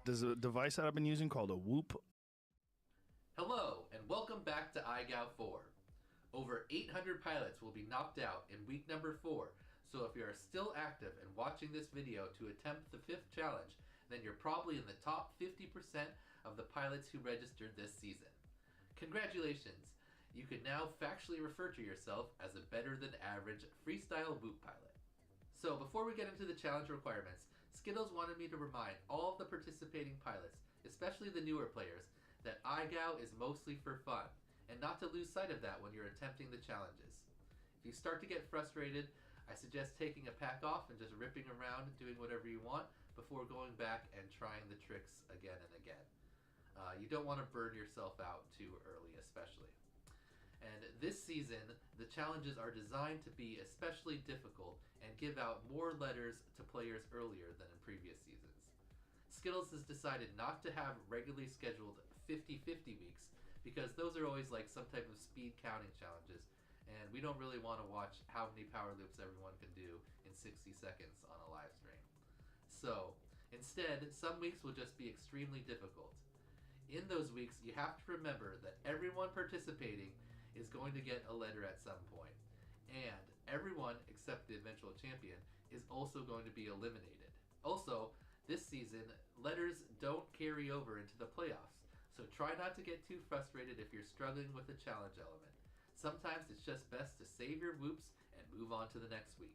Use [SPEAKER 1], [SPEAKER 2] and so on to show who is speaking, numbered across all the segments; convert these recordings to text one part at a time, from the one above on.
[SPEAKER 1] There's a device that I've been using called a Whoop.
[SPEAKER 2] Hello, and welcome back to IGOW4. Over 800 pilots will be knocked out in week number 4, so if you are still active and watching this video to attempt the 5th challenge, then you're probably in the top 50% of the pilots who registered this season. Congratulations! You can now factually refer to yourself as a better than average freestyle Whoop pilot. So before we get into the challenge requirements, Skittles wanted me to remind all of the participating pilots, especially the newer players, that IGOW is mostly for fun, and not to lose sight of that when you're attempting the challenges. If you start to get frustrated, I suggest taking a pack off and just ripping around and doing whatever you want before going back and trying the tricks again and again. You don't want to burn yourself out too early, especially. And this season, the challenges are designed to be especially difficult and give out more letters to players earlier than in previous seasons. Skittles has decided not to have regularly scheduled 50-50 weeks because those are always like some type of speed counting challenges, and we don't really want to watch how many power loops everyone can do in 60 seconds on a live stream. So, instead, some weeks will just be extremely difficult. In those weeks, you have to remember that everyone participating is going to get a letter at some point, and everyone except the eventual champion is also going to be eliminated. Also, this season, letters don't carry over into the playoffs, so try not to get too frustrated if you're struggling with the challenge element. Sometimes it's just best to save your whoops and move on to the next week.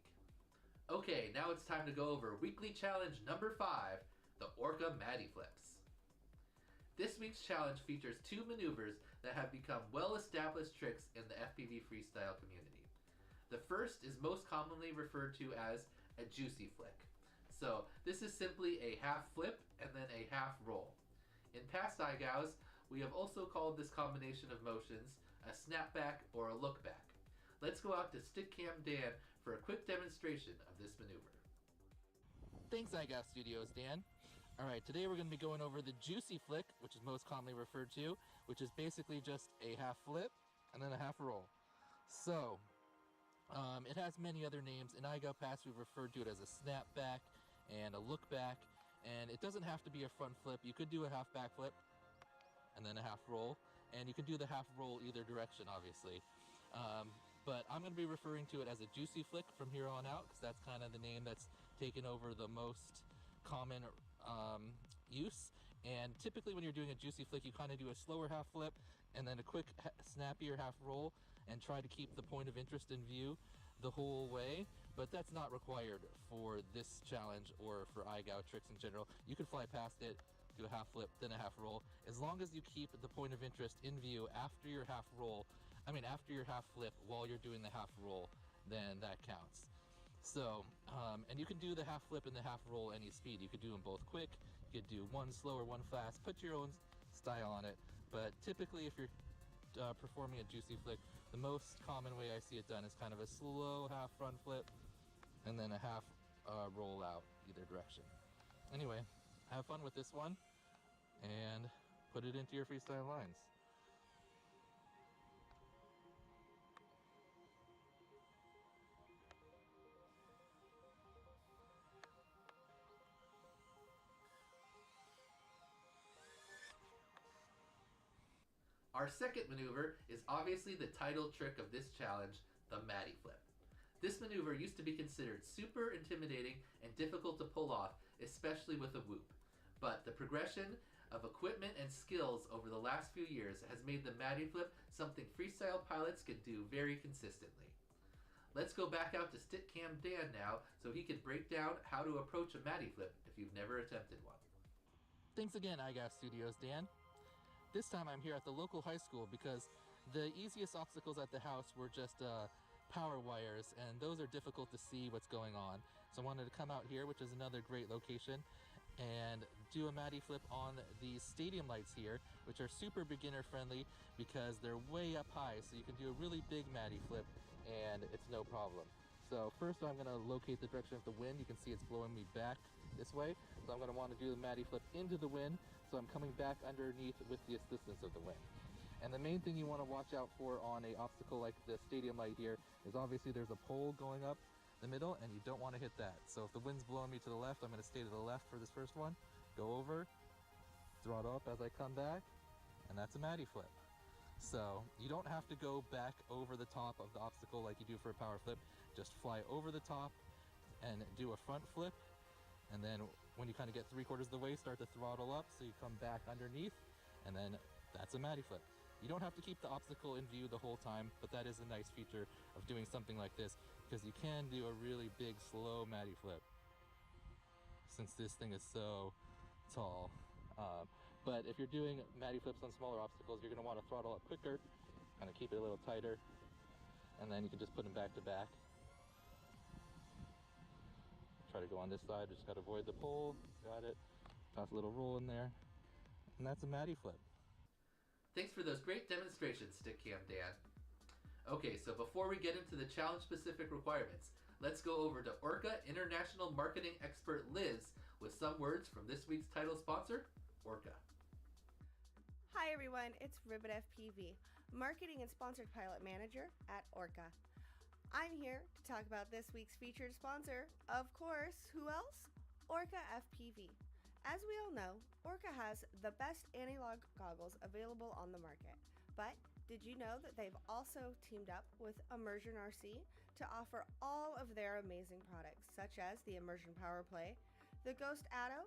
[SPEAKER 2] Okay, now it's time to go over weekly challenge number 5, the Orqa Mattyflips. This week's challenge features 2 maneuvers that have become well-established tricks in the FPV freestyle community. The first is most commonly referred to as a juicy flick. So this is simply a half flip and then a half roll. In past IGOWs, we have also called this combination of motions a snapback or a look back. Let's go out to Stickcam Dan for a quick demonstration of this maneuver.
[SPEAKER 3] Thanks IGOW Studios, Dan. Alright, today we're going to be going over the juicy flick, which is most commonly referred to, which is basically just a half flip and then a half roll. So, it has many other names. In IGOW past we've referred to it as a snapback and a look back, and it doesn't have to be a front flip. You could do a half back flip and then a half roll, and you can do the half roll either direction, obviously. But I'm going to be referring to it as a juicy flick from here on out, because that's kind of the name that's taken over the most common use. And typically when you're doing a juicy flick, you kind of do a slower half flip and then a quick snappier half roll and try to keep the point of interest in view the whole way, but that's not required for this challenge or for IGOW tricks in general. You can fly past it, do a half flip, then a half roll, as long as you keep the point of interest in view after your half flip while you're doing the half roll, then that counts. So, and you can do the half flip and the half roll any speed. You could do them both quick, you could do one slower, one fast, put your own style on it, but typically if you're performing a juicy flick, the most common way I see it done is kind of a slow half front flip and then a half roll out either direction. Anyway, have fun with this one and put it into your freestyle lines.
[SPEAKER 2] Our second maneuver is obviously the title trick of this challenge, the Mattyflip. This maneuver used to be considered super intimidating and difficult to pull off, especially with a whoop. But the progression of equipment and skills over the last few years has made the Mattyflip something freestyle pilots can do very consistently. Let's go back out to Stickcam Dan now so he can break down how to approach a Mattyflip if you've never attempted one.
[SPEAKER 3] Thanks again IGOW Studios, Dan. This time I'm here at the local high school because the easiest obstacles at the house were just power wires, and those are difficult to see what's going on. So I wanted to come out here, which is another great location, and do a Mattyflip on these stadium lights here, which are super beginner friendly because they're way up high, so you can do a really big Mattyflip and it's no problem. So first I'm going to locate the direction of the wind. You can see it's blowing me back this way. So I'm going to want to do the Mattyflip into the wind. So I'm coming back underneath with the assistance of the wind. And the main thing you want to watch out for on a obstacle like the stadium light here is obviously there's a pole going up the middle and you don't want to hit that. So if the wind's blowing me to the left, I'm going to stay to the left for this first one, go over, throttle up as I come back, and that's a Mattyflip. So you don't have to go back over the top of the obstacle like you do for a power flip. Just fly over the top and do a front flip, and then when you kind of get 3/4 of the way, start to throttle up so you come back underneath, and then that's a Mattyflip. You don't have to keep the obstacle in view the whole time, but that is a nice feature of doing something like this, because you can do a really big slow Mattyflip since this thing is so tall. But if you're doing Mattyflips on smaller obstacles, you're going to want to throttle up quicker, kind of keep it a little tighter, and then you can just put them back to back. Try to go on this side, just got to avoid the pole, got it, toss a little roll in there, and that's a Mattyflip.
[SPEAKER 2] Thanks for those great demonstrations, Stickcam Dan. Okay, so before we get into the challenge specific requirements, let's go over to Orqa International Marketing Expert Liz with some words from this week's title sponsor, Orqa.
[SPEAKER 4] Hi everyone, it's Ribbit FPV, Marketing and Sponsored Pilot Manager at Orqa. I'm here to talk about this week's featured sponsor, of course, who else? Orqa FPV. As we all know, Orqa has the best analog goggles available on the market. But did you know that they've also teamed up with Immersion RC to offer all of their amazing products, such as the Immersion Power Play, the Ghost Atto,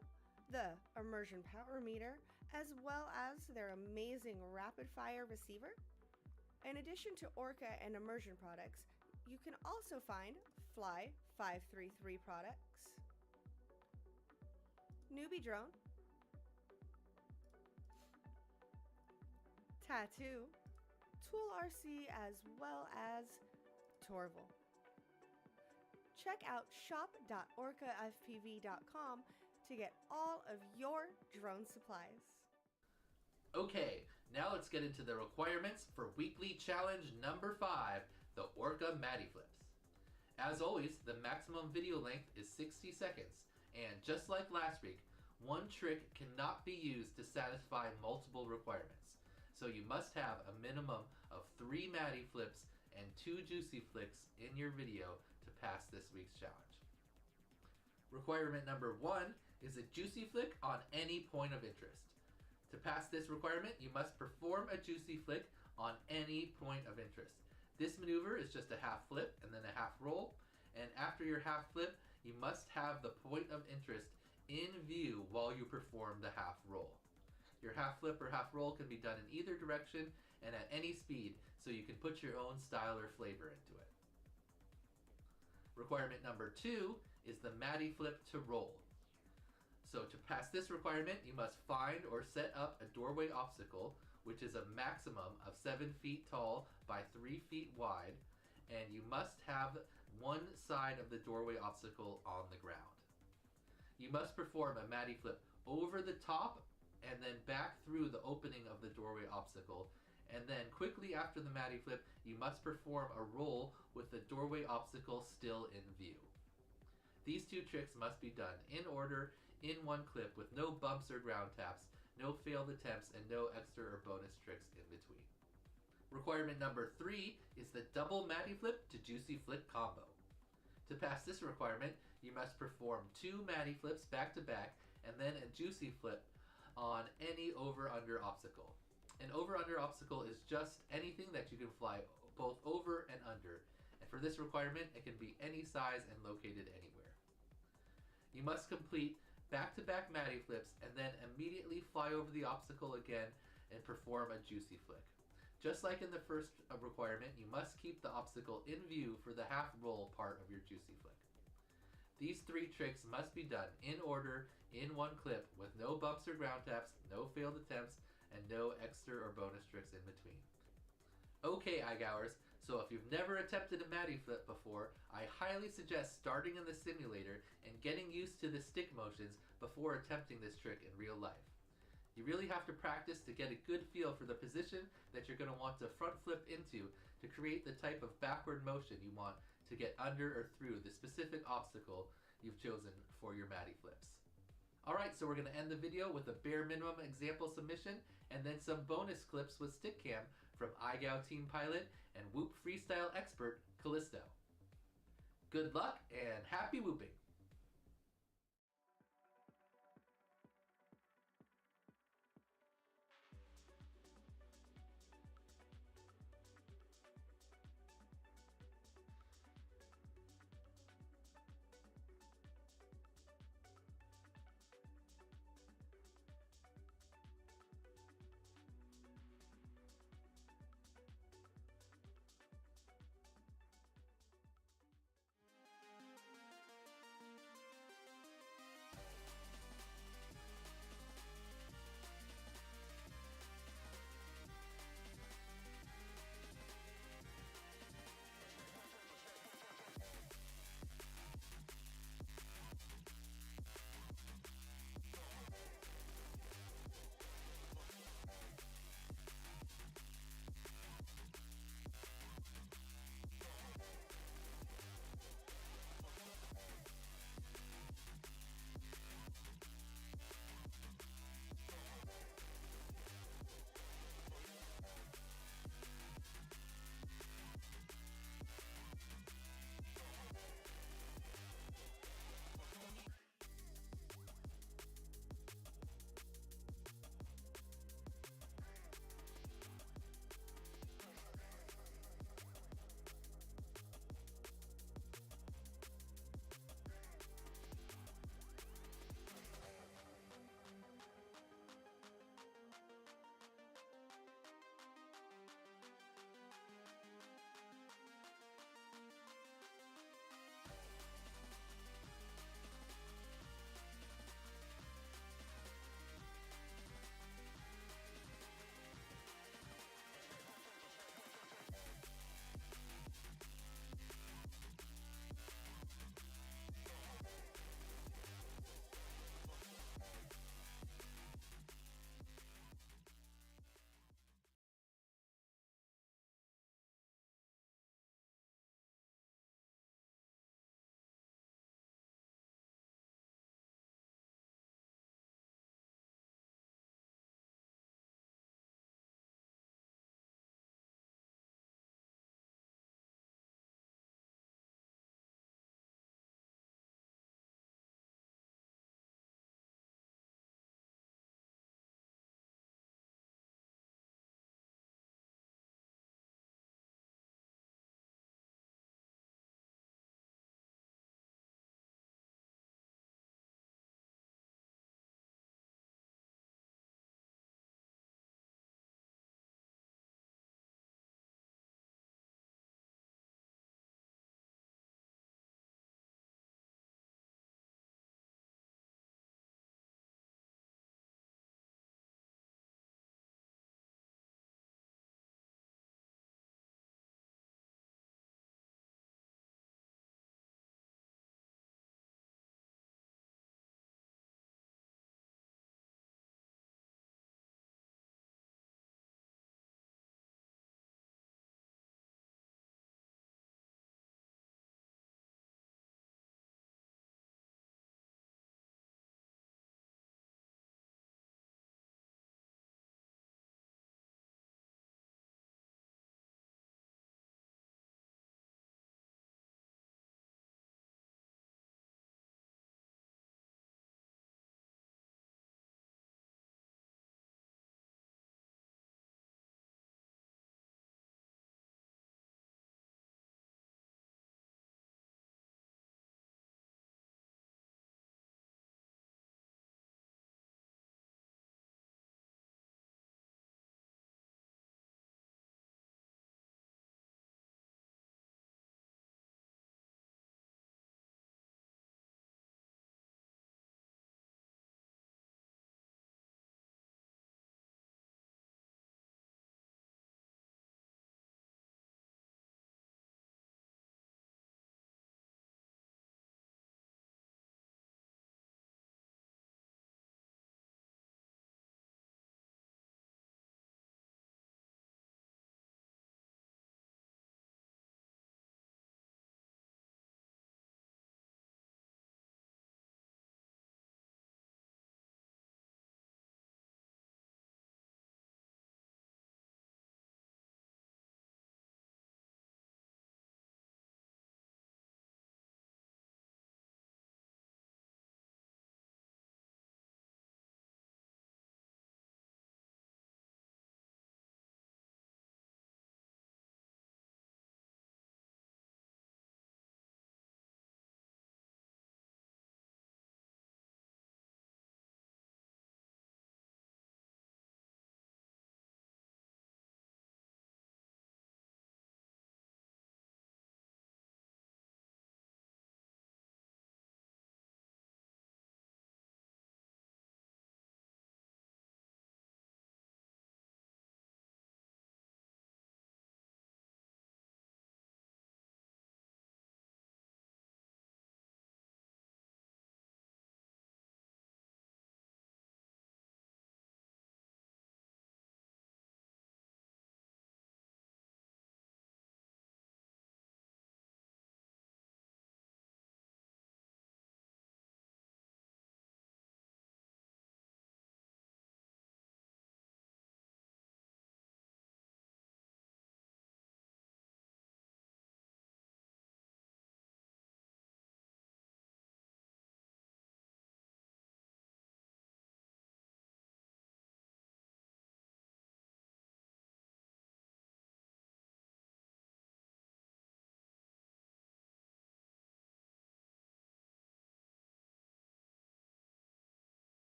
[SPEAKER 4] the Immersion Power Meter, as well as their amazing rapid fire receiver? In addition to Orqa and Immersion products, you can also find Fly 533 products, Newbie Drone, Tattoo, Tool RC, as well as Torval. Check out shop.orqafpv.com to get all of your drone supplies.
[SPEAKER 2] Okay, now let's get into the requirements for weekly challenge number 5, the Orqa Mattyflips. As always, the maximum video length is 60 seconds, and just like last week, one trick cannot be used to satisfy multiple requirements. So you must have a minimum of 3 Mattyflips and 2 juicy flicks in your video to pass this week's challenge. Requirement number 1 is a juicy flick on any point of interest. To pass this requirement, you must perform a juicy flick on any point of interest. This maneuver is just a half flip and then a half roll, and after your half flip, you must have the point of interest in view while you perform the half roll. Your half flip or half roll can be done in either direction and at any speed, so you can put your own style or flavor into it. Requirement number 2 is the Mattyflip to roll. So to pass this requirement, you must find or set up a doorway obstacle, which is a maximum of 7 feet tall by 3 feet wide, and you must have one side of the doorway obstacle on the ground. You must perform a Mattyflip over the top and then back through the opening of the doorway obstacle, and then quickly after the Mattyflip, you must perform a roll with the doorway obstacle still in view. These 2 tricks must be done in order, in one clip, with no bumps or ground taps, no failed attempts, and no extra or bonus tricks in between. Requirement number 3 is the double Mattyflip to juicy flick combo. To pass this requirement, you must perform 2 Mattyflips back to back and then a juicy flip on any over-under obstacle. An over-under obstacle is just anything that you can fly both over and under, and for this requirement, it can be any size and located anywhere. You must complete back-to-back Mattyflips and then immediately fly over the obstacle again and perform a juicy flick. Just like in the first requirement, you must keep the obstacle in view for the half roll part of your juicy flick. These 3 tricks must be done in order, in one clip, with no bumps or ground taps, no failed attempts, and no extra or bonus tricks in between. Okay, IGOWers, so if you've never attempted a Mattyflip before, I highly suggest starting in the simulator and getting used to the stick motions before attempting this trick in real life. You really have to practice to get a good feel for the position that you're going to want to front flip into to create the type of backward motion you want to get under or through the specific obstacle you've chosen for your Mattyflips. Alright, so we're going to end the video with a bare minimum example submission and then some bonus clips with Stickcam from IGOW team pilot and Whoop freestyle expert Callisto. Good luck and happy whooping!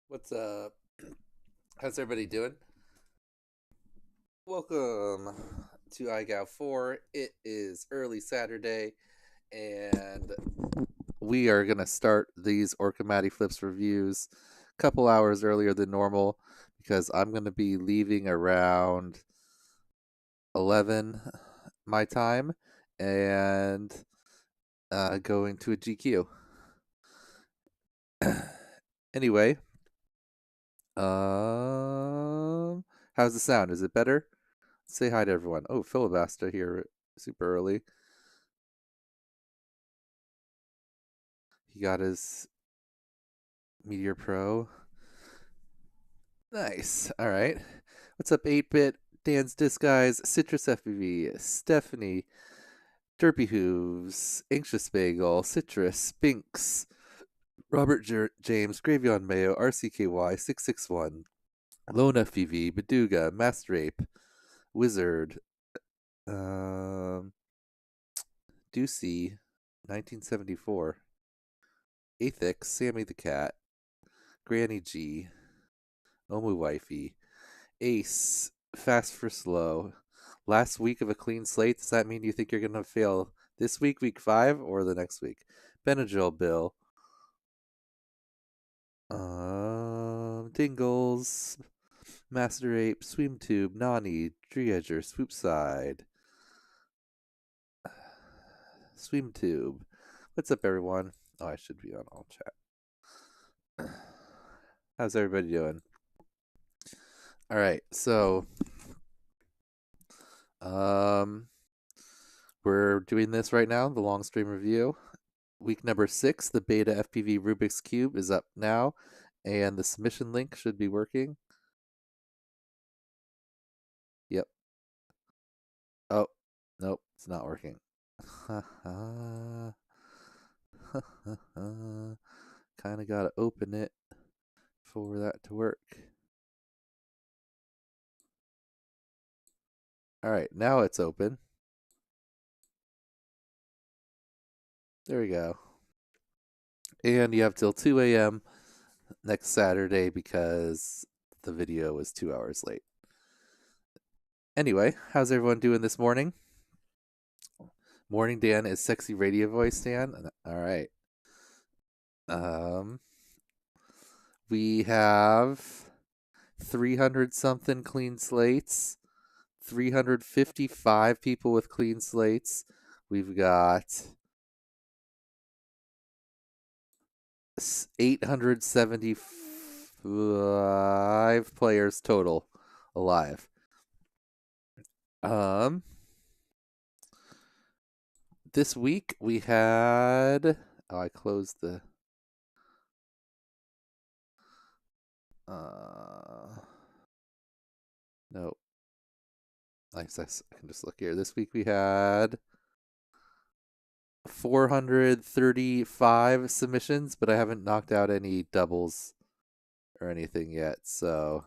[SPEAKER 2] What's up? How's everybody doing? Welcome to IGOW4. It is early Saturday, and we are going to start these Orqa Mattyflips reviews a couple hours earlier than normal because I'm going to be leaving around 11 my time and going to a GQ. Anyway, how's the sound? Is it better? Say hi to everyone. Oh, Filibuster here super early. He got his Meteor Pro. Nice. All right. What's up, 8-Bit? Dan's Disc Guys, Citrus FPV, Stephanie, Derpy Hooves, Anxious Bagel, Citrus, Binks, Robert James, Graveyard Mayo, RCKY, 661, Lone FPV, Beduga, Master Ape, Wizard, Ducey, 1974, Athix, Sammy the Cat, Granny G, Omu Wifey, Ace, Fast for Slow. Last week of a clean slate, does that mean you think you're going to fail this week, week 5, or the next week? Benadryl Bill. Dingles, Master Ape, Swimtube, Nani, Dreedger, Swoopside. Swimtube. What's up, everyone? Oh, I should be on all chat. How's everybody doing? All right, so we're doing this right now, the Longstream review. Week number 6, the beta FPV Rubik's Cube is up now, and the submission link should be working. Yep. Oh, nope, it's not working. Kind of got to open it for that to work. All right, now it's open. There we go. And you have till 2 a.m. next Saturday because the video was 2 hours late. Anyway, how's everyone doing this morning? Morning Dan is sexy radio voice Dan. All right. We have 300 something clean slates, 355 people with clean slates. We've got 875 players total alive. This week we had I closed the no. I can just look here. This week we had 435 submissions, but I haven't knocked out any doubles or anything yet, so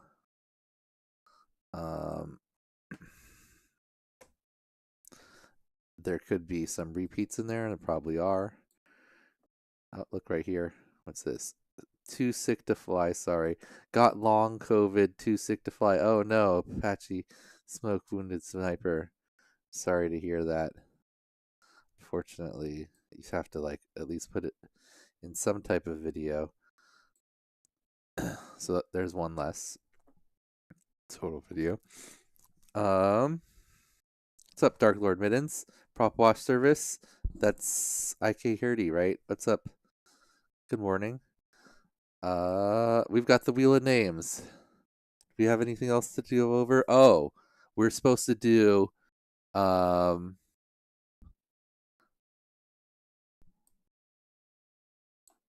[SPEAKER 2] there could be some repeats in there, and there probably are. Oh, look right here. What's this? Too sick to fly, sorry. Got long COVID, too sick to fly. Oh no, Apache smoke wounded sniper. Sorry to hear that. Fortunately, you have to at least put it in some type of video. So there's one less total video. What's up, Dark Lord Middens? Prop wash service. That's IK Herdy, right? What's up? Good morning. We've got the wheel of names. Do we have anything else to go over? Oh, we're supposed to do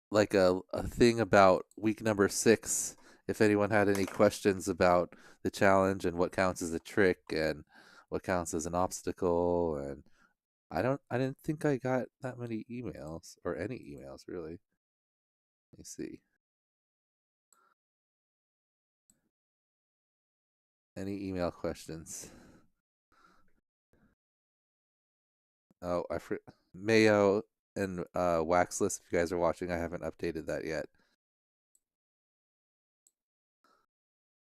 [SPEAKER 2] like a thing about week number 6. If anyone had any questions about the challenge and what counts as a trick and what counts as an obstacle, and I didn't think I got that many emails or any emails really. Let me see. Any email questions? Oh, Mayo and Waxless. If you guys are watching, I haven't updated that yet.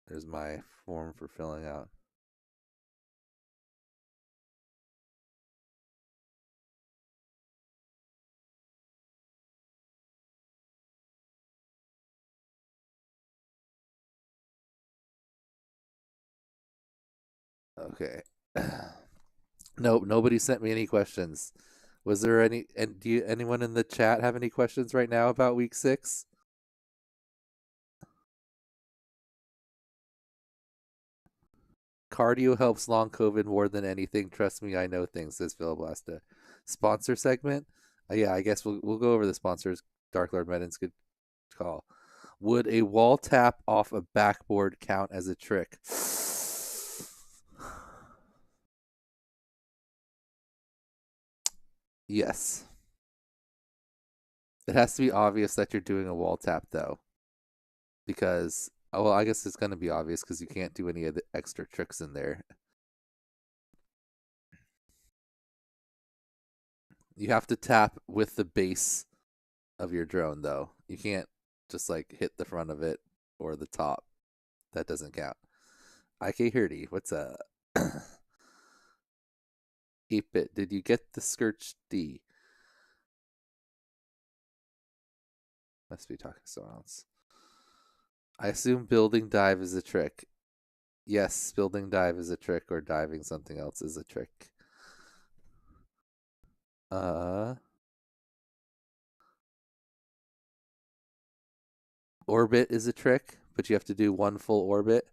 [SPEAKER 5] There's my form for filling out. Okay. Nope, nobody sent me any questions. Was there any? And anyone in the chat have any questions right now about week 6? Cardio helps long COVID more than anything. Trust me, I know things. Says Philblasta. Sponsor segment. Yeah, I guess we'll go over the sponsors. Dark Lord Medin's good call. Would a wall tap off a backboard count as a trick? Yes. It has to be obvious that you're doing a wall tap, though. Because, well, I guess it's going to be obvious because you can't do any of the extra tricks in there. You have to tap with the base of your drone, though. You can't just like hit the front of it or the top. That doesn't count. IK Hurdy, what's up? 8-bit, did you get the Scourge D? Must be talking to someone else. I assume building dive is a trick. Yes, building dive is a trick, or diving something else is a trick. Orbit is a trick, but you have to do one full orbit.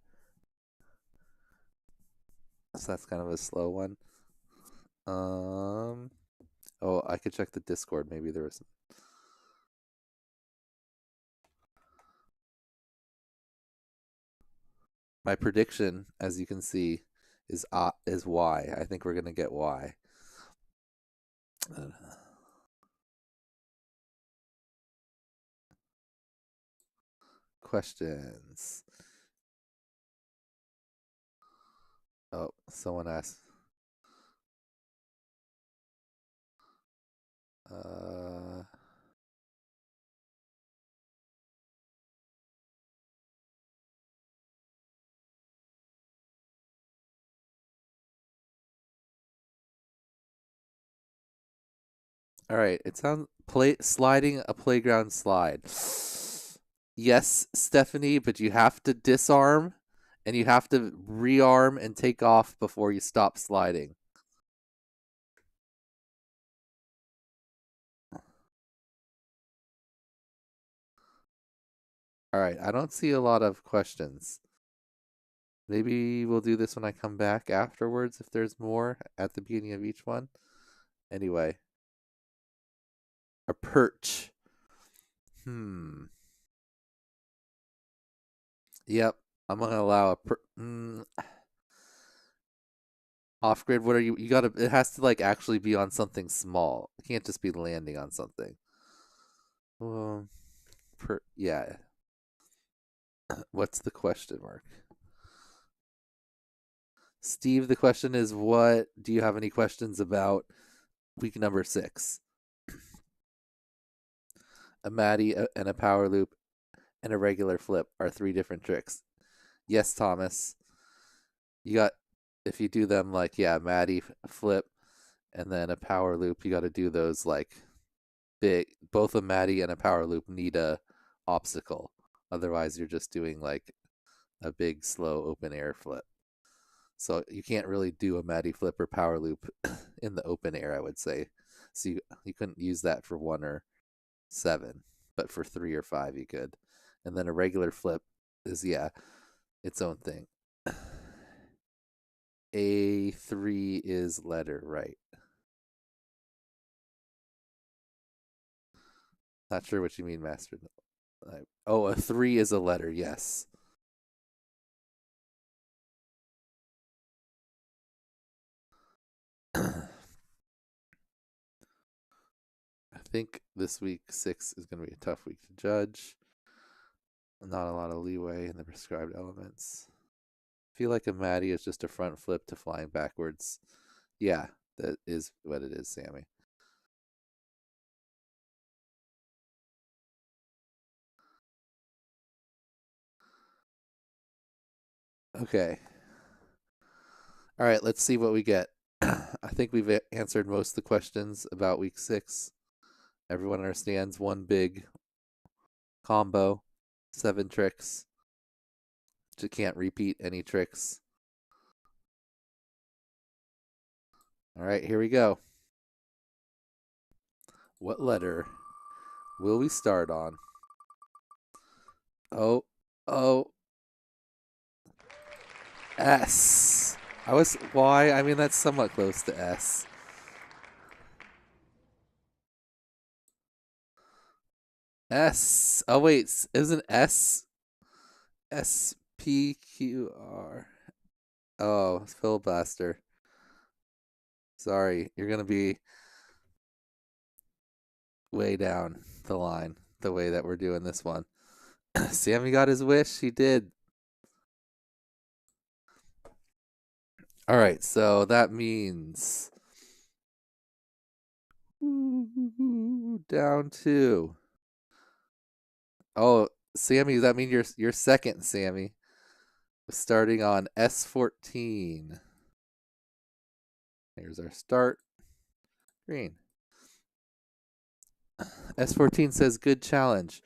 [SPEAKER 5] So that's kind of a slow one. Oh, I could check the Discord. Maybe there was some. My prediction, as you can see, is Y. I think we're gonna get Y. Questions. Oh, someone asked. All right, it sounds sliding a playground slide. Yes, Stephanie, but you have to disarm and you have to rearm and take off before you stop sliding. All right, I don't see a lot of questions. Maybe we'll do this when I come back afterwards if there's more at the beginning of each one. Anyway. A perch. Yep, I'm going to allow a off grid. What are you got to, it has to like actually be on something small. It can't just be landing on something. Yeah. What's the question mark? Steve, the question is, what do you have any questions about week number 6? A Matty and a power loop and a regular flip are 3 different tricks. Yes, Thomas. You got, if you do them like, yeah, Matty flip and then a power loop, you got to do those like big. Both a Matty and a power loop need a obstacle. Otherwise, you're just doing like a big, slow open air flip. So you can't really do a Matty flip or power loop in the open air, I would say. So you couldn't use that for 1 or 7, but for 3 or 5 you could. And then a regular flip is, yeah, its own thing. A3 is letter, right? Not sure what you mean, Master. Oh, a 3 is a letter, yes. I think this week 6 is going to be a tough week to judge. Not a lot of leeway in the prescribed elements. I feel like a Matty is just a front flip to flying backwards. Yeah, that is what it is, Sammy. Okay. All right, let's see what we get. I think we've answered most of the questions about week 6. Everyone understands one big combo, 7 tricks. You can't repeat any tricks. All right, here we go. What letter will we start on? Oh, S. Why? I mean, that's somewhat close to S. S. Oh, wait, isn't S? SPQR. Oh, filibuster. Sorry, you're going to be way down the line the way that we're doing this one. Sammy got his wish. He did. All right, so that means down 2. Oh, Sammy, does that mean you're second, Sammy? Starting on S14. Here's our start. Green. S14 says good challenge.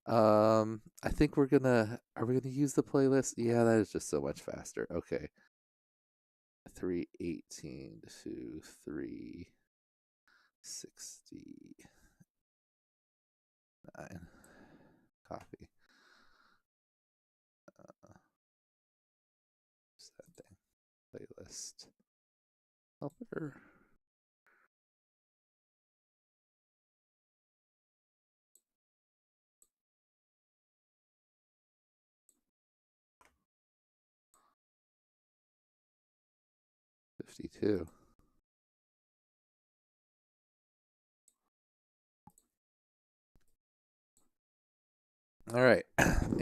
[SPEAKER 5] I think are we gonna use the playlist? Yeah, that is just so much faster. Okay. 318 to 369. Copy. Setting. Playlist. Helper. $52. All right,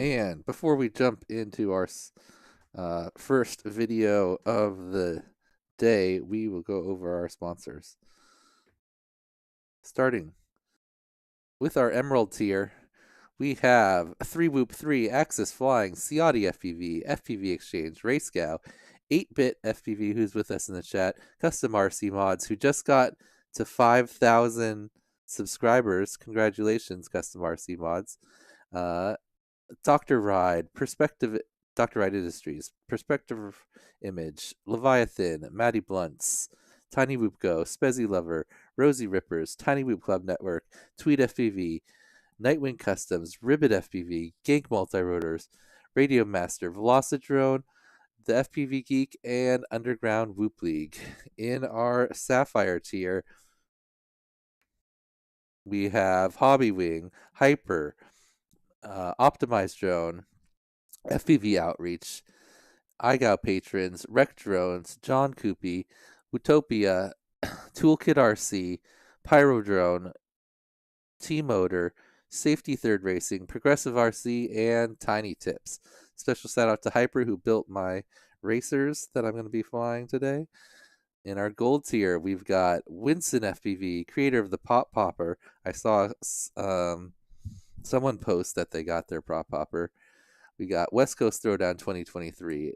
[SPEAKER 5] and before we jump into our first video of the day, we will go over our sponsors. Starting with our Emerald tier, we have 3Whoop3, Axis Flying, Ciotti FPV, FPV Exchange, RaceGow, 8-Bit FPV, who's with us in the chat, Custom RC Mods, who just got to 5,000 subscribers. Congratulations, Custom RC Mods. Dr. Ride, Dr. Ride Industries, Perspective Image, Leviathan, Matty Blunts, Tiny Whoop Go, Spezzy Lover, Rosie Rippers, Tiny Whoop Club Network, Tweet FPV, Nightwing Customs, Ribbit FPV, Gank Multirotors, Radio Master, Velocidrone, the FPV Geek, and Underground Whoop League. In our Sapphire tier, we have Hobby Wing, Hyper, Optimized Drone, FPV Outreach, IGOW Patrons, Rec Drones, John Coopy, Utopia, Toolkit RC, Pyro Drone, T-Motor, Safety Third Racing, Progressive RC, and Tiny Tips. Special shout out to Hyper, who built my racers that I'm going to be flying today. In our gold tier, we've got Winston FPV, creator of the Pop Popper. I saw someone post that they got their Prop Popper. We got West Coast Throwdown 2023,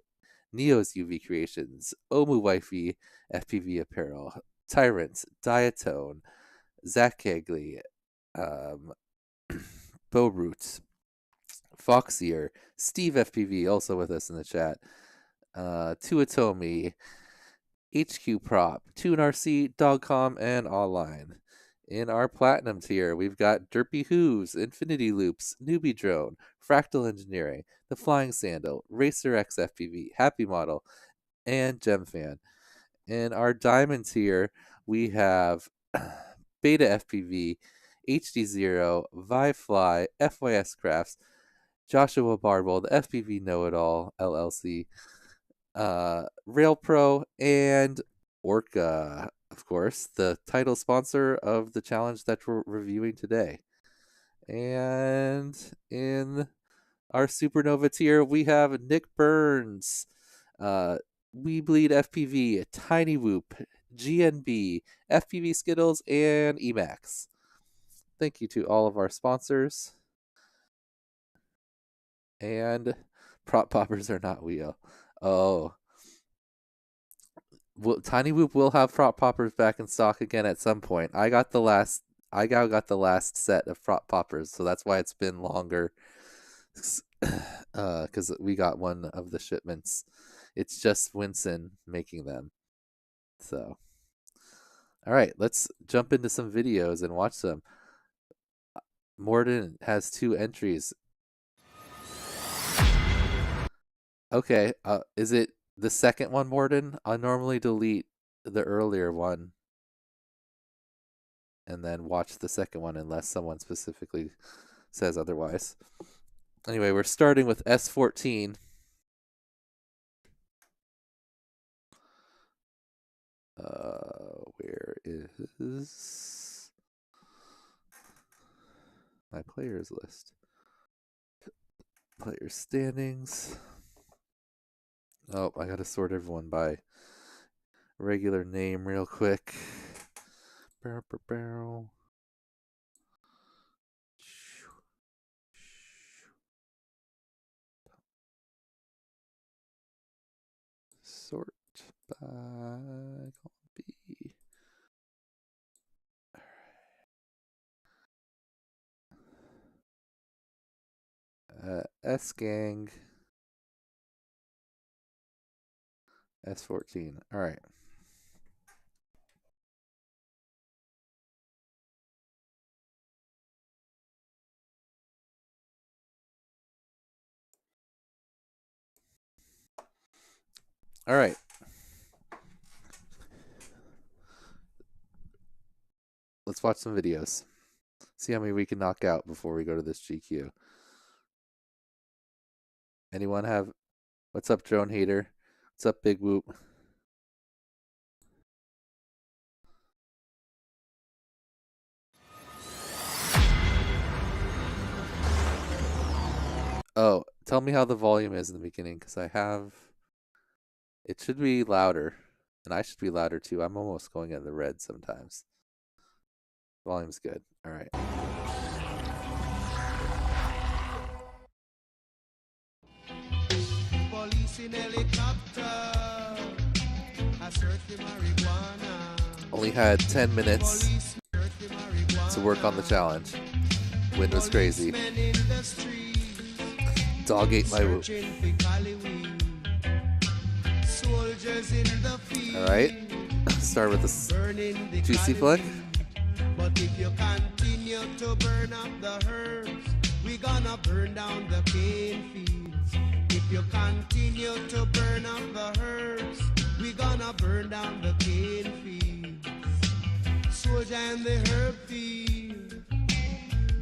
[SPEAKER 5] Neo's UV Creations, Omu Wifey FPV Apparel, Tyrants, Diatone, Zach Kegley, Bo Roots, Foxier, Steve FPV, also with us in the chat, Tuatomi, HQ Prop, TuneRC, Dogcom, and Online. In our platinum tier, we've got Derpy Hooves, Infinity Loops, Newbie Drone, Fractal Engineering, The Flying Sandal, Racer X FPV, Happy Model, and GemFan. In our diamond tier, we have Beta FPV, HD0, Vivefly, FYS Crafts, Joshua Barbold, FPV Know-It-All, LLC, Rail Pro, and Orqa, of course, the title sponsor of the challenge that we're reviewing today. And in our Supernova tier, we have Nick Burns, We Bleed FPV, Tiny Whoop, GNB, FPV Skittles, and Emacs. Thank you to all of our sponsors. And Prop poppers are not wheel. Oh. Well, Tiny Whoop will have prop poppers back in stock again at some point. IGOW got the last set of prop poppers, so that's why it's been longer. Because we got one of the shipments. It's just Winston making them. So, all right, let's jump into some videos and watch them. Morden has 2 entries. Okay, is it the second one, Morden? I normally delete the earlier one and then watch the second one unless someone specifically says otherwise. Anyway, we're starting with S14. Where is my players list? Players standings. Oh, I gotta sort everyone by regular name real quick. Barrel. Sort by column B. S gang. S14. All right. All right. Let's watch some videos. See how many we can knock out before we go to this GQ. Anyone have? What's up, Drone Hater? What's up, Big Whoop? Oh, tell me how the volume is in the beginning, because I have... It should be louder, and I should be louder too. I'm almost going in the red sometimes. Volume's good. All right.
[SPEAKER 6] Police in helicopter. I search for marijuana.
[SPEAKER 5] Only had 10 minutes to work on the challenge. Wind was crazy. Dog ate my whoop. Alright. Start with this juicy flick.
[SPEAKER 6] But if you continue to burn up the herbs, we gonna burn down the cane fields. If you continue to burn up the herbs, we gonna burn down the cane fields. Soldier in the herb field,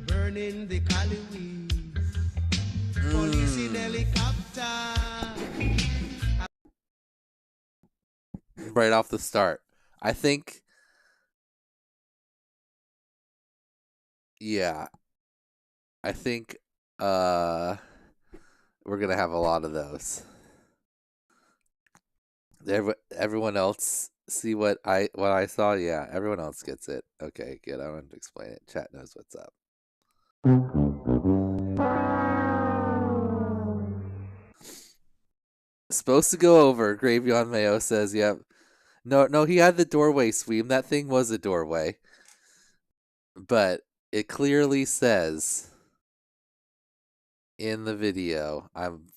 [SPEAKER 6] burning the cali weeds. Police in helicopter.
[SPEAKER 5] Right off the start. I think... Yeah. I think we're going to have a lot of those. Everyone else see what I saw? Yeah, everyone else gets it. Okay, good. I don't have to explain it. Chat knows what's up. Supposed to go over. Graveyard Mayo says, yep. No, he had the doorway sweep. That thing was a doorway. But it clearly says in the video,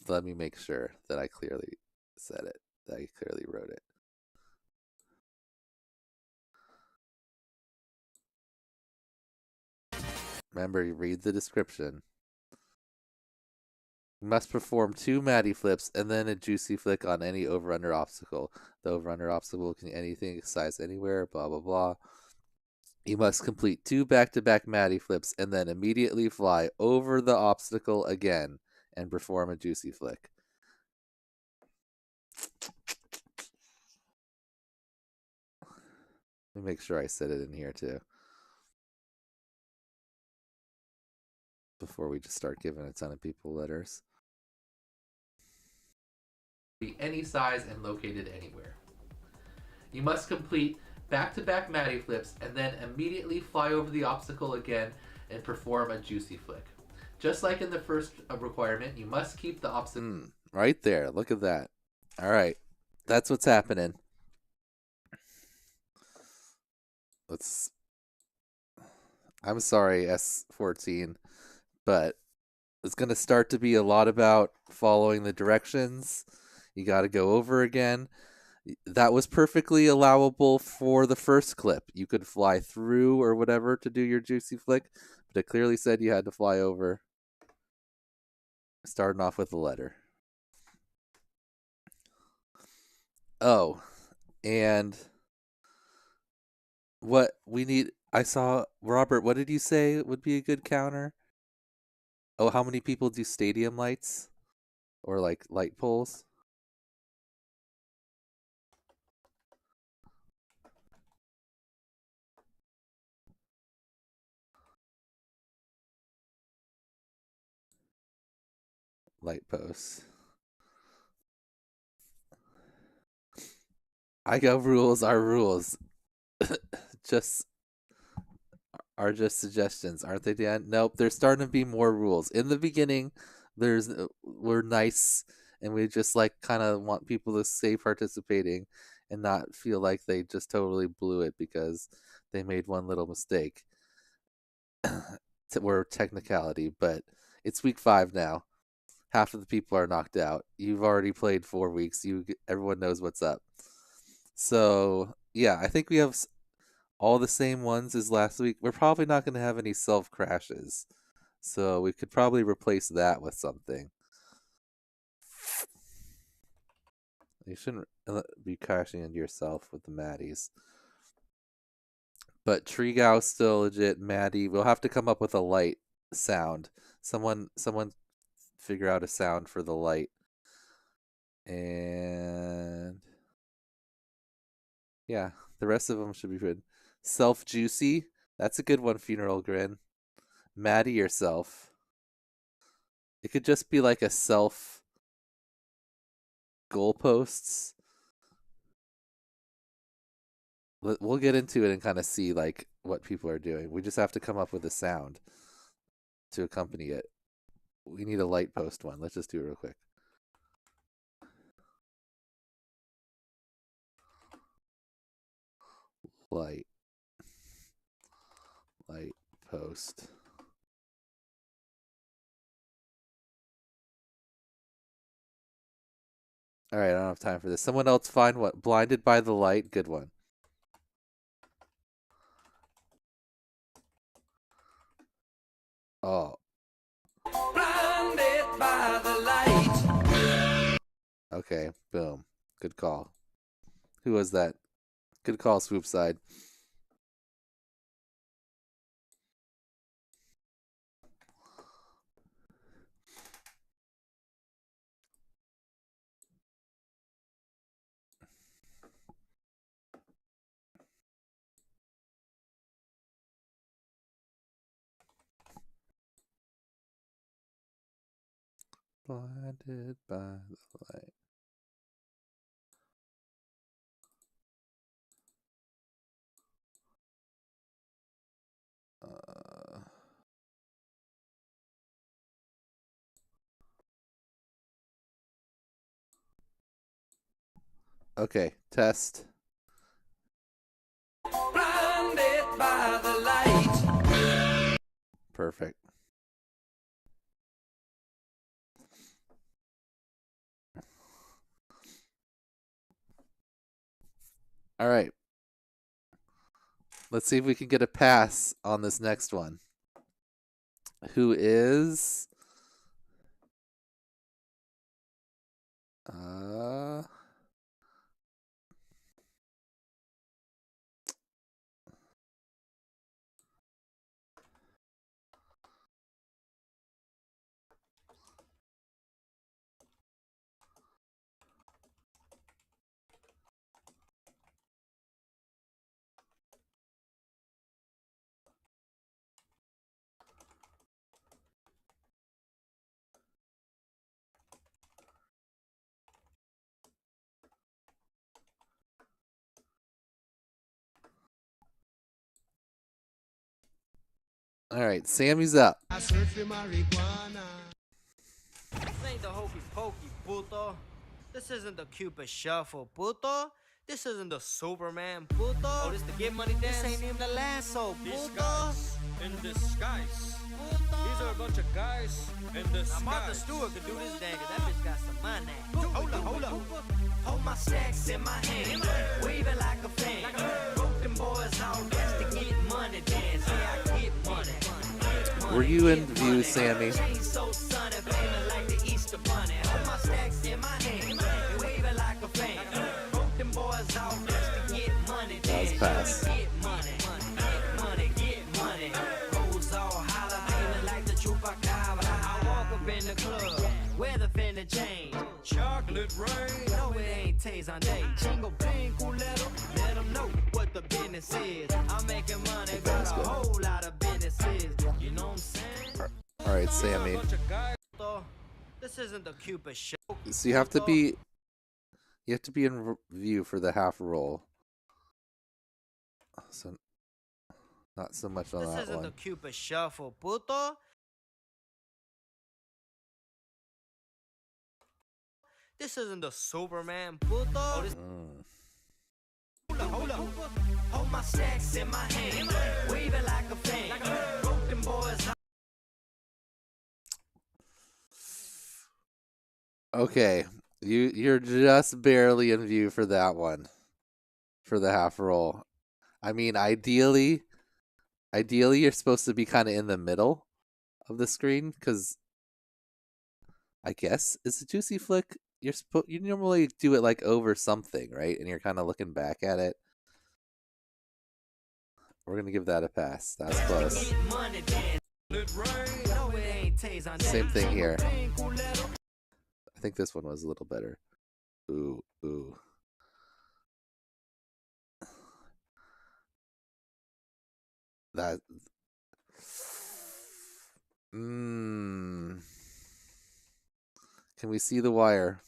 [SPEAKER 5] let me make sure that I clearly said it, that I clearly wrote it. Remember, you read the description. You must perform 2 Mattyflips and then a juicy flick on any over-under obstacle. The over-under obstacle can be anything, size anywhere, blah, blah, blah. You must complete 2 back-to-back Mattyflips and then immediately fly over the obstacle again and perform a juicy flick. Let me make sure I said it in here too, before we just start giving a ton of people letters.
[SPEAKER 2] Be any size and located anywhere. You must complete back-to-back Mattyflips and then immediately fly over the obstacle again and perform a juicy flick. Just like in the first requirement, you must keep the obstacle...
[SPEAKER 5] Right there. Look at that. All right. That's what's happening. I'm sorry, S14, but it's going to start to be a lot about following the directions. You got to go over again. That was perfectly allowable for the first clip. You could fly through or whatever to do your juicy flick, but it clearly said you had to fly over. Starting off with a letter. Oh, and what we need, I saw, Robert, what did you say would be a good counter? Oh, how many people do stadium lights? Or like light poles? Light posts. IGOW rules are rules. just suggestions, aren't they, Dan? Nope, there's starting to be more rules. In the beginning, we're nice and we just like kind of want people to stay participating and not feel like they just totally blew it because they made one little mistake. We're technicality, but it's week 5 now. Half of the people are knocked out. You've already played 4 weeks. Everyone knows what's up. So yeah, I think we have all the same ones as last week. We're probably not going to have any self crashes, so we could probably replace that with something. You shouldn't be crashing into yourself with the Matties. But Treegow's still legit. Matty, we'll have to come up with a light sound. Someone figure out a sound for the light. And yeah, the rest of them should be good. Self juicy, that's a good one. Funeral grin. Matty yourself. It could just be like a self goalposts. We'll get into it and kind of see like what people are doing. We just have to come up with a sound to accompany it. We need a light post one. Let's just do it real quick. Light post. All right, I don't have time for this. Someone else find what? Blinded by the light. Good one. Oh. Blinded by the light. Okay, boom. Good call. Who was that? Good call, Swoop Side. Blinded by the light. Okay, test. Blinded by the light. Perfect. All right. Let's see if we can get a pass on this next one. Who is all right, Sammy's up.
[SPEAKER 6] I search for marijuana. ain't the hokey pokey, puto. This isn't the Cupid shuffle, puto. This isn't the Superman, puto. Oh, this the get money dance? This ain't even the lasso, puto.
[SPEAKER 7] In disguise. These are a bunch of guys in disguise.
[SPEAKER 6] Now Martha Stewart could do this dang, 'cause that bitch got some money. Hold up. Hold my stacks in my hand, wave it like a fan. Broke them boys all dressed to get money dance. Yeah, I get money.
[SPEAKER 5] Were you in view, Sammy?
[SPEAKER 6] So sunny, flaming like the Easter bunny. Hold my stacks in my hand, wave it like a fan. Broke them boys all dressed to get money dance.
[SPEAKER 5] Pass.
[SPEAKER 6] Get money. Get money. Hoes all holler, flaming like the chupacabra. I walk up in the club, wear the finna change.
[SPEAKER 7] Chocolate rain.
[SPEAKER 6] No, it ain't Taze on day. Chingo bling, culero. Let them know what the business is. I'm making money, got a whole lot of businesses. You know what I'm saying?
[SPEAKER 5] All right, Sammy.
[SPEAKER 6] This isn't the Cupid show.
[SPEAKER 5] So you have to be in view for the half roll. So not so much on
[SPEAKER 6] This
[SPEAKER 5] that
[SPEAKER 6] isn't
[SPEAKER 5] one.
[SPEAKER 6] the Cupid shuffle, puto. This isn't the Superman, puto. Oh, this Hold up. Hold my stacks in my hand, wave it like a fan. Broke them boys.
[SPEAKER 5] Okay, you're just barely in view for that one, for the half roll. I mean, ideally you're supposed to be kind of in the middle of the screen, because I guess it's a juicy flick. You normally do it like over something, right? And you're kind of looking back at it. We're gonna give that a pass. That's close. Same thing here. I think this one was a little better. Ooh. That. Can we see the wire?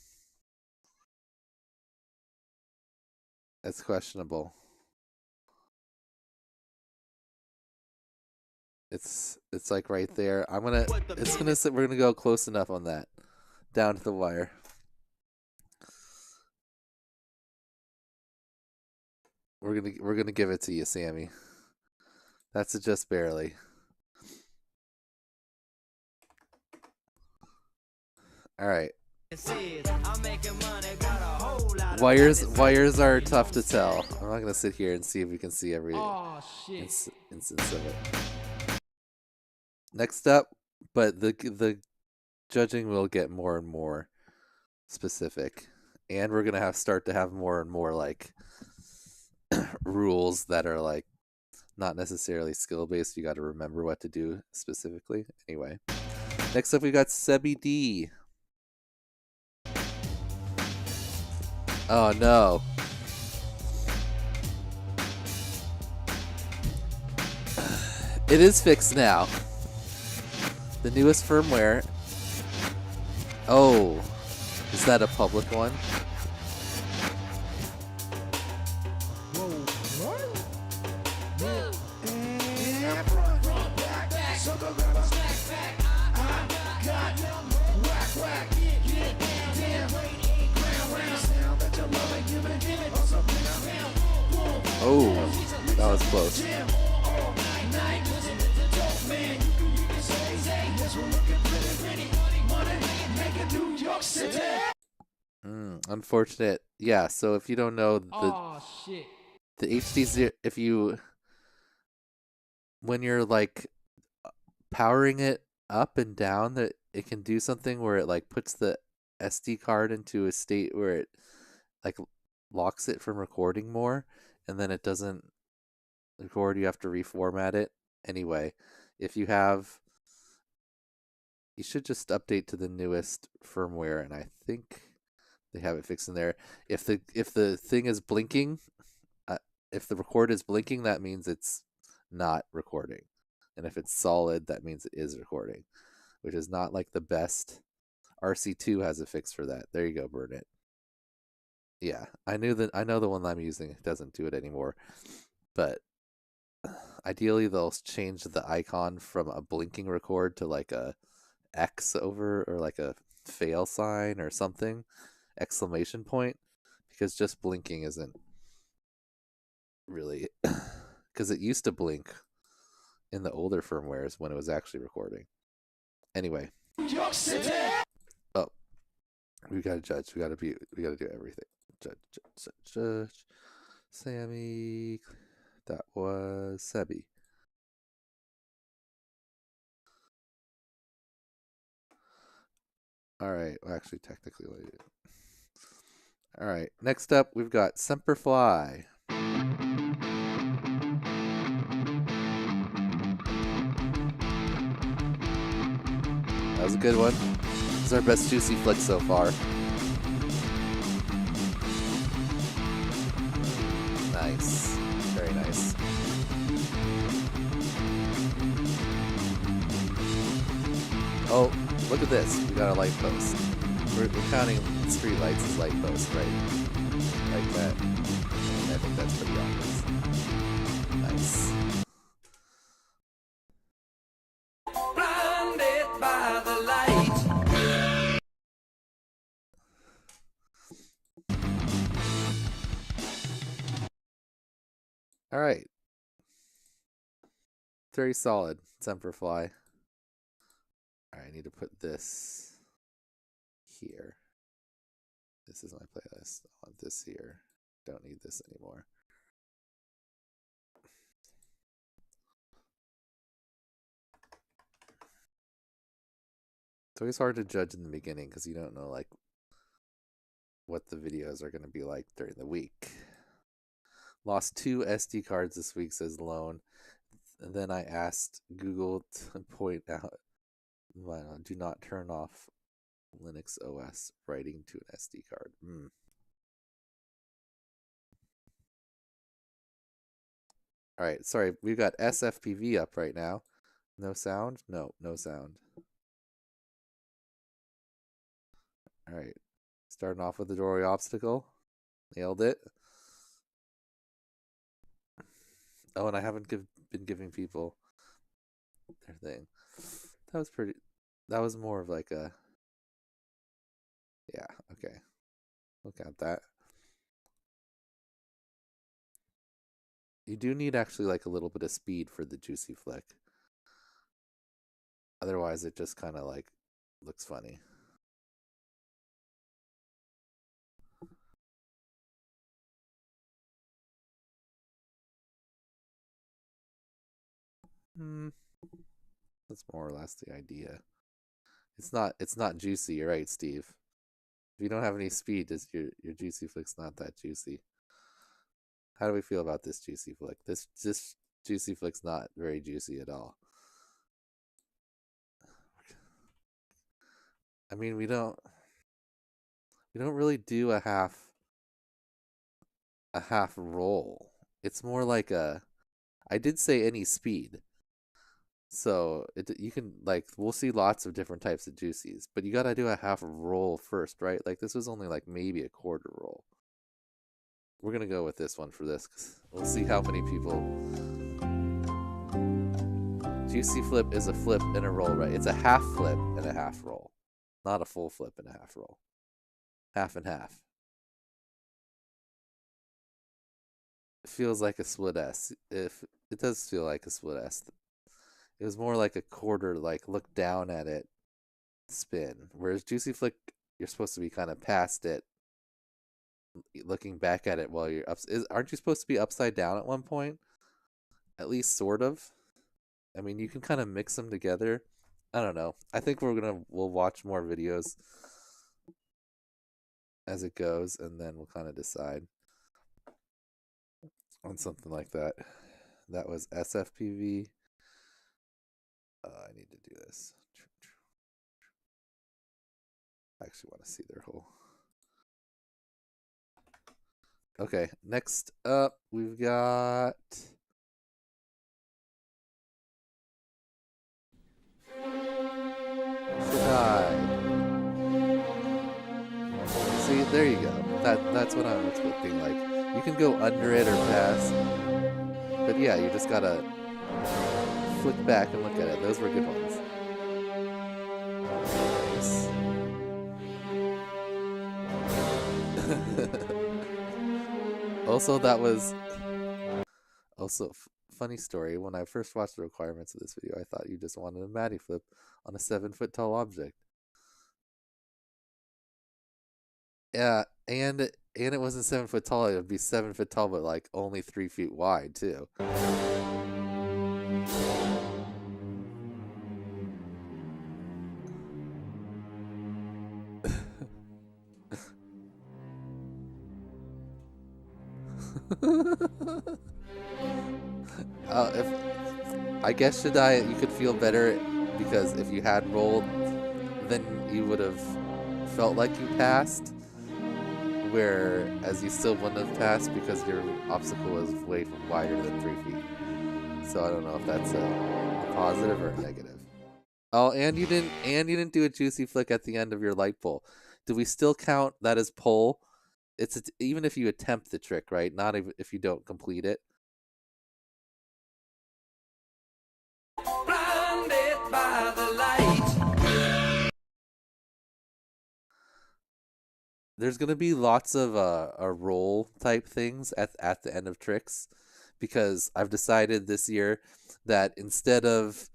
[SPEAKER 5] That's questionable. It's like right there. We're gonna go close enough on that. Down to the wire. We're gonna give it to you, Sammy. That's just barely. All right. Wires are tough to tell. I'm not gonna sit here and see if we can see every instance of it. Next up, but the judging will get more and more specific, and we're gonna start to have more and more like rules that are like not necessarily skill based. You got to remember what to do specifically. Anyway, next up we got Sebi D. Oh no. It is fixed now. The newest firmware. Oh, is that a public one? Oh, that was close. Unfortunate. Yeah, so if you don't know the HD, when you're like powering it up and down, that it can do something where it like puts the SD card into a state where it like locks it from recording more, and then it doesn't record. You have to reformat it. Anyway, if you should just update to the newest firmware, and I think they have it fixed in there. If the thing is blinking, if the record is blinking, that means it's not recording, and if it's solid, that means it is recording, which is not like the best. RC2 has a fix for that. There you go, burn it. Yeah, I know the one I'm using doesn't do it anymore, but ideally they'll change the icon from a blinking record to like a X over, or like a fail sign or something, exclamation point, because just blinking isn't really, because it used to blink in the older firmwares when it was actually recording. Anyway. Oh, we gotta judge. We gotta do everything. Judge. Sammy. That was Sebi. All right. Well, actually, technically, all right. Next up, we've got Semperfly. That was a good one. This is our best juicy flick so far. Nice. Very nice. Oh, look at this. We got a light post. We're counting street lights as light posts, right? Like that. I think that's pretty obvious. Nice.
[SPEAKER 6] Blinded by the light.
[SPEAKER 5] All right. Very solid, Semperfly. All right, I need to put this here. This is my playlist. I want this here. Don't need this anymore. It's always hard to judge in the beginning because you don't know like what the videos are going to be like during the week. Lost 2 SD cards this week, says Lone. And then I asked Google to point out, well, do not turn off Linux OS writing to an SD card. All right, sorry, we've got SFPV up right now. No sound? No sound. All right, starting off with the doorway obstacle. Nailed it. Oh, and I haven't been giving people their thing. That was more of like a, yeah, okay. Look at that. You do need actually like a little bit of speed for the juicy flick. Otherwise it just kind of like looks funny. That's more or less the idea. It's not juicy, you're right, Steve. If you don't have any speed, your juicy flick's not that juicy. How do we feel about this juicy flick? This juicy flick's not very juicy at all. I mean, we don't really do a half roll. It's more like I did say any speed. So you can like, we'll see lots of different types of juicies, but you gotta do a half roll first, right? Like this was only like maybe a quarter roll. We're gonna go with this one for this, 'cause we'll see how many people. Juicy flip is a flip and a roll, right? It's a half flip and a half roll, not a full flip and a half roll. Half and half. It feels like a split S. If it does feel like a split S. It was more like a quarter, like look down at it, spin. Whereas juicy flick, you're supposed to be kind of past it, looking back at it while you're up. Aren't you supposed to be upside down at one point? At least sort of. I mean, you can kind of mix them together. I don't know. I think we'll watch more videos as it goes, and then we'll kind of decide on something like that. That was SFPV. I need to do this. I actually want to see their whole. Okay, next up we've got See, there you go. That's what I'm expecting. Like, you can go under it or past, but yeah, you just gotta flick back and look at it. Those were good ones. Nice. Also, that was also funny story. When I first watched the requirements of this video, I thought you just wanted a Mattyflip on a 7-foot tall object. Yeah, and it wasn't 7 foot tall. It would be 7 foot tall, but like only 3 feet wide too. If I guess you could feel better because if you had rolled, then you would have felt like you passed, whereas you still wouldn't have passed because your obstacle was way wider than 3 feet. So I don't know if that's a positive or a negative. Oh, and you didn't do a juicy flick at the end of your light pole. Do we still count that as pole? It's even if you attempt the trick, right? Not if you don't complete it. Blinded by the light. There's gonna be lots of roll type things at the end of tricks, because I've decided this year that instead of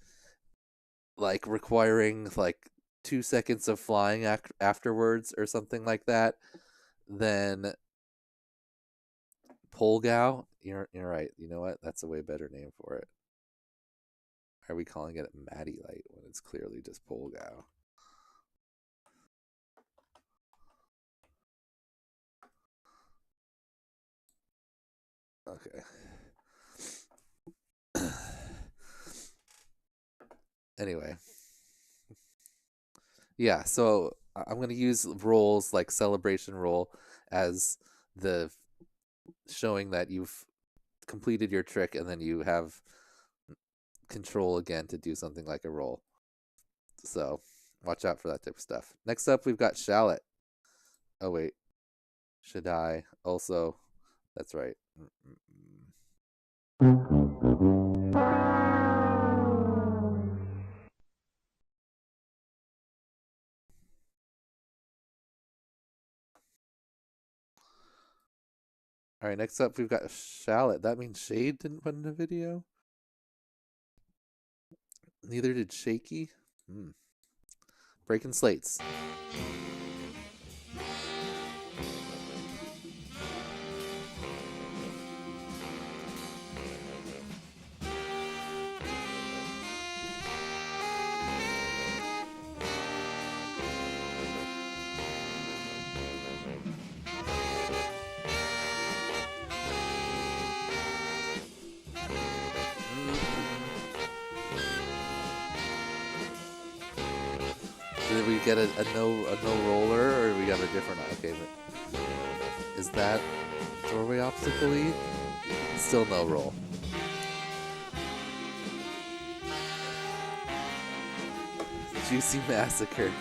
[SPEAKER 5] like requiring like 2 seconds of flying afterwards or something like that, then IGOW. You're right. You know what? That's a way better name for it. Why are we calling it Matty Light when it's clearly just IGOW? Okay. Anyway. Yeah, so I'm going to use rolls like celebration roll as the showing that you've completed your trick, and then you have control again to do something like a roll. So watch out for that type of stuff. Next up, we've got Shallot. Oh, wait. Should I also? That's right. All right, next up, we've got Shallot. That means Shade didn't put in a video? Neither did Shaky. Breaking slates. Did we get a no roller, or we got a different? Okay, but is that doorway obstacle-y? Still no roll. Juicy Massacre.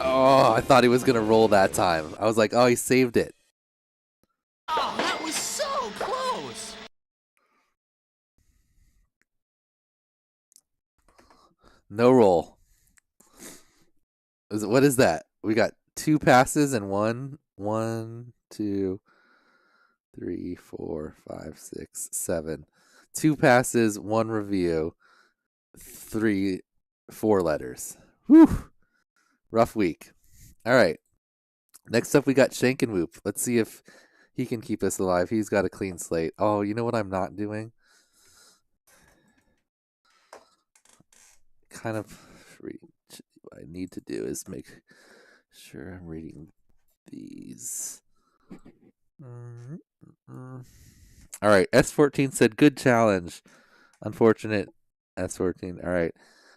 [SPEAKER 5] Oh, I thought he was gonna roll that time. I was like, oh, he saved it.
[SPEAKER 3] Oh, that was so close!
[SPEAKER 5] No roll. What is that? We got 2 passes and 1, 2, 3, 4, 5, 6, 7. 2 passes, 1 review, 3, 4 letters. Whew. Rough week. All right. Next up, we got Shank and Whoop. Let's see if he can keep us alive. He's got a clean slate. Oh, you know what I'm not doing? Kind of what I need to do is make sure I'm reading these. All right. S14 said, good challenge. Unfortunate. S14. All right.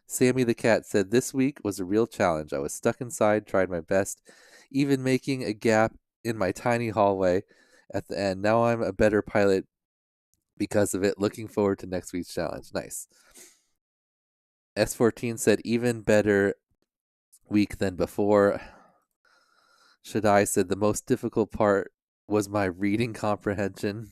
[SPEAKER 5] Sammy the Cat said, this week was a real challenge. I was stuck inside, tried my best, even making a gap in my tiny hallway at the end. Now I'm a better pilot because of it. Looking forward to next week's challenge. Nice. S14 said, even better week than before. Shaddai said, the most difficult part was my reading comprehension.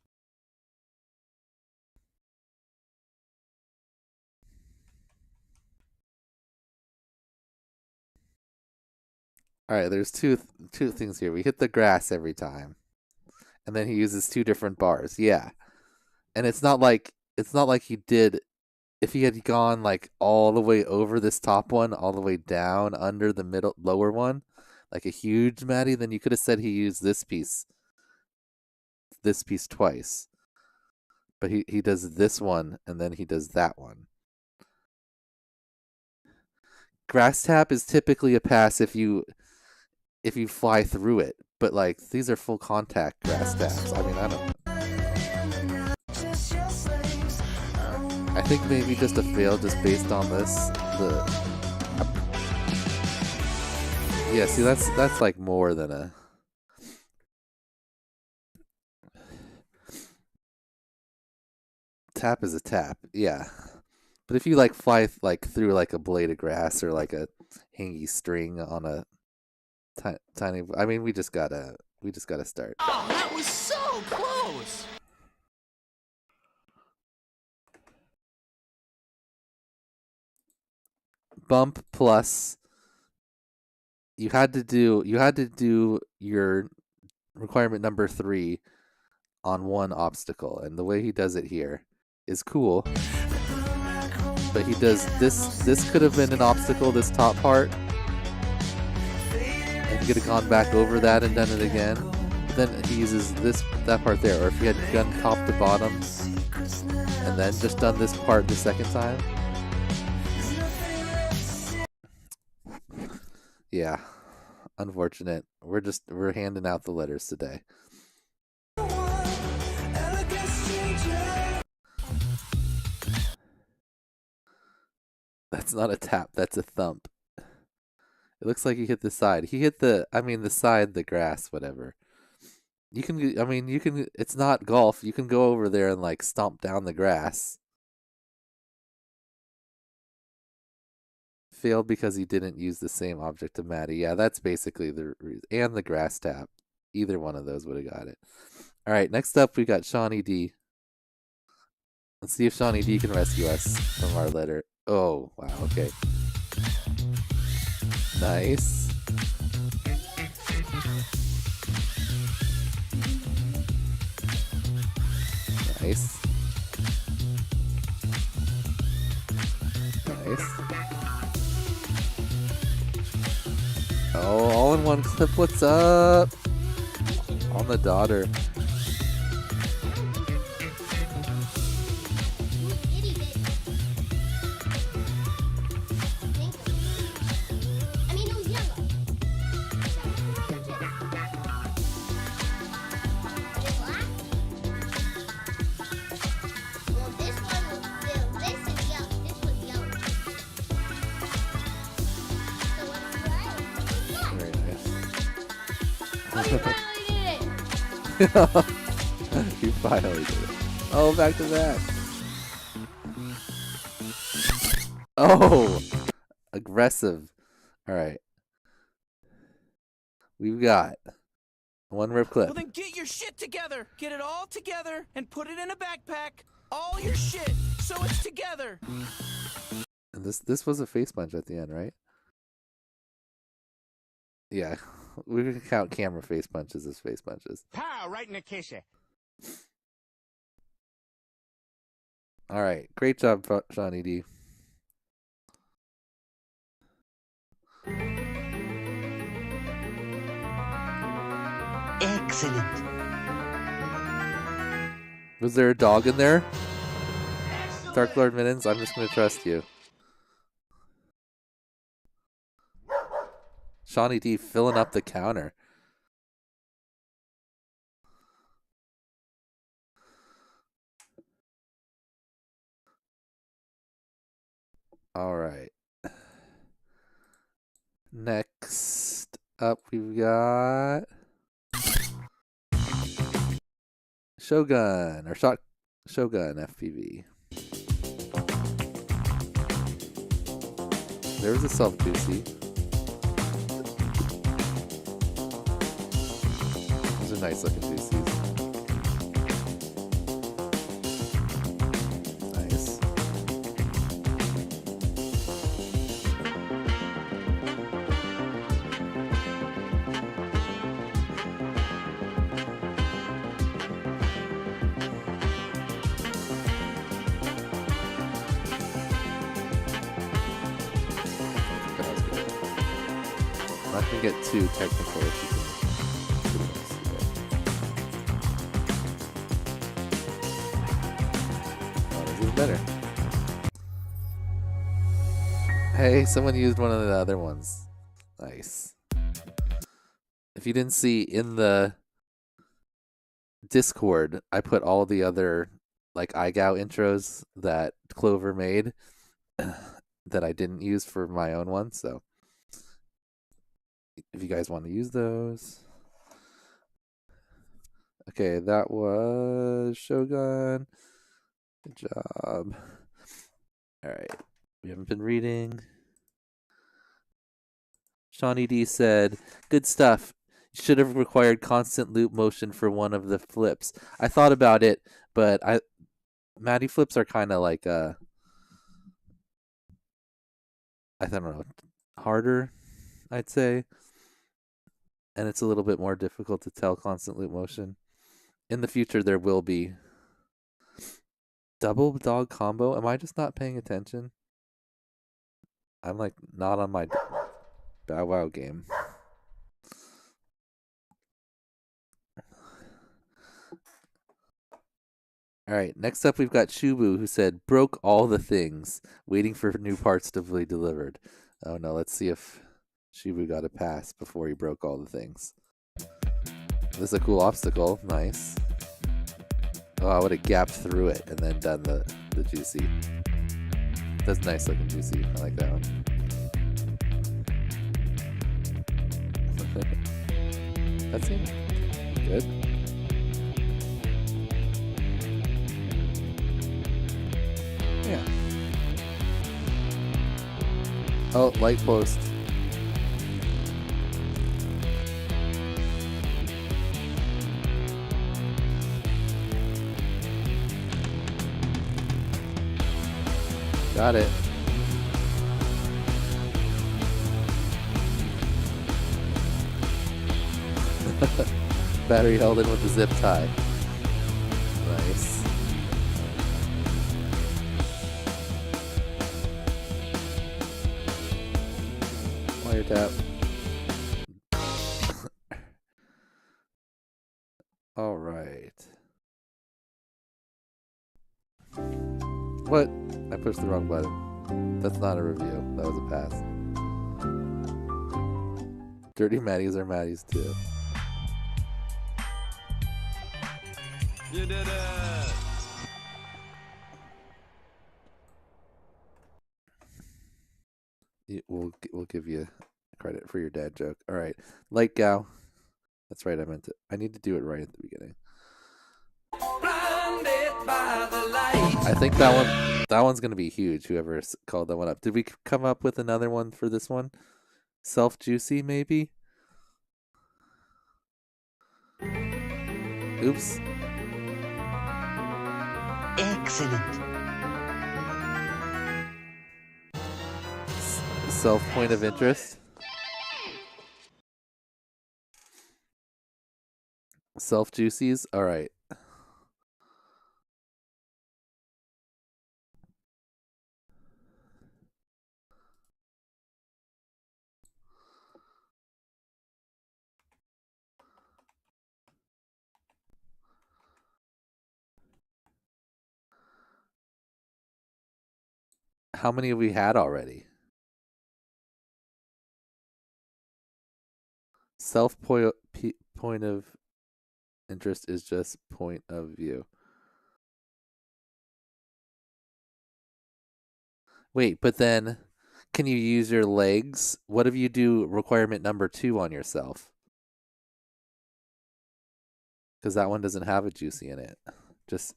[SPEAKER 5] All right, there's two things here. We hit the grass every time, and then he uses 2 different bars. Yeah, and it's not like he did. If he had gone like all the way over this top one, all the way down under the lower one, like a huge Matty, then you could have said he used this piece twice. But he does this one, and then he does that one. Grass tap is typically a pass if you fly through it, but like these are full contact grass taps. I mean, I don't know. I think maybe just a fail just based on this. Yeah, see that's like more than a tap is a tap. Yeah. But if you like fly like through like a blade of grass or like a hangy string on a tiny, I mean, we just gotta start.
[SPEAKER 8] Oh, that was so close.
[SPEAKER 5] Bump plus. You had to do your requirement number 3 on one obstacle, and the way he does it here is cool. But he does this could have been an obstacle, this top part. And he could have gone back over that and done it again. But then he uses that part there. Or if he had done top to bottom and then just done this part the second time. Yeah. Unfortunate. We're handing out the letters today. That's not a tap, that's a thump. It looks like he hit the side. He hit the side, the grass, whatever. It's not golf. You can go over there and like stomp down the grass. Failed because he didn't use the same object to Matty. Yeah, that's basically the reason. And the grass tap. Either one of those would have got it. All right, next up we got Shawnee D. Let's see if Shawnee D can rescue us from our letter. Oh, wow, okay. Nice. Nice. Nice. Oh, all in one clip. What's up? On the daughter. You finally did it. Oh, back to back. Oh, aggressive. All right. We've got one rip clip.
[SPEAKER 8] Well, then get your shit together. Get it all together and put it in a backpack. All your shit, so it's together.
[SPEAKER 5] And this was a face punch at the end, right? Yeah. We can count camera face punches as face punches.
[SPEAKER 9] Pow! Right in the kisser.
[SPEAKER 5] All right. Great job, Shawnee D.
[SPEAKER 9] Excellent.
[SPEAKER 5] Was there a dog in there? Dark Lord Mittens, I'm just going to trust you. Shawnee D filling up the counter. All right. Next up, we've got Shogun or Shogun FPV. There's a self-goosey. Those are nice looking goosies. Nice. not gonna get too technical if you can see it. Oh, this is better. Hey, someone used one of the other ones. Nice. If you didn't see in the Discord, I put all the other like IGOW intros that Clover made that I didn't use for my own one. So if you guys want to use those. Okay, that was Shogun. Good job. All right. We haven't been reading. Shawnee D said, good stuff. Should have required constant loop motion for one of the flips. I thought about it, but Mattyflips are kind of like I don't know, harder, I'd say. And it's a little bit more difficult to tell constant loop motion. In the future, there will be double dog combo. Am I just not paying attention? I'm like not on my Bow Wow game. All right, next up we've got Shubu, who said, broke all the things, waiting for new parts to be delivered. Oh no, let's see if Shubu got a pass before he broke all the things. This is a cool obstacle, nice. Oh, I would have gapped through it and then done the juicy. That's nice looking juicy, I like that one. That seemed good. Yeah. Oh, light post. Got it. Battery held in with the zip tie. Nice. Wire tap. All right. What? I pushed the wrong button. That's not a review. That was a pass. Dirty Matties are Matties too.
[SPEAKER 7] You did it.
[SPEAKER 5] We'll give you credit for your dad joke. All right, Light Gow. That's right. I meant it. I need to do it right at the beginning. I think that one's gonna be huge. Whoever called that one up. Did we come up with another one for this one? Self Juicy maybe. Oops.
[SPEAKER 10] Excellent.
[SPEAKER 5] Self point of interest. Self juicies. All right. How many have we had already? Self point of interest is just point of view. Wait, but then can you use your legs? What if you do requirement number 2 on yourself? Because that one doesn't have a juicy in it. Just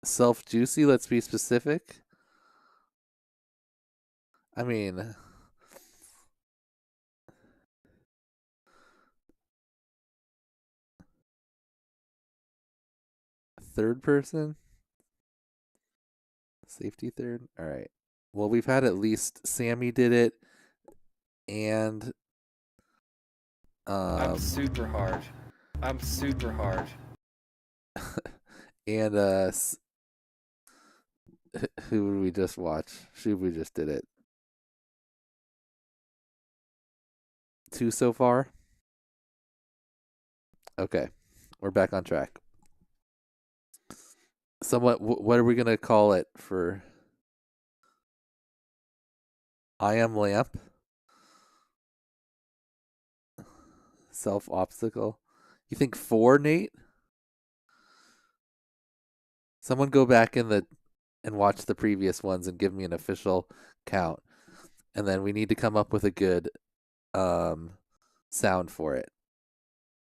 [SPEAKER 5] self juicy, let's be specific. I mean, third person? Safety third? All right. Well, we've had at least Sammy did it, and
[SPEAKER 7] I'm super hard. I'm super hard.
[SPEAKER 5] and who did we just watch? We just did it. 2 so far. Okay, we're back on track. Somewhat. What are we gonna call it for? I am lamp. Self obstacle. You think 4, Nate? Someone go back and watch the previous ones and give me an official count, and then we need to come up with a good sound for it.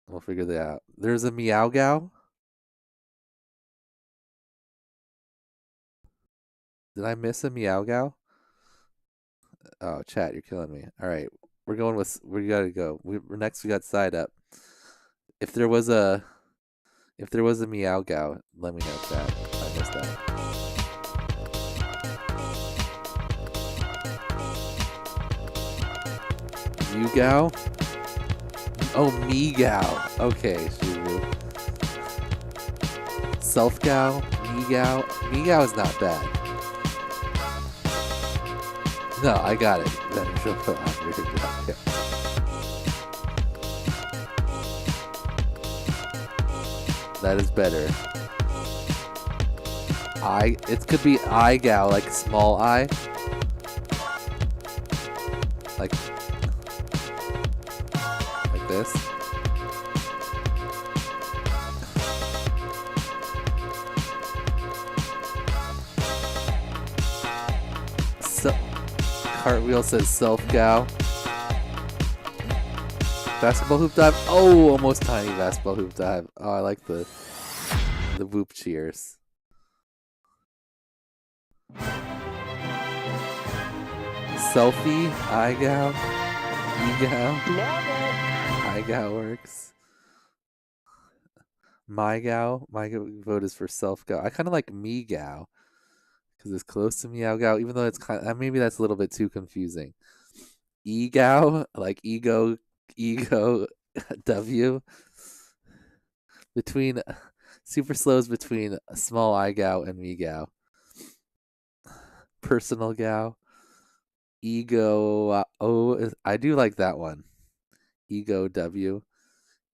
[SPEAKER 5] We'll figure that out. There's a IGOW. Did I miss a IGOW? Oh, chat, you're killing me. All right, we gotta go. Next we got side up. If there was a IGOW, let me know, chat. I missed that. IGOW? Oh, MeGow. Okay, Shivu. Self-gow, MeGow. MeGow is not bad. No, I got it. Okay. That is better. It could be IGOW, like small I. Like this. Cartwheel says self-gow. Basketball hoop dive. Oh, almost tiny basketball hoop dive. Oh, I like the whoop cheers. Selfie, IGOW, EGOW. IGOW works. MyGow. My vote is for self-gow. I kind of like MeGow because it's close to MeowGow, even though it's kind of, maybe that's a little bit too confusing. EGOW, like EGOW between super slows between small IGOW and MeGow. Personal gow. Ego. I do like that one. EGOW.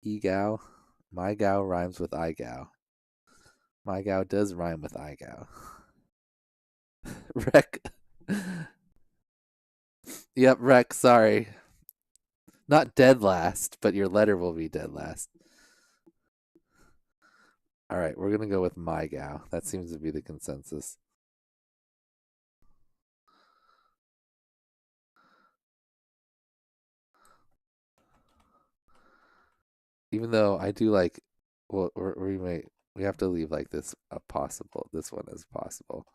[SPEAKER 5] EGOW. MyGow rhymes with IGOW. MyGow does rhyme with IGOW. Rec. Yep, Rec, sorry. Not dead last, but your letter will be dead last. Alright, we're going to go with MyGow. That seems to be the consensus. Even though I do like, well, we have to leave like this possible. This one is possible.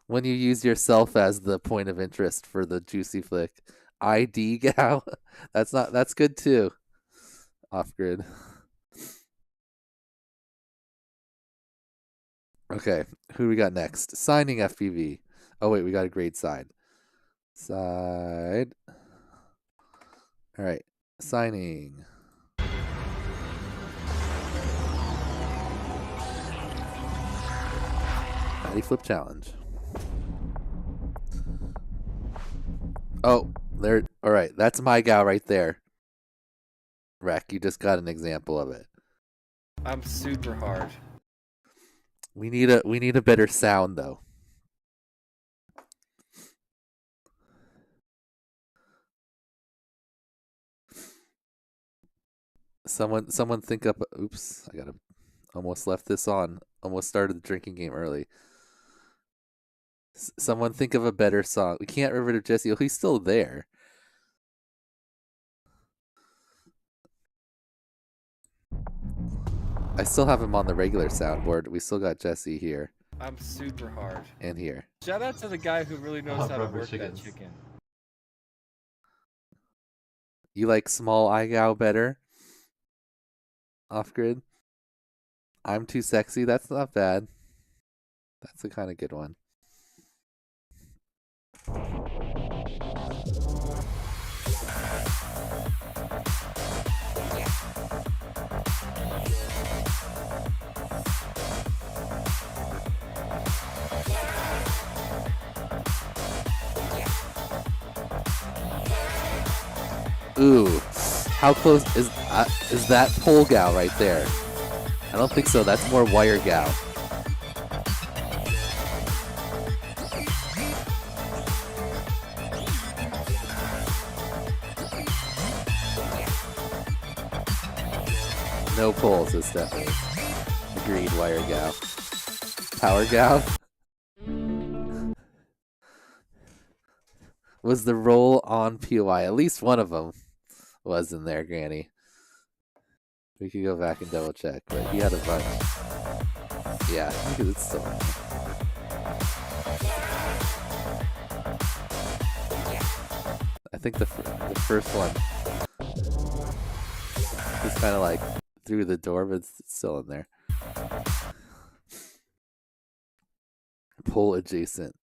[SPEAKER 5] When you use yourself as the point of interest for the juicy flick, IGOW. That's good too. Off grid. Okay, who do we got next? Signing FPV. Oh wait, we got a grade side. Side. All right, signing. Mattyflip challenge. Oh, there. All right, that's MyGow right there. Rec, you just got an example of it.
[SPEAKER 7] I'm super hard.
[SPEAKER 5] We need a better sound though. Someone think up. Oops, I almost left this on. Almost started the drinking game early. Someone think of a better song. We can't get rid of Jesse. Oh, he's still there. I still have him on the regular soundboard. We still got Jesse here.
[SPEAKER 7] I'm super hard.
[SPEAKER 5] And here.
[SPEAKER 7] Shout out to the guy who really knows how to work that chicken.
[SPEAKER 5] You like small IGOW better? Off grid? I'm too sexy. That's not bad. That's a kind of good one. Ooh, how close is that pole gal right there? I don't think so. That's more wire gal. No poles is definitely agreed. Wire gal, power gal. Was the roll on POI? At least one of them was in there, Granny. We could go back and double check, but he had a bunch. Yeah, because it's still. I think the first one was kind of like through the door, but it's still in there. Pole adjacent.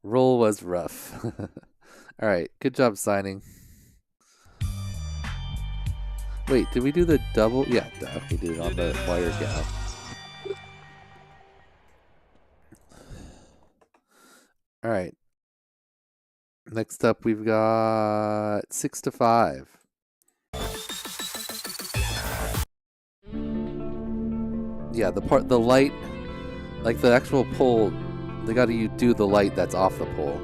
[SPEAKER 5] Roll was rough. All right, good job signing. Wait, did we do the double? Yeah, we did it on the wire gal. All right. Next up, we've got 6 to 5. Yeah, the light, like the actual pole, they got to do the light that's off the pole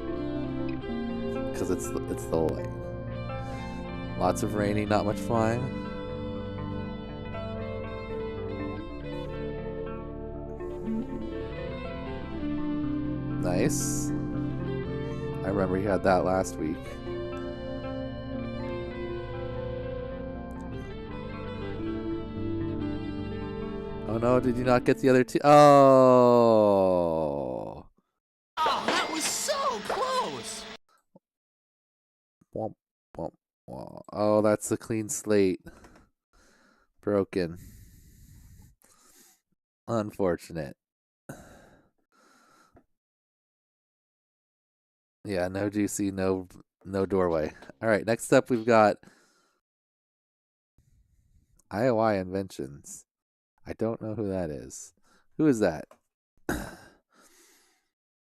[SPEAKER 5] because it's the light. Lots of raining, not much flying. Nice. I remember you had that last week. Oh no, did you not get the other two? Oh.
[SPEAKER 8] Oh, that was so close.
[SPEAKER 5] Womp, womp, womp. Oh, that's a clean slate. Broken. Unfortunate. Yeah, no juicy, no doorway. All right, next up we've got IOI Inventions. I don't know who that is. Who is that?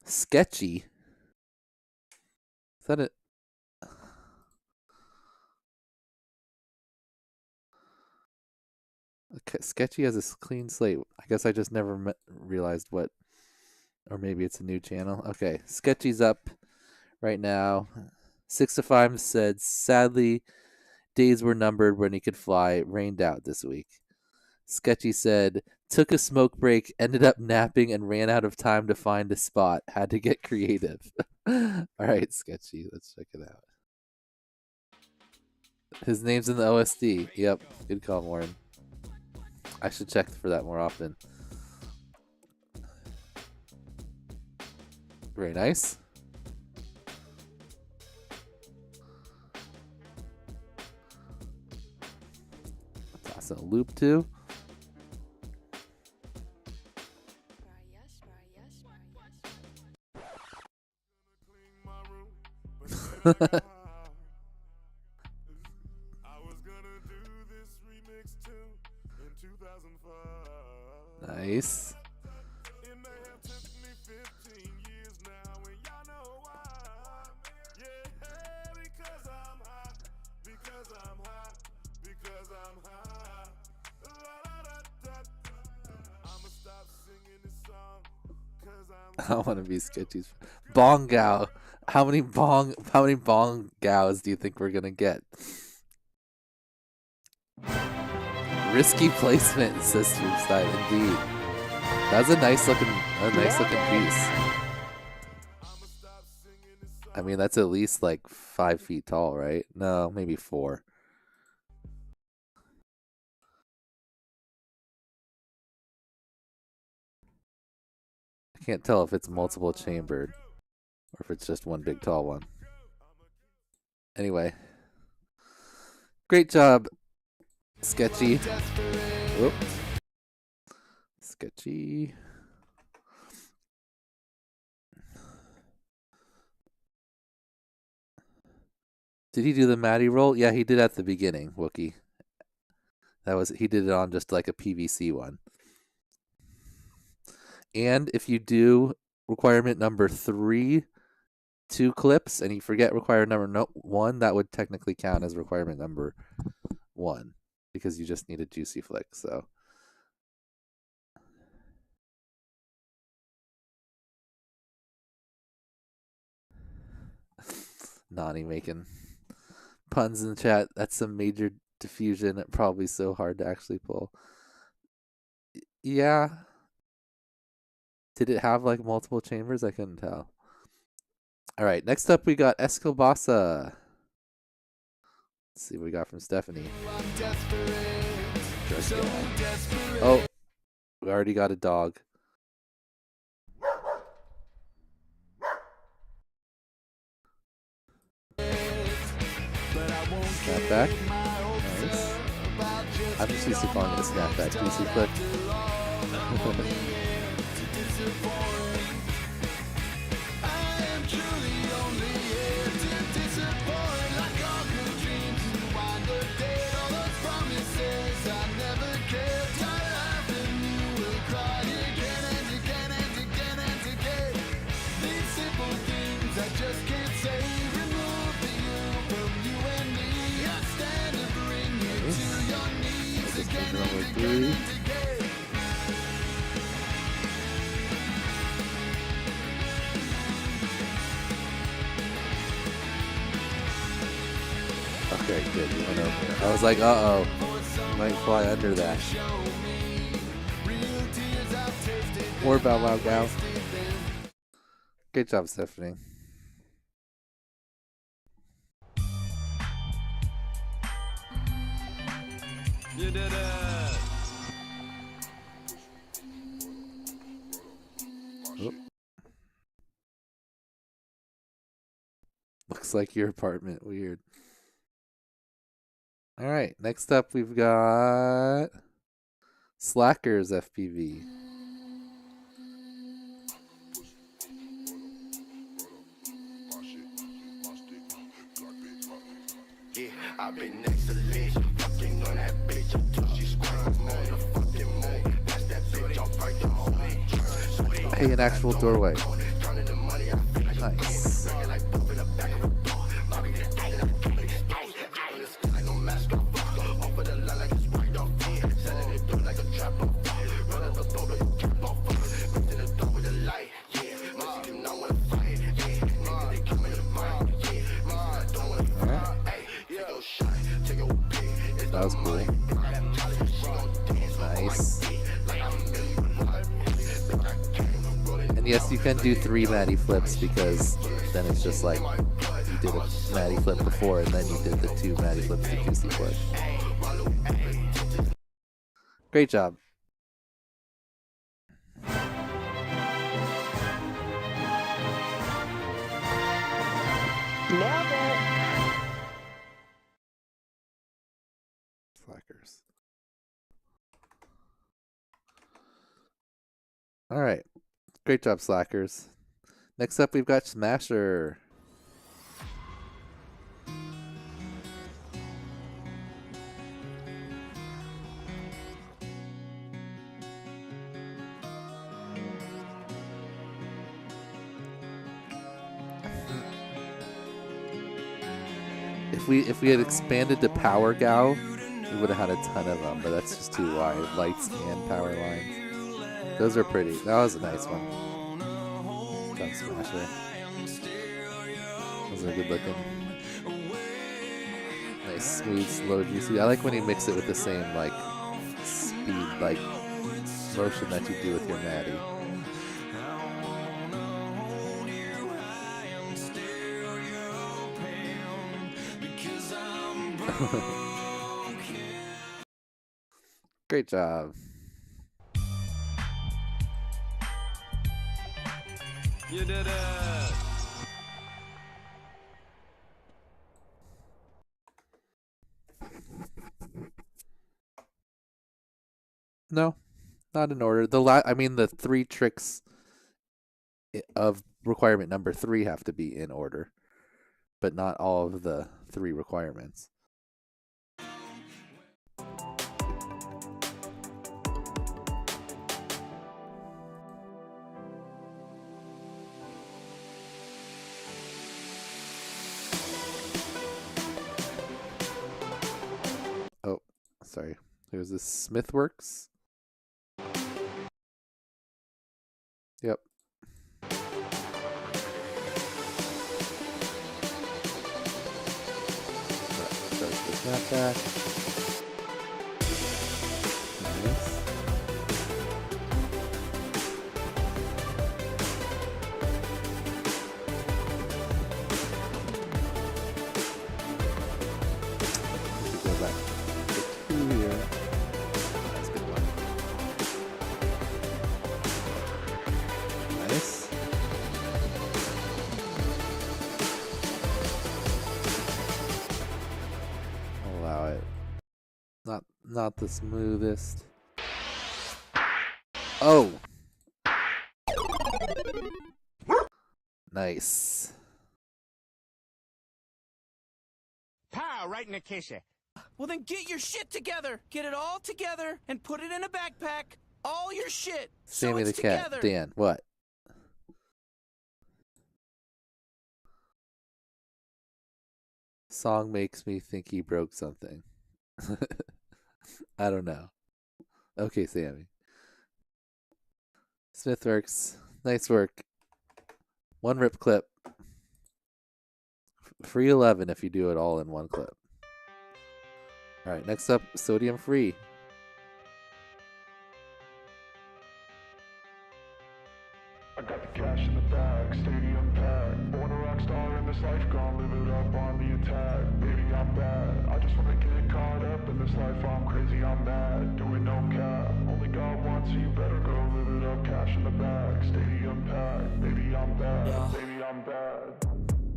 [SPEAKER 5] Sketchy. Is that it? Okay, Sketchy has a clean slate. I guess I just never realized what, or maybe it's a new channel. Okay, Sketchy's up right now. 6 to 5 said, sadly, days were numbered when he could fly. Rained out this week. Sketchy said, took a smoke break, ended up napping, and ran out of time to find a spot. Had to get creative. All right, Sketchy, let's check it out. His name's in the OSD. Yep, good call, Warren. I should check for that more often. Very nice. Toss in a loop too. Nice. I want to be Sketchy's bong gow. How many bong gows do you think we're gonna get? Risky placement, says Streamside. Indeed, that's a nice looking piece. I mean, that's at least like 5 feet tall, right? No, maybe 4. I can't tell if it's multiple chambered or if it's just one big tall one. Anyway, Great job, Sketchy. Whoop. Sketchy. Did he do the Matty roll? Yeah, he did at the beginning, Wookie. He did it on just like a PVC one. And if you do requirement number 3, 2 clips, and you forget requirement number 1, that would technically count as requirement number 1 because you just need a juicy flick. So. Nani making puns in the chat. That's some major diffusion. Probably so hard to actually pull. Yeah. Did it have like multiple chambers? I couldn't tell. All right. Next up, we got Escobasa. Let's see what we got from Stephanie. Oh, we already got a dog. Snapback. Nice. I'm just used to calling it a snapback. Juicy flick. Number 3. Okay, good. You went over it. I was like, uh-oh. You might fly under that. More Bow Wow Gal. Great job, Stephanie.
[SPEAKER 7] You did it.
[SPEAKER 5] Oop. Looks like your apartment. Weird. All right. Next up, we've got Slackers FPV.
[SPEAKER 9] Yeah, I've been next to Liz, fucking on that bitch until she scream on the fucking moon. That's that bitch, I'll break the whole thing.
[SPEAKER 5] Hey, an actual doorway. Nice. That was cool. Nice. And yes, you can do 3 Mattyflips because then it's just like you did a Mattyflip before and then you did the 2 Mattyflips to juicy flip. Great job.
[SPEAKER 10] Nailed it.
[SPEAKER 5] Slackers. All right. Great job, Slackers. Next up, we've got Smasher. If we had expanded to Power GOW, we would have had a ton of them, but that's just too wide. Lights and power lines. Those are pretty. That was a nice one. Gun Smasher. Those are good looking. Nice, smooth, slow, juicy. I like when you mix it with the same like speed, like motion that you do with your Matty. Great job.
[SPEAKER 7] You did it.
[SPEAKER 5] No, not in order. I mean, the 3 tricks of requirement number 3 have to be in order, but not all of the 3 requirements. Oh, sorry. There's this Smithworks. Yep. Starts the snapback. Nice. We should go back to 2 here. That's a good one. Nice. I'll allow it. Not the smoothest. Oh. Nice.
[SPEAKER 8] Pow, right in the kisser. Well, then get your shit together. Get it all together and put it in a backpack. All your shit.
[SPEAKER 5] Sammy
[SPEAKER 8] so
[SPEAKER 5] the
[SPEAKER 8] it's
[SPEAKER 5] cat.
[SPEAKER 8] together.
[SPEAKER 5] Dan, what? Song makes me think he broke something. I don't know. Okay, Sammy. Smithworks. Nice work. 1 rip clip. Free 11 if you do it all in 1 clip. Alright, next up, sodium free.
[SPEAKER 9] I got the cash in the bag, stadium packed. Born a rock star in this life, gonna live it up on the attack. Baby, I'm bad. I just wanna get caught up in this life. I'm crazy, I'm mad. Doing no cap. Only God wants you, better go live it up. Cash in the bag, stadium packed. Baby, I'm bad.
[SPEAKER 11] Yeah.
[SPEAKER 9] Baby, I'm bad.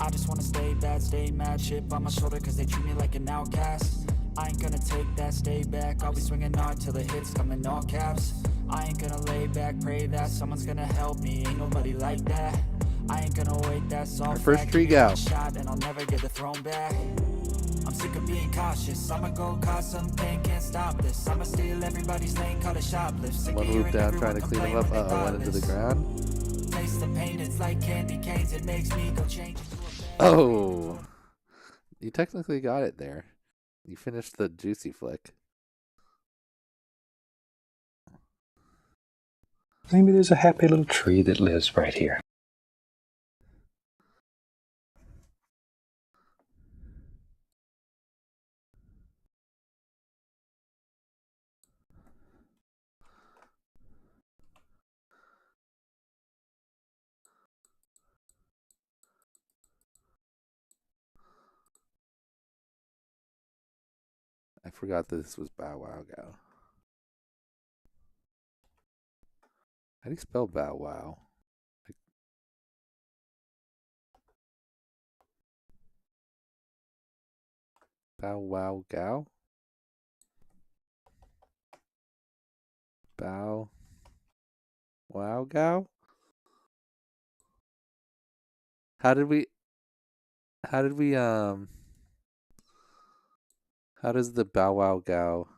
[SPEAKER 11] I just wanna stay bad, stay mad. Chip on my shoulder cause they treat me like an outcast. I ain't gonna take that, stay back. I'll be swinging hard till the hits come in all caps. I ain't gonna lay back, pray that someone's gonna help me. Ain't nobody like that. I ain't gonna wait, that's all.
[SPEAKER 5] Our first
[SPEAKER 11] fact.
[SPEAKER 5] tree
[SPEAKER 11] Give me
[SPEAKER 5] gal.
[SPEAKER 11] one shot and I'll never get the throne back. I'm sick of being cautious. I'ma go cause some pain, can't stop this. I'ma steal everybody's lane, call it shoplift. Sick
[SPEAKER 5] One
[SPEAKER 11] of
[SPEAKER 5] move
[SPEAKER 11] hearing
[SPEAKER 5] down, trying
[SPEAKER 11] everyone
[SPEAKER 5] to clean him
[SPEAKER 11] complain
[SPEAKER 5] up.
[SPEAKER 11] when they
[SPEAKER 5] Went into the
[SPEAKER 11] thoughtless.
[SPEAKER 5] ground.
[SPEAKER 11] Taste the pain, it's like candy canes. It makes me go change into a bad
[SPEAKER 5] Oh. You technically got it there. You finished the juicy flick.
[SPEAKER 12] Maybe there's a happy little tree that lives right here.
[SPEAKER 5] I forgot that this was Bow Wow Gow. How do you spell Bow Wow? Bow Wow Gow? Bow Wow Gow? How did we how does the Bow Wow Gow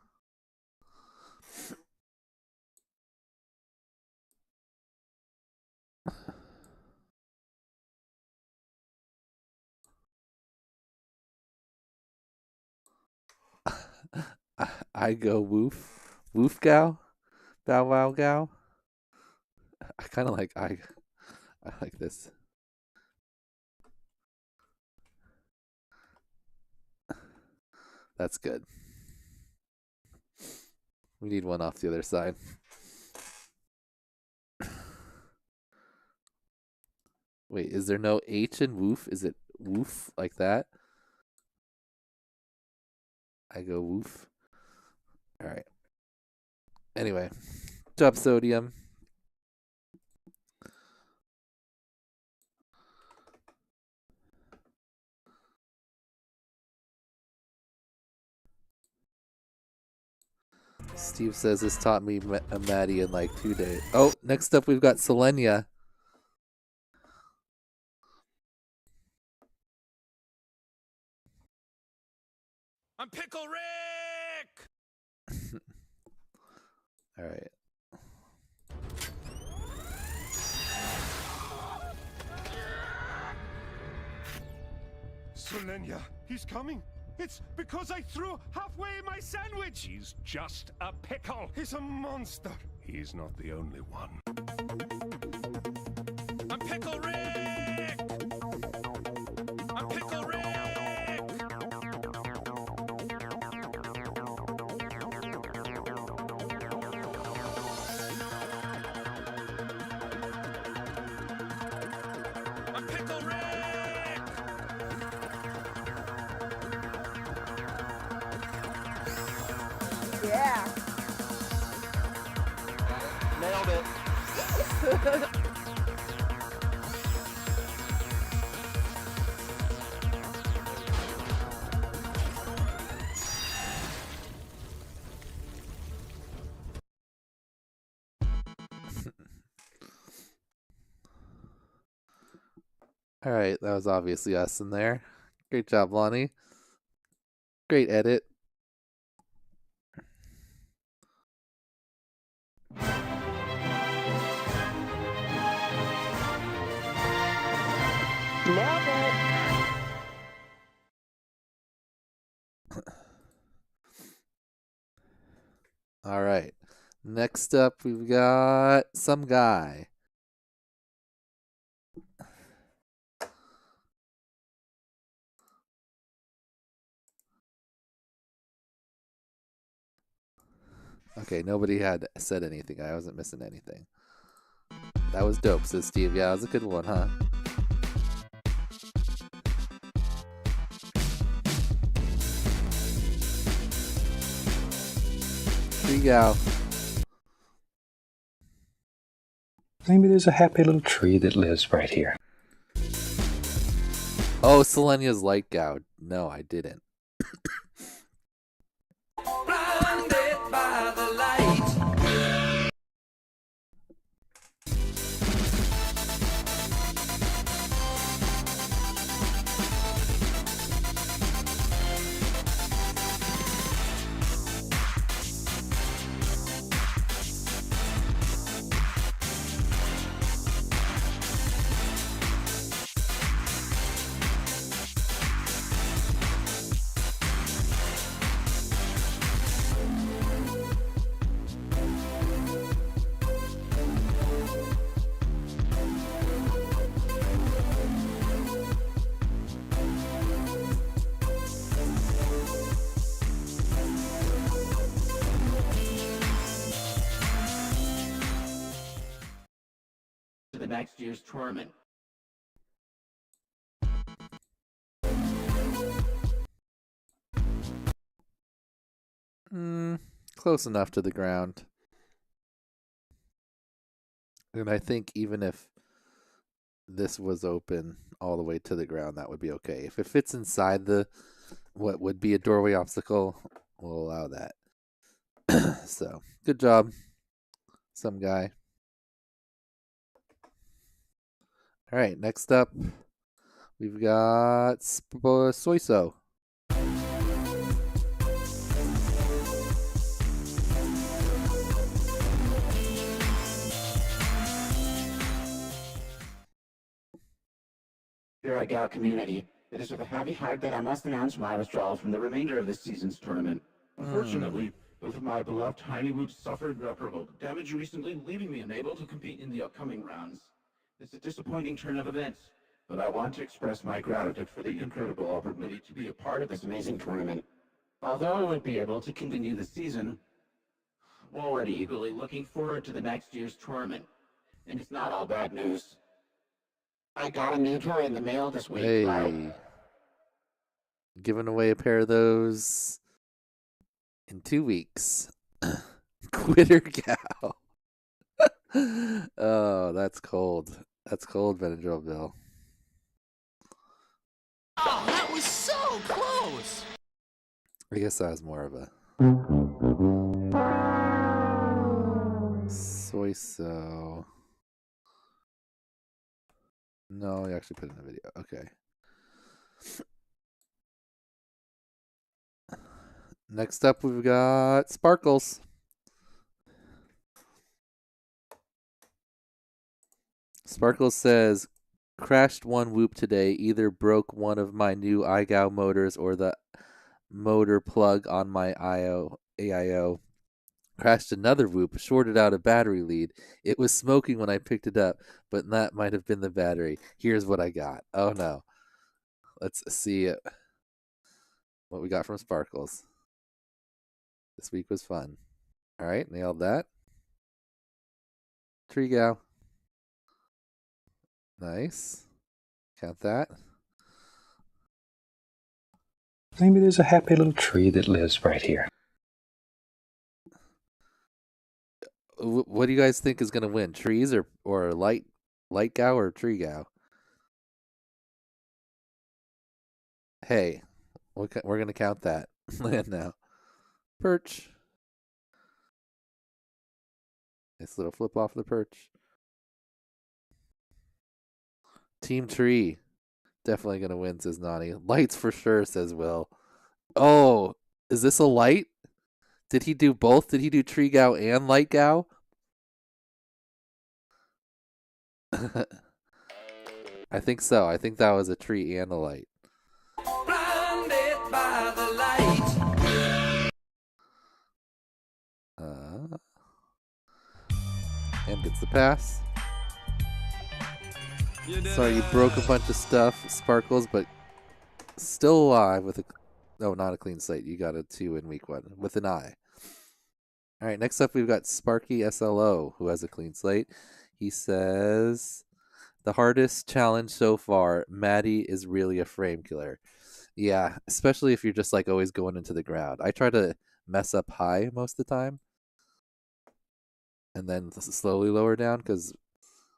[SPEAKER 5] I go woof gow? Bow Wow Gow? I kinda like I like this. That's good. We need one off the other side. Wait, is there no H in woof? Is it woof like that? I go woof. All right. Anyway, good job, sodium. Steve says this taught me a Maddie in like 2 days. Oh, next up we've got Selenia.
[SPEAKER 7] I'm Pickle Rick!
[SPEAKER 5] All right.
[SPEAKER 9] Selenia, he's coming. It's because I threw halfway my sandwich.
[SPEAKER 7] He's just a pickle.
[SPEAKER 9] He's a monster. He's not the only one.
[SPEAKER 7] I'm Pickle Rick! I'm Pickle Rick! I'm Pickle Rick!
[SPEAKER 10] Yeah.
[SPEAKER 8] Nailed it.
[SPEAKER 5] All right, that was obviously us in there. Great job, Lonnie. Great edit.
[SPEAKER 10] Nailed it.
[SPEAKER 5] All right. Next up, we've got some guy. Okay, nobody had said anything. I wasn't missing anything. That was dope, says Steve. Yeah, that was a good one, huh? IGOW.
[SPEAKER 12] Maybe there's a happy little tree that lives right here.
[SPEAKER 5] Oh, Selenia's like GOW. No, I didn't.
[SPEAKER 6] Blinded by the light.
[SPEAKER 13] The next year's tournament.
[SPEAKER 5] Close enough to the ground. And I think even if this was open all the way to the ground, that would be okay. If it fits inside the what would be a doorway obstacle, we'll allow that. So, good job, some guy. All right, next up, we've got Soiso.
[SPEAKER 13] Dear IGOW community, it is with a heavy heart that I must announce my withdrawal from the remainder of this season's tournament. Unfortunately, both of my beloved tiny roots suffered irreparable damage recently, leaving me unable to compete in the upcoming rounds. It's a disappointing turn of events, but I want to express my gratitude for the incredible opportunity to be a part of this amazing tournament. Although I won't be able to continue the season, I'm already eagerly looking forward to the next year's tournament. And it's not all bad news. I got a new toy in the mail this week.
[SPEAKER 5] Hey,
[SPEAKER 13] Right?
[SPEAKER 5] giving away a pair of those in 2 weeks. Quitter cow. Oh, that's cold. That's cold, Benadryl Bill.
[SPEAKER 8] Oh, that was so close!
[SPEAKER 5] I guess that was more of a Voice so. No, you actually put it in a video. Okay. Next up, we've got Sparkles. Sparkles says, crashed one whoop today. Either broke one of my new IGOW motors or the motor plug on my AIO. Crashed another whoop, shorted out a battery lead. It was smoking when I picked it up, but that might have been the battery. Here's what I got. Oh no. Let's see what we got from Sparkles. This week was fun. All right, nailed that. Trigow. Nice. Count that.
[SPEAKER 12] Maybe there's a happy little tree that lives right here.
[SPEAKER 5] What do you guys think is going to win? Trees or light gow or tree gow? Hey, we're going to count that. Land now. Perch. Nice little flip off the perch. Team Tree. Definitely going to win, says Nani. Lights for sure, says Will. Oh, is this a light? Did he do both? Did he do tree gow and light gow? I think so. I think that was a tree and a light.
[SPEAKER 6] Blinded by the light.
[SPEAKER 5] And gets the pass. Sorry, you broke a bunch of stuff, Sparkles, but still alive with a... No, not a clean slate. You got a 2 in week 1 with an eye. All right, next up we've got Sparky SLO, who has a clean slate. He says, the hardest challenge so far, Matty is really a frame killer. Yeah, especially if you're just like always going into the ground. I try to mess up high most of the time and then slowly lower down because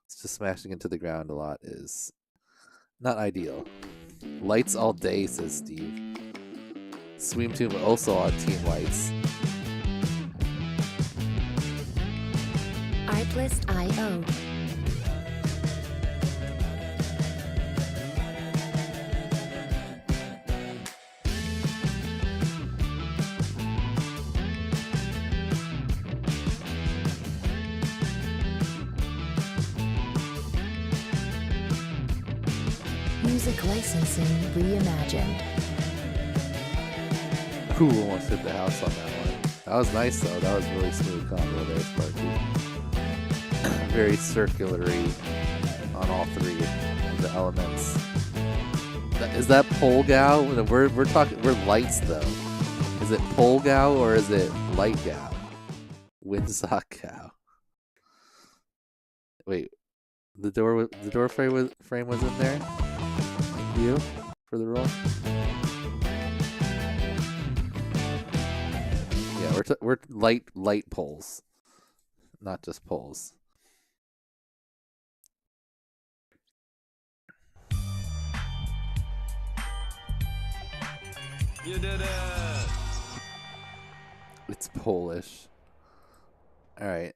[SPEAKER 5] it's just smashing into the ground a lot is not ideal. Lights all day, says Steve. Swim Tomb also on Team Lights.
[SPEAKER 14] Artlist.io. Music licensing reimagined.
[SPEAKER 5] Ooh, almost hit the house on that one. That was nice though. That was really smooth combo there, Sparky. Very circulary on all three of the elements. Is that pole gow? We're lights though. Is it pole gow or is it light gow? Windsock gow. Wait, the door frame was in there. You for the roll. Yeah, we're light poles, not just poles.
[SPEAKER 7] You did it.
[SPEAKER 5] It's Polish. All right.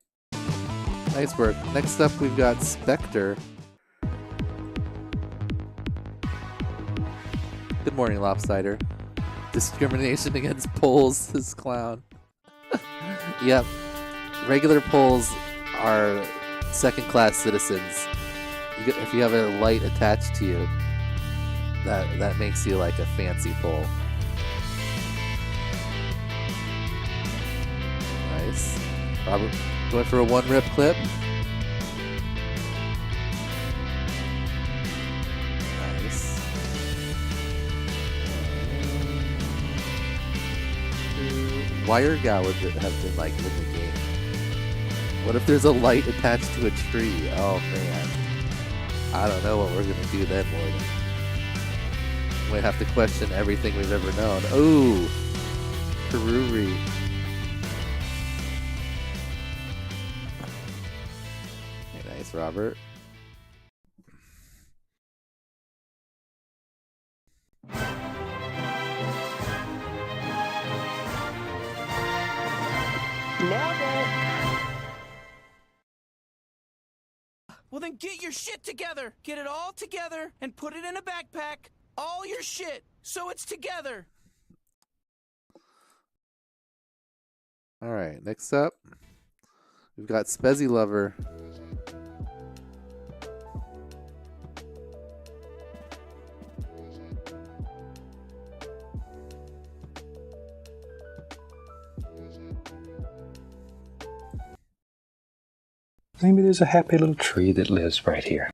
[SPEAKER 5] Nice work. Next up, we've got Spectre. Good morning, Lopsider. Discrimination against Poles, this clown. Yep. Regular Poles are second-class citizens. If you have a light attached to you, that makes you like a fancy pole. Nice. Robert going for a one-rip clip. Nice. Wire gow would have been like in the game. What if there's a light attached to a tree? Oh man. I don't know what we're gonna do then, Morgan. We have to question everything we've ever known. Ooh, Karuri. Hey, nice, Robert.
[SPEAKER 10] Nailed it.
[SPEAKER 8] then get your shit together. Get it all together and put it in a backpack. All your shit, so it's together.
[SPEAKER 5] All right, next up, we've got Spezzy Lover.
[SPEAKER 12] Maybe there's a happy little tree that lives right here.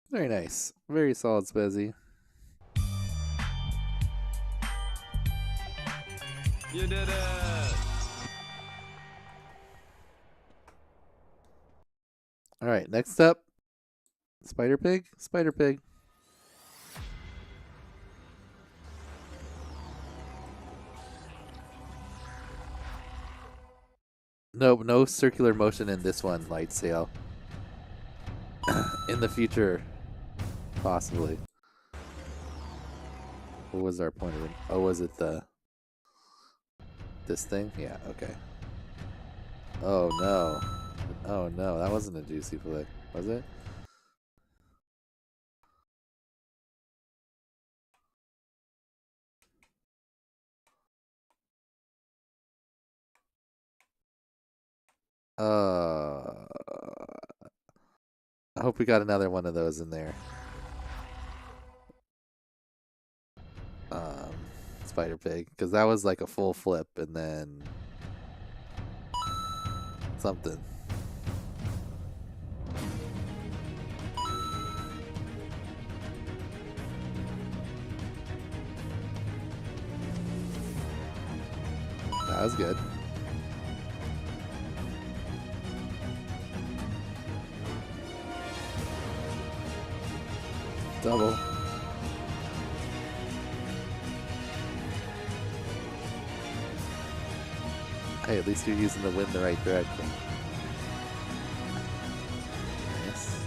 [SPEAKER 5] Very nice. Very solid Spezzy.
[SPEAKER 7] You did it!
[SPEAKER 5] All right, next up, Spider Pig. Spider Pig. Nope, no circular motion in this one, Light Sail. In the future, possibly. What was our point of it? Oh, was it this thing? Yeah, okay. Oh no. Oh no, that wasn't a juicy flick, was it? I hope we got another one of those in there. Spider Pig, because that was like a full flip and then something. That was good. Double. Hey, at least you're using the wind the right direction. Nice.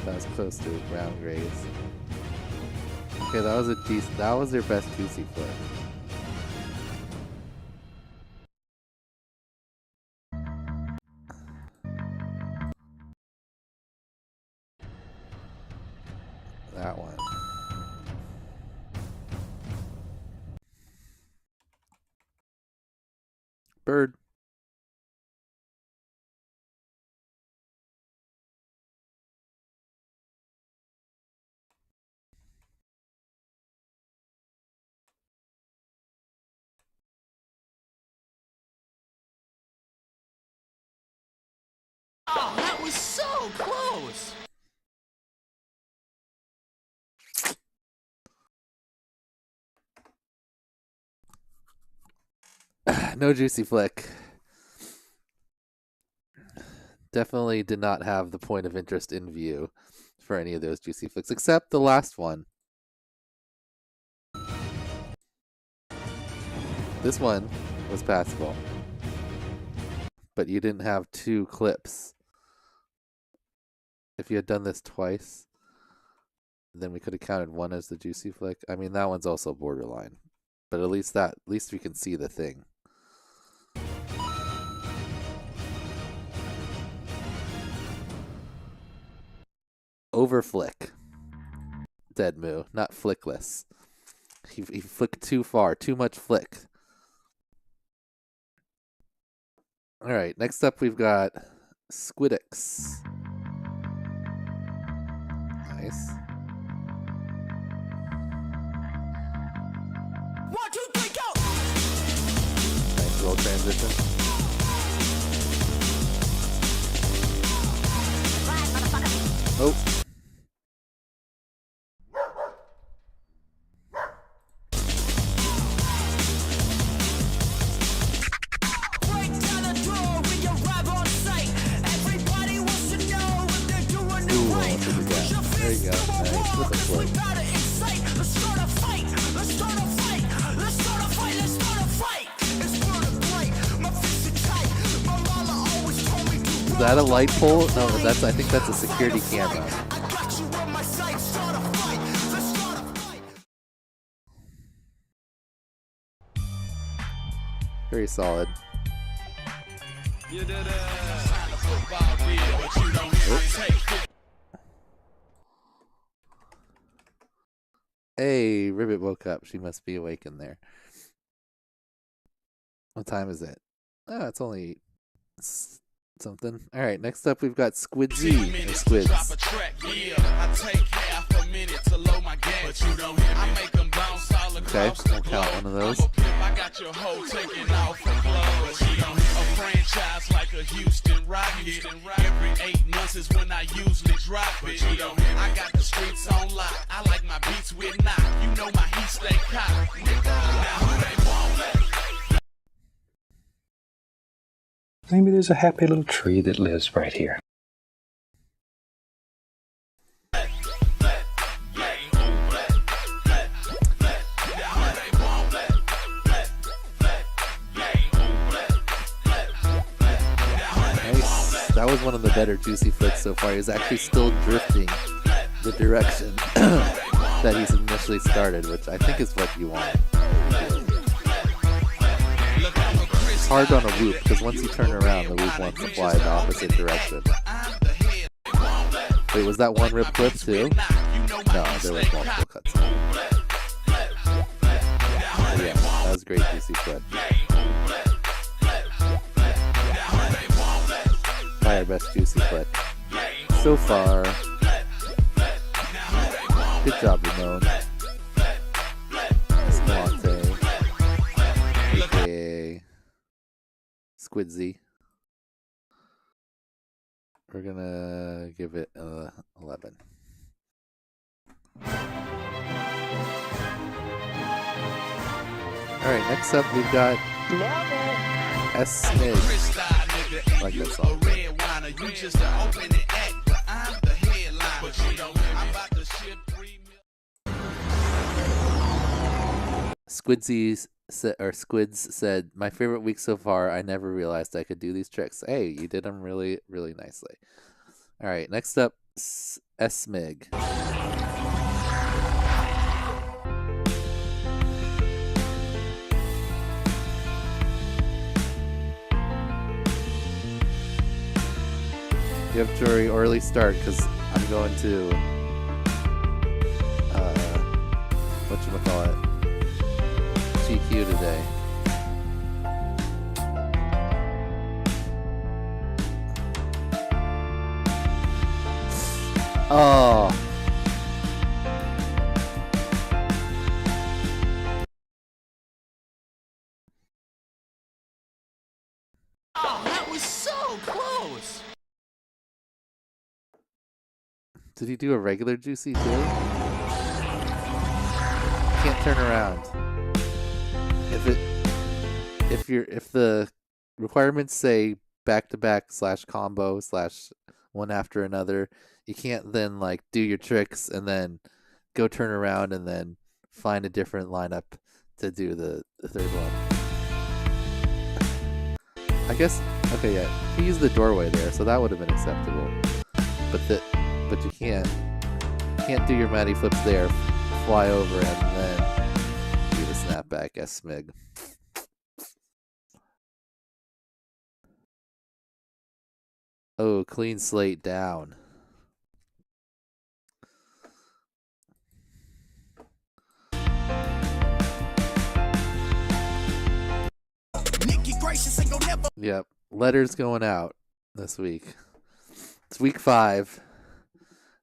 [SPEAKER 5] That was close to a ground graze. Okay, that was a decent. That was their best juicy flip. That one. Bird.
[SPEAKER 8] Oh, that was so close!
[SPEAKER 5] No juicy flick. Definitely did not have the point of interest in view for any of those juicy flicks, except the last one. This one was passable. But you didn't have two clips. If you had done this twice, then we could have counted one as the juicy flick. I mean, that one's also borderline. But at least we can see the thing. Over flick. Dead moo, not flickless. He flicked too far, too much flick. Alright, next up we've got Squidix. Nice.
[SPEAKER 8] 1, 2, 3, go!
[SPEAKER 5] Nice little transition. Oh. There you go. Nice. With the flip.
[SPEAKER 8] Let's start a fight. Let's start a fight. Let's start a fight. Let's start a fight. It's for the play. My fists are tight. My
[SPEAKER 5] that a light pole? No, that's. I think that's a security camera. Very solid. Hey, Ribbit woke up. She must be awake in there. What time is it? Oh, it's only something. All right, next up we've got Squidzy or Squids. Okay, we'll count one of those.
[SPEAKER 15] I got your hoe taking off for clothes. A franchise like a Houston Rocket. Every 8 months is when I usually drop it. I got the streets on lock. I like my beats with knock. You know my heat stay cocked. Now who they want that?
[SPEAKER 12] Maybe there's a happy little tree that lives right here.
[SPEAKER 5] That was one of the better juicy flicks so far. He's actually still drifting the direction that he's initially started, which I think is what you want. It's hard on a loop, because once you turn around, the loop wants to fly the opposite direction. Wait, was that one rip clip too? No, there was multiple cuts. Yeah, that was a great juicy flip. Our best juicy flip so far. Good job, Ramon. Escalante, aka Squidzy. We're gonna give it 11. All right, next up we've got S. Smith. I like that song. Squids said, "My favorite week so far. I never realized I could do these tricks." Hey, you did them really, really nicely. All right, next up, S-Mig. You have jury early start because I'm going to whatchamacallit, GQ today. Oh.
[SPEAKER 8] Oh, that was so close.
[SPEAKER 5] Did he do a regular juicy too? Can't turn around. If the requirements say back-to-back / combo / one after another, you can't then like do your tricks and then go turn around and then find a different lineup to do the third one. I guess, okay, yeah, he used the doorway there, so that would have been acceptable. But you can't do your Mattyflips there, fly over and then do the snapback S-Smig. Oh, clean slate down. Yep, letters going out this week. It's week 5.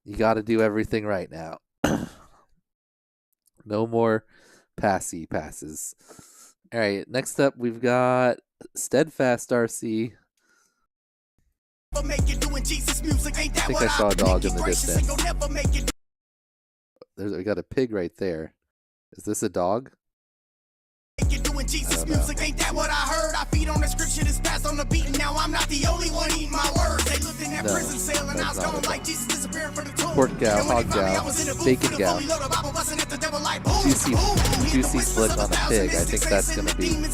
[SPEAKER 5] You got to do everything right now. No more passy passes. All right, next up we've got Steadfast RC. I think I saw a dog in the distance. We got a pig right there. Is this a dog?
[SPEAKER 6] Jesus music, ain't that what I heard? I feed on the scripture that's passed on the beat, and now I'm not the only one eating my words. They looked in that prison cell, and I was gone like Jesus disappearing from the tomb.
[SPEAKER 5] Pork gal, hog gal, bacon gal, juicy slick on a pig. I think that's gonna be unique.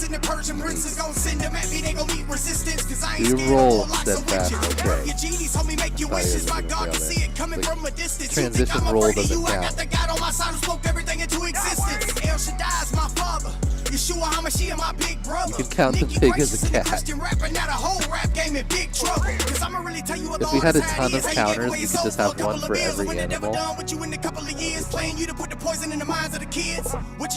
[SPEAKER 5] Do you roll steadfast? Okay. Transition roll doesn't count. You can count the pig as a cat. If we had a ton of counters, we could just have one for every animal.
[SPEAKER 6] What you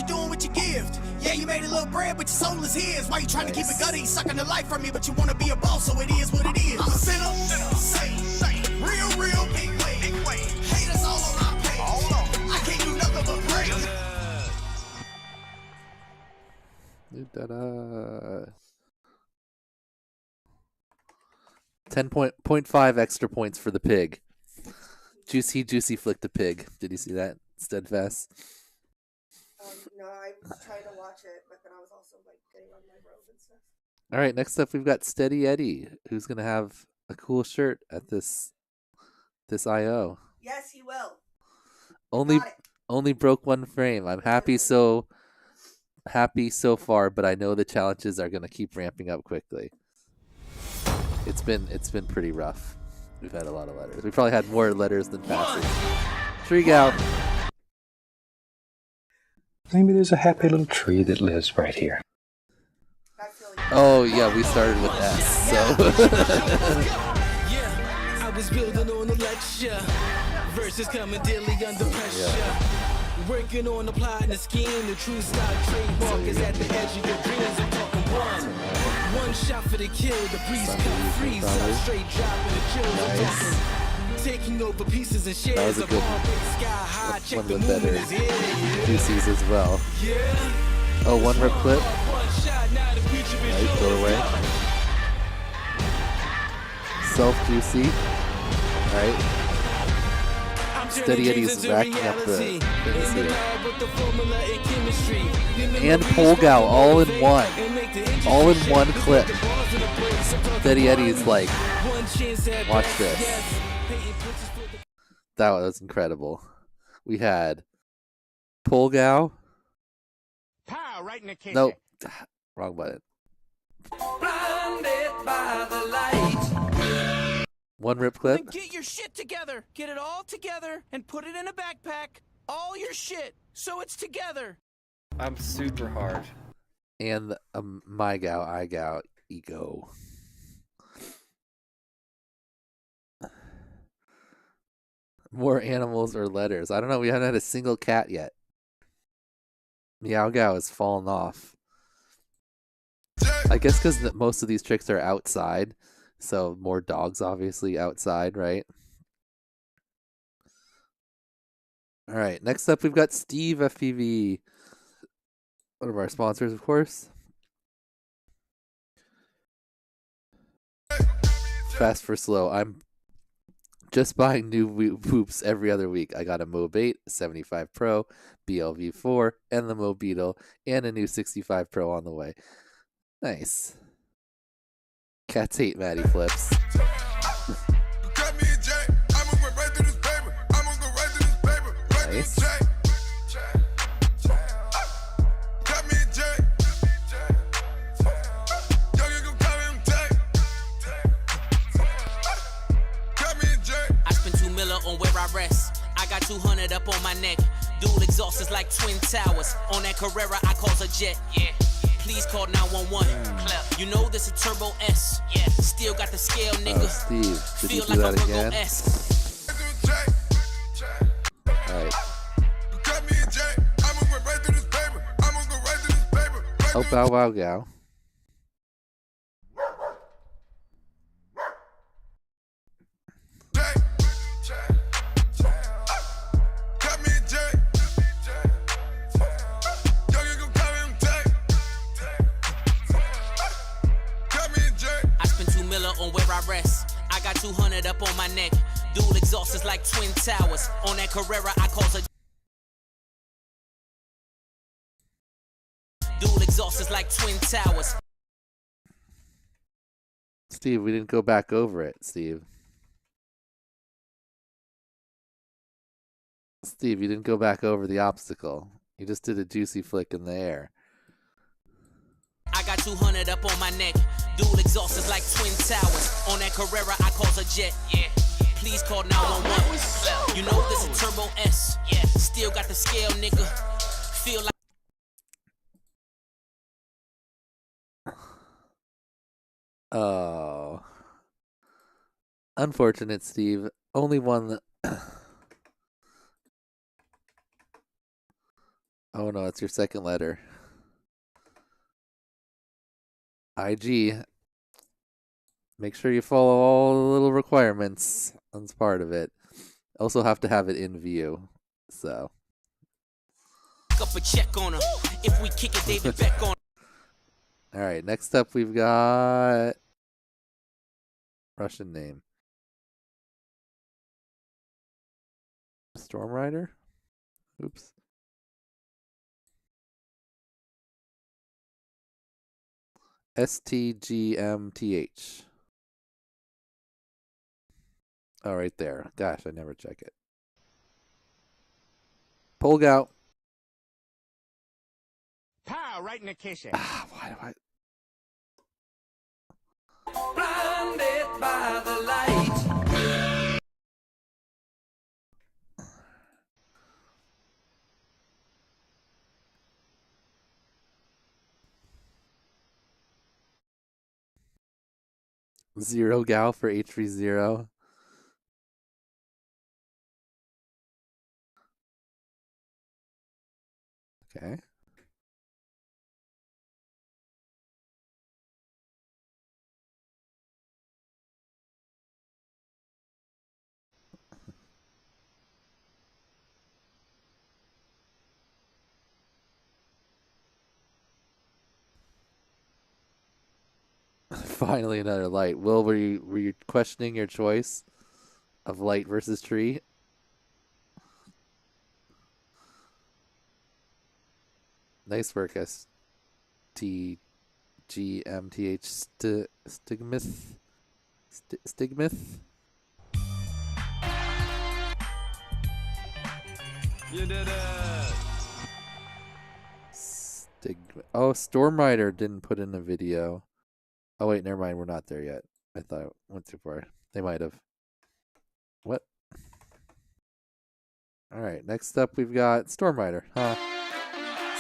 [SPEAKER 6] doing with your gift? Yeah, you made a little bread, but your soul is his. Why you trying to keep it gutty? Sucking the life from me, but you want to be a boss, so it is what it is. I'm a sinner, say, real, big way. Haters all on my page. I can't do nothing but pray.
[SPEAKER 5] 10.5 extra points for the pig. Juicy flick the pig. Did you see that? Steadfast.
[SPEAKER 4] No, I was trying to watch it, but then I was also like getting on my robe and stuff.
[SPEAKER 5] All right, next up we've got Steady Eddie, who's gonna have a cool shirt at this IO.
[SPEAKER 4] Yes, he will.
[SPEAKER 5] Only broke one frame. I'm happy so far, but I know the challenges are gonna keep ramping up quickly. It's been pretty rough. We've had a lot of letters. We probably had more letters than passes. Tree gal.
[SPEAKER 12] Maybe there's a happy little tree that lives right here.
[SPEAKER 5] Oh yeah, we started with S, so.
[SPEAKER 8] Yeah, I was building on a lecture. Verses coming daily under pressure. Working on the plot and the scheme. The true style trademark is at the edge of your dreams. I'm talking one shot for the kill. The breeze come freeze up, straight dropping the chills. I'm talking taking over pieces and shares.
[SPEAKER 5] That was a good one. One of the better juicies as well. Oh, one rip clip. Right, go away. Self juicy. Right. Steady Eddie's racking up the things here. And Polgow all in one. All in one clip. Steady Eddie's like, watch this. That was incredible. We had Polgow.
[SPEAKER 6] Right in the kitchen.
[SPEAKER 5] Nope. Wrong button.
[SPEAKER 8] Blinded by the light.
[SPEAKER 5] One rip clip.
[SPEAKER 8] Then get your shit together. Get it all together and put it in a backpack. All your shit. So it's together.
[SPEAKER 16] I'm super hard.
[SPEAKER 5] And IGOW, ego. More animals or letters. I don't know. We haven't had a single cat yet. IGOW has fallen off. I guess because most of these tricks are outside. So more dogs obviously outside, right? All right. Next up, we've got Steve FPV. One of our sponsors, of course. Fast for slow. I'm just buying new whoops every other week. I got a Mob 8, 75 Pro, BLV4, and the Mob Beetle, and a new 65 Pro on the way. Nice. Cats hate Mattyflips. Nice.
[SPEAKER 17] On where I rest, I got 200 up on my neck. Dual exhaust is like twin towers. On that Carrera, I cause a jet. Yeah. Please call 911. You know this a Turbo S. Yeah. Still got the scale, nigga.
[SPEAKER 5] Steve, did
[SPEAKER 17] Feel
[SPEAKER 5] you do
[SPEAKER 17] like
[SPEAKER 5] that
[SPEAKER 17] a
[SPEAKER 5] again?
[SPEAKER 17] S.
[SPEAKER 5] Alright. Oh, bow wow gow.
[SPEAKER 17] On where I rest, I got 200 up on my neck. Dual exhaust is like twin towers. On that Carrera, I cause a Dual exhaust is like twin towers.
[SPEAKER 5] Steve, we didn't go back over it, Steve. Steve, you didn't go back over the obstacle. You just did a juicy flick in the air.
[SPEAKER 17] I got 200 up on my neck. Dual exhaust is like twin towers. On that Carrera, I cause a jet. Yeah. Please call 911. You know this a Turbo S. Yeah. Still got the scale, nigga. Feel like.
[SPEAKER 5] Oh. Unfortunate, Steve. Only one that... Oh no, it's your second letter. IG. Make sure you follow all the little requirements. That's part of it. Also have to have it in view. So.
[SPEAKER 17] Up a check on her. If we kick it, David Beck on.
[SPEAKER 5] All right, next up we've got Russian name. Storm Rider? Oops. STGMTH. Oh, right there. Gosh, I never check it. Polgout.
[SPEAKER 18] Pow, right in the kitchen.
[SPEAKER 5] Why do I...
[SPEAKER 15] Blinded by the light.
[SPEAKER 5] Zero gal for H30. Okay. Finally another light. Will, were you questioning your choice of light versus tree? Nice work, STGMTH. Stigmith. Stigmith.
[SPEAKER 7] You did it.
[SPEAKER 5] Oh, Storm Rider didn't put in a video. Oh wait, never mind. We're not there yet. I thought I went too far. They might have. What? All right. Next up, we've got Storm Rider. Huh?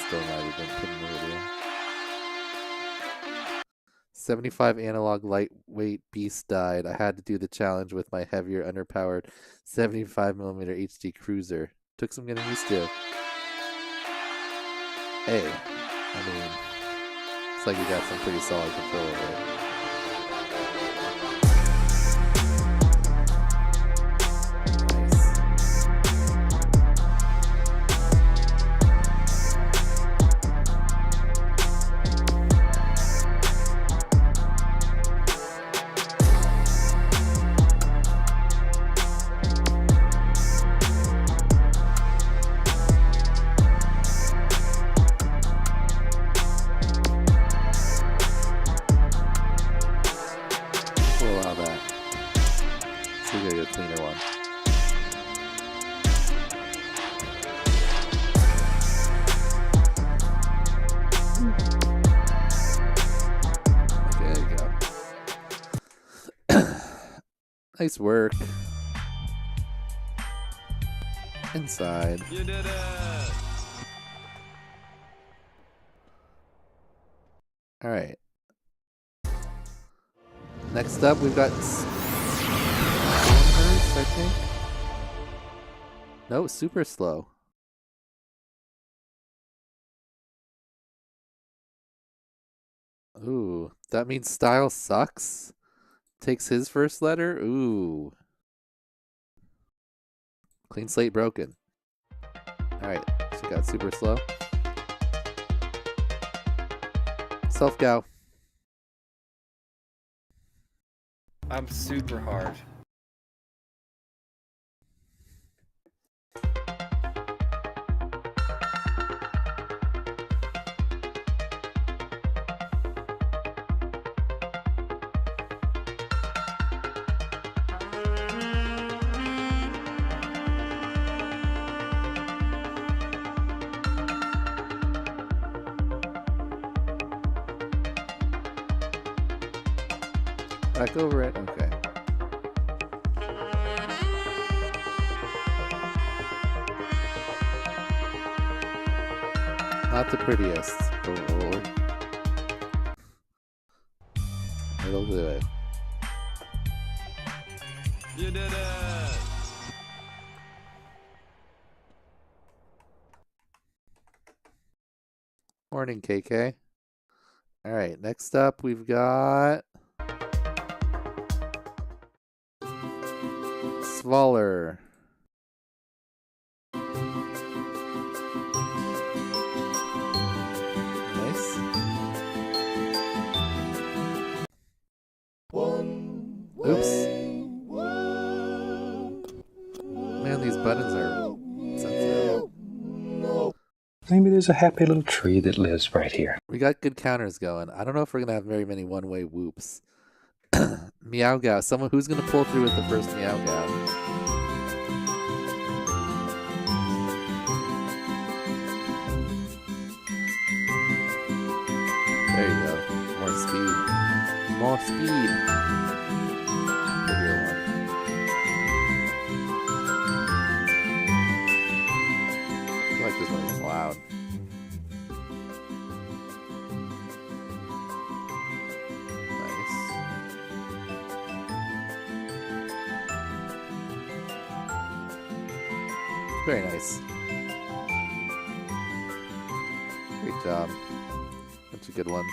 [SPEAKER 5] Storm Rider didn't put in the video. 75 analog lightweight beast died. I had to do the challenge with my heavier, underpowered 75mm HD cruiser. Took some getting used to. Hey, I mean, it's like you got some pretty solid control over it. Nice work. Inside.
[SPEAKER 7] You did it.
[SPEAKER 5] All right. Next up, we've got Stormhurst, I think. No, super slow. Ooh, that means Style sucks? Takes his first letter? Ooh. Clean slate broken. Alright, so we got super slow. Self-gow.
[SPEAKER 16] I'm super hard.
[SPEAKER 5] Back over it. Okay. Not the prettiest. Oh. It'll do it.
[SPEAKER 7] You did it!
[SPEAKER 5] Morning, KK. All right, next up we've got Swaller. Nice. Oops. Man, these buttons are sensitive.
[SPEAKER 12] Maybe there's a happy little tree that lives right here.
[SPEAKER 5] We got good counters going. I don't know if we're going to have very many one-way whoops. Meow-gow. Someone who's going to pull through with the first Meow-gow. There you go. More speed. More speed. Bigger one. I feel like this one is loud. Very nice. Great job. Bunch of good ones.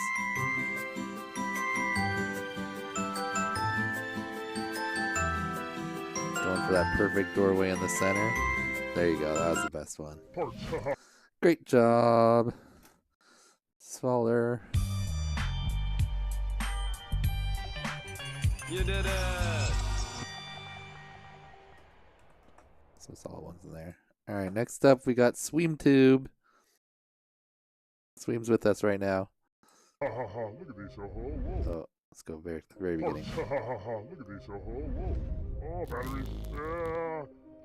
[SPEAKER 5] Going for that perfect doorway in the center. There you go. That was the best one. Great job. Swaller.
[SPEAKER 7] You did it!
[SPEAKER 5] Some solid ones in there. All right, next up we got Sweemtube. Sweem's with us right now.
[SPEAKER 9] Look at these.
[SPEAKER 5] Oh, let's go very beginning.
[SPEAKER 9] Look at these. Oh, batteries.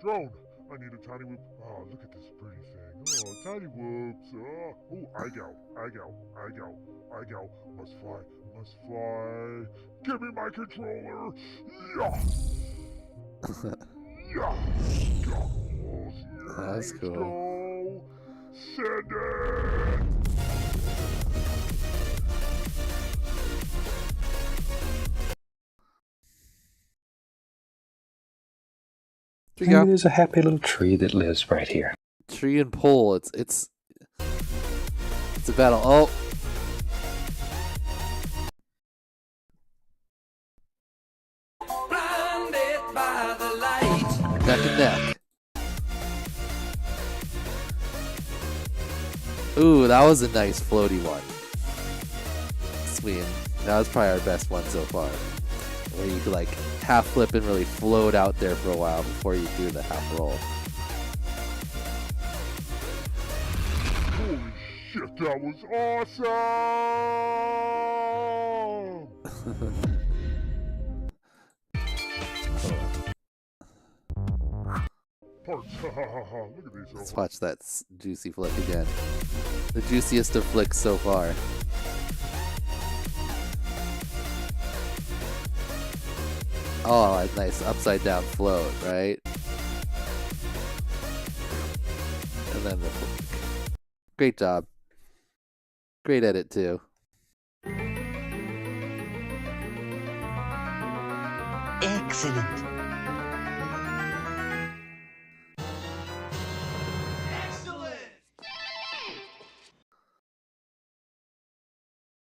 [SPEAKER 9] Drone. I need a tiny whoop. Oh, look at this pretty thing. Oh, tiny whoops. Oh, IGOW. Must fly. Give me my controller. Yeah.
[SPEAKER 5] That's cool.
[SPEAKER 9] Go. Send it.
[SPEAKER 12] Maybe there's a happy little tree that lives right here.
[SPEAKER 5] Tree and pole. It's a battle. Oh.
[SPEAKER 8] Blinded by the light.
[SPEAKER 5] Neck and neck. Ooh, that was a nice floaty one. Sweet. That was probably our best one so far. Where you could like half flip and really float out there for a while before you do the half roll.
[SPEAKER 9] Holy shit, that was awesome! Look at these.
[SPEAKER 5] Let's watch that juicy flick again. The juiciest of flicks so far. Oh, a nice upside down float, right? And then the flick. Great job. Great edit too.
[SPEAKER 10] Excellent.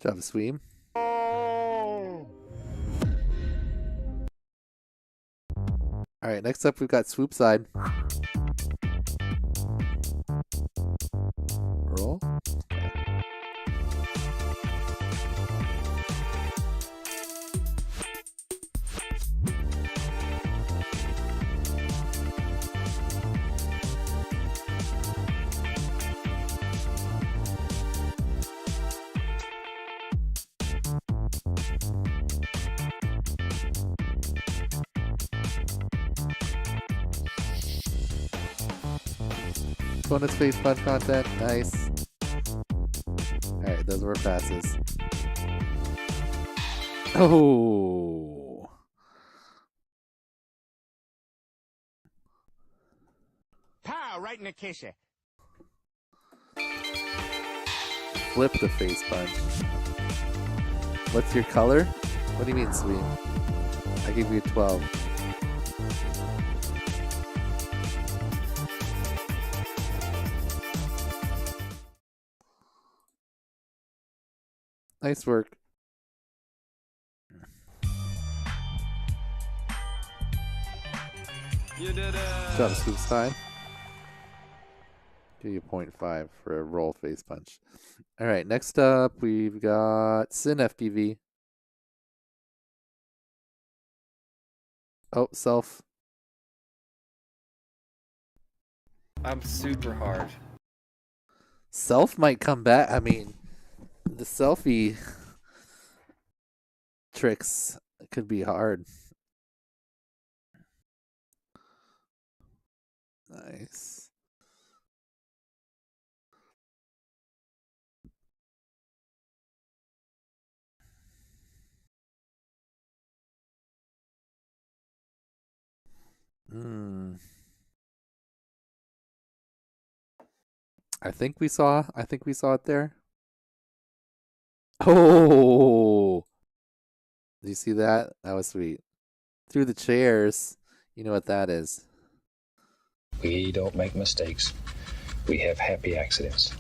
[SPEAKER 5] Job, Sweem. Alright, next up we've got Swoop Side. Roll. Bonus face punch content, nice. Alright, those were passes. Oh!
[SPEAKER 18] Pow! Right in the kisser.
[SPEAKER 5] Flip the face punch. What's your color? What do you mean, sweet? I give you a 12. Nice work.
[SPEAKER 16] You did it.
[SPEAKER 5] Jump scoop side. Give you 0.5 for a roll face punch. All right, next up we've got Sin FPV. Oh, self.
[SPEAKER 16] I'm super hard.
[SPEAKER 5] Self might come back. I mean, the selfie tricks could be hard. Nice. I think we saw it there. Oh, did you see that? That was sweet. Through the chairs. You know what that is.
[SPEAKER 12] We don't make mistakes. We have happy accidents.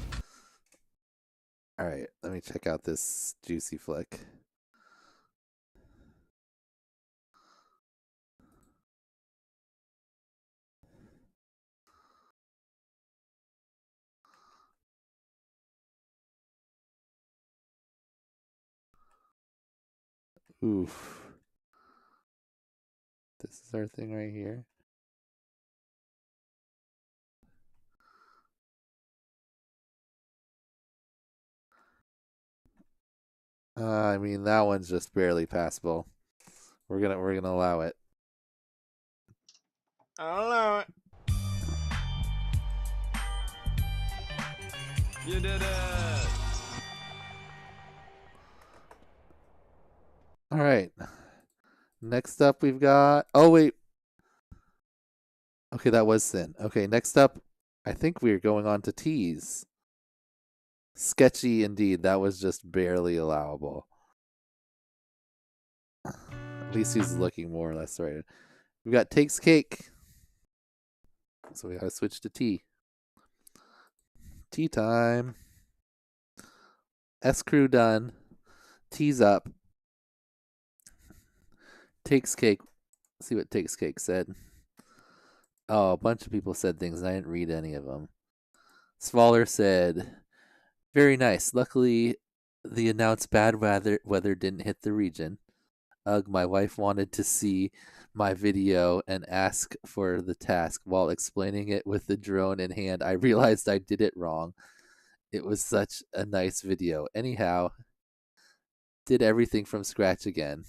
[SPEAKER 5] All right, let me check out this juicy flick. Oof. This is our thing right here. I mean, that one's just barely passable. We're gonna allow it.
[SPEAKER 18] I'll allow it.
[SPEAKER 16] You did it.
[SPEAKER 5] All right. Next up, we've got. Oh wait. Okay, that was Sin. Okay, next up, I think we're going on to T's. Sketchy indeed. That was just barely allowable. At least he's looking more or less right. We got takes cake. So we gotta switch to T. Tea time. S crew done. T's up. Takes cake. Let's see what takes cake said. Oh, a bunch of people said things and I didn't read any of them. Svaller said, very nice. Luckily, the announced bad weather didn't hit the region. Ugh, my wife wanted to see my video and ask for the task. While explaining it with the drone in hand, I realized I did it wrong. It was such a nice video. Anyhow, did everything from scratch again.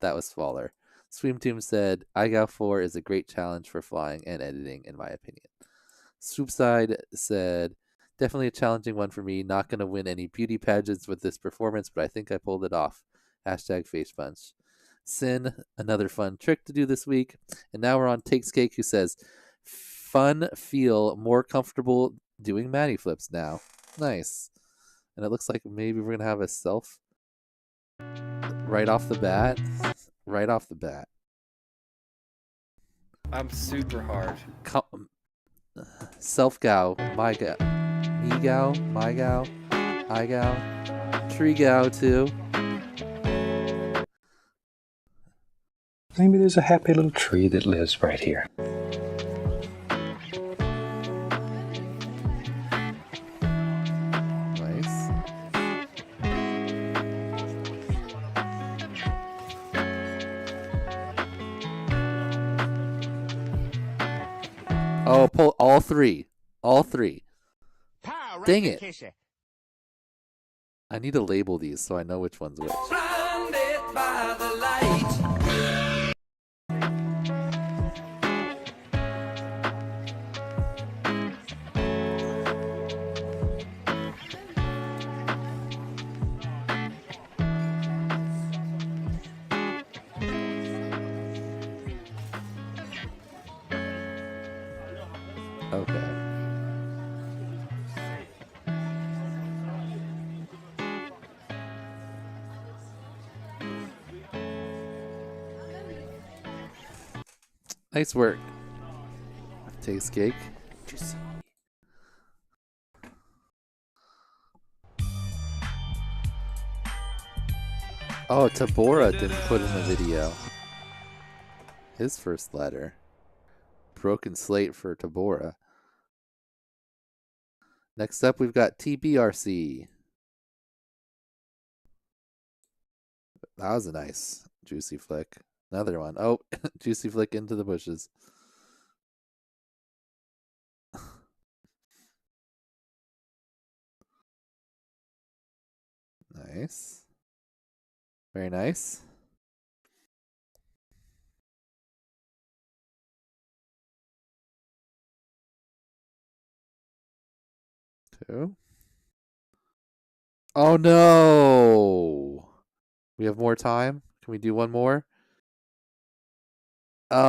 [SPEAKER 5] That was Svaller. Swimtoom said, IGOW4 is a great challenge for flying and editing, in my opinion. Swoopside said, definitely a challenging one for me. Not going to win any beauty pageants with this performance, but I think I pulled it off. Hashtag face punch. Sin, another fun trick to do this week. And now we're on Takes Cake, who says, fun, feel more comfortable doing Mattyflips now. Nice. And it looks like maybe we're going to have a self right off the bat. Right off the bat.
[SPEAKER 16] I'm super hard.
[SPEAKER 5] Self-gow, my gow, me gow, my gow, I gow, tree gow too.
[SPEAKER 12] Maybe there's a happy little tree that lives right here.
[SPEAKER 5] Nice. Oh, pull all three. All three.
[SPEAKER 18] Pow! Right
[SPEAKER 5] Dang
[SPEAKER 18] in the
[SPEAKER 5] it.
[SPEAKER 18] kisser.
[SPEAKER 5] I need to label these so I know which one's which.
[SPEAKER 15] Blinded by the light.
[SPEAKER 5] Okay. Nice work. Takes cake. Juicy. Oh, Tabora didn't put in the video. His first letter. Broken slate for Tabora. Next up, we've got TBRC. That was a nice juicy flick. Another one. Oh, juicy flick into the bushes. Nice. Very nice. Two. Oh no! We have more time? Can we do one more? Oh.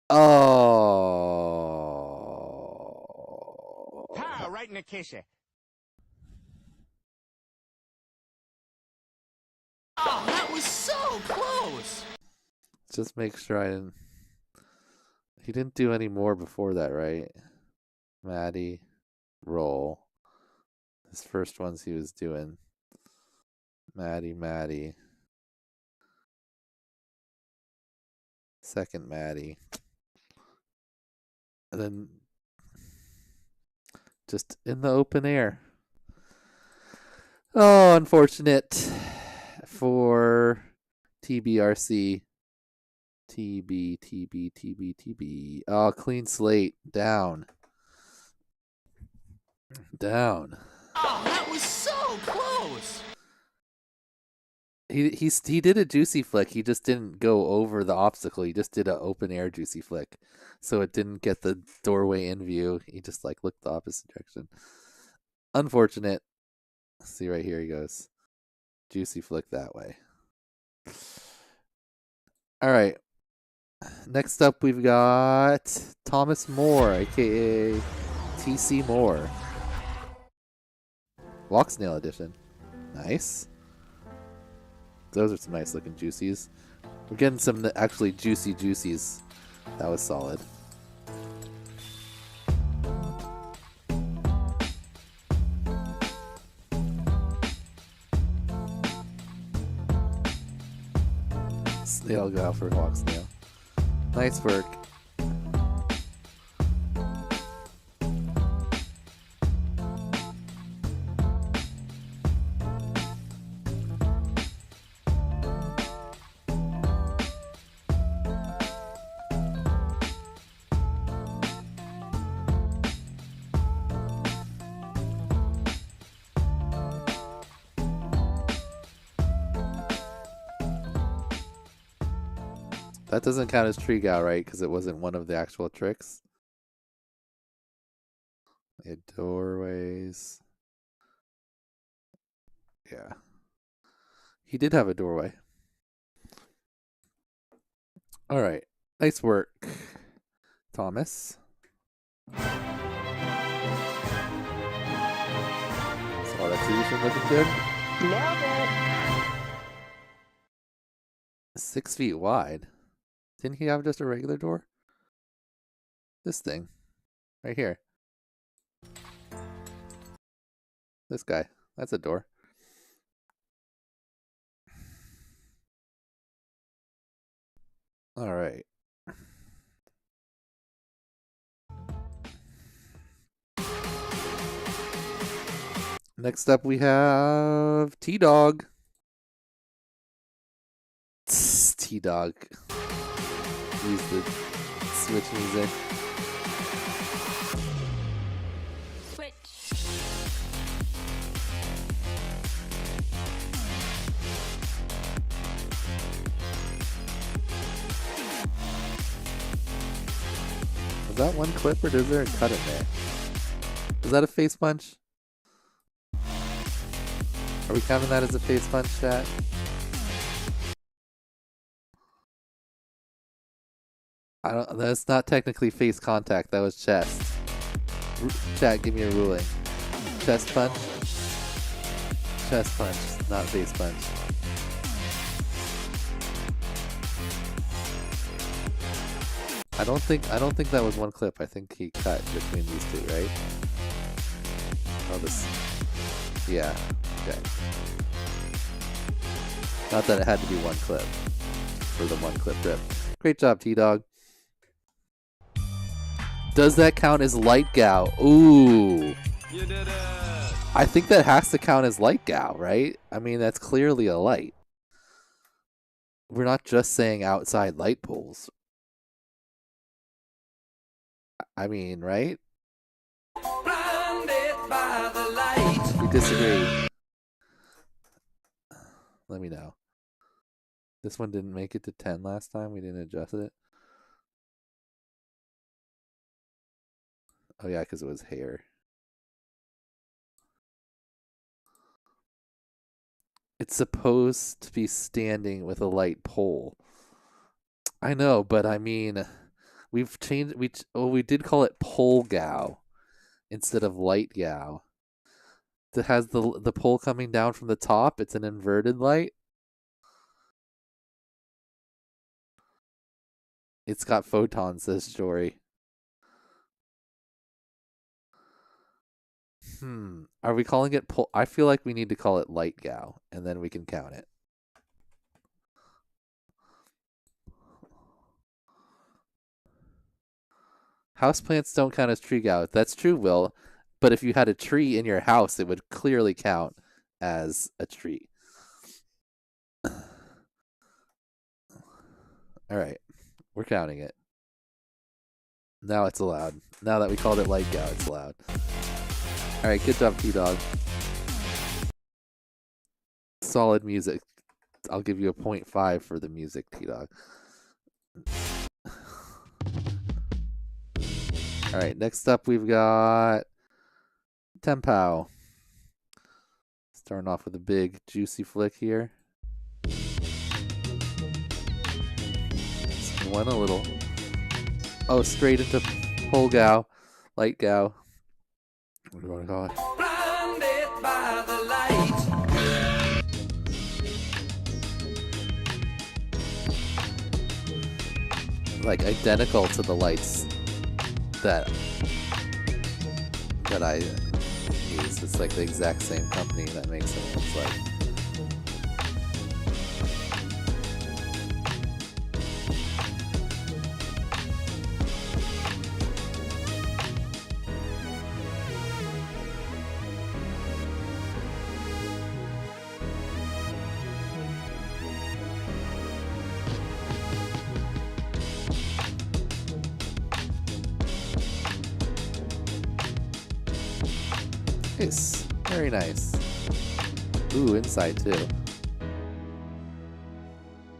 [SPEAKER 5] Oh.
[SPEAKER 18] Pow! Right in the kisser.
[SPEAKER 3] Oh, that was so close.
[SPEAKER 5] Just make sure I didn't. He didn't do any more before that, right? Matty, roll. His first ones he was doing. Matty. Second Matty. And then just in the open air. Oh, unfortunate for TBRC. TB. Oh, clean slate. Down.
[SPEAKER 3] Oh, that was so close.
[SPEAKER 5] He did a juicy flick. He just didn't go over the obstacle. He just did an open air juicy flick. So it didn't get the doorway in view. He just like looked the opposite direction. Unfortunate. See right here he goes. Juicy flick that way. All right. Next up we've got Thomas Moore, aka TC Moore. Walk Snail edition. Nice. Those are some nice looking juicies. We're getting some actually juicy juicies. That was solid. Snail go out for Walk Snail. Nice work. That doesn't count as Trigow, right? Because it wasn't one of the actual tricks. We had doorways. Yeah. He did have a doorway. All right. Nice work, Thomas. So that solution looking good.
[SPEAKER 19] Nailed it.
[SPEAKER 5] 6 feet wide. Didn't he have just a regular door? This thing. Right here. This guy. That's a door. All right. Next up we have T-Dog. T-Dog. Use the switch music.
[SPEAKER 19] Switch.
[SPEAKER 5] Was that one clip or is there a cut in there? Is that a face punch? Are we counting that as a face punch, chat? I don't. That's not technically face contact. That was chest. Chat, give me a ruling. Chest punch. Chest punch, not face punch. I don't think that was one clip. I think he cut between these two, right? Oh, this. Yeah. Okay. Not that it had to be one clip for the one clip rip. Great job, T-Dog. Does that count as light gow? Ooh.
[SPEAKER 16] You did it.
[SPEAKER 5] I think that has to count as light gow, right? I mean, that's clearly a light. We're not just saying outside light poles. I mean, right?
[SPEAKER 8] Blinded by the light.
[SPEAKER 5] If you disagree, let me know. This one didn't make it to 10 last time. We didn't adjust it. Oh, yeah, because it was hair. It's supposed to be standing with a light pole. I know, but I mean, we've changed. We did call it pole gow instead of light gow. It has the pole coming down from the top. It's an inverted light. It's got photons, says Jory. Are we calling it pole? I feel like we need to call it light gow, and then we can count it. Houseplants don't count as tree gow. That's true, Will. But if you had a tree in your house, it would clearly count as a tree. All right. We're counting it. Now it's allowed. Now that we called it light gow, it's allowed. All right, good job, T-Dog. Solid music. I'll give you a 0.5 for the music, T-Dog. All right, next up we've got Tempow. Starting off with a big, juicy flick here. One a little. Oh, straight into pole gow, light gow. What do you want to call it?
[SPEAKER 8] Blinded by the light.
[SPEAKER 5] Like identical to the lights that I use. It's like the exact same company that makes them. It's like. Nice. Very nice. Ooh, inside too.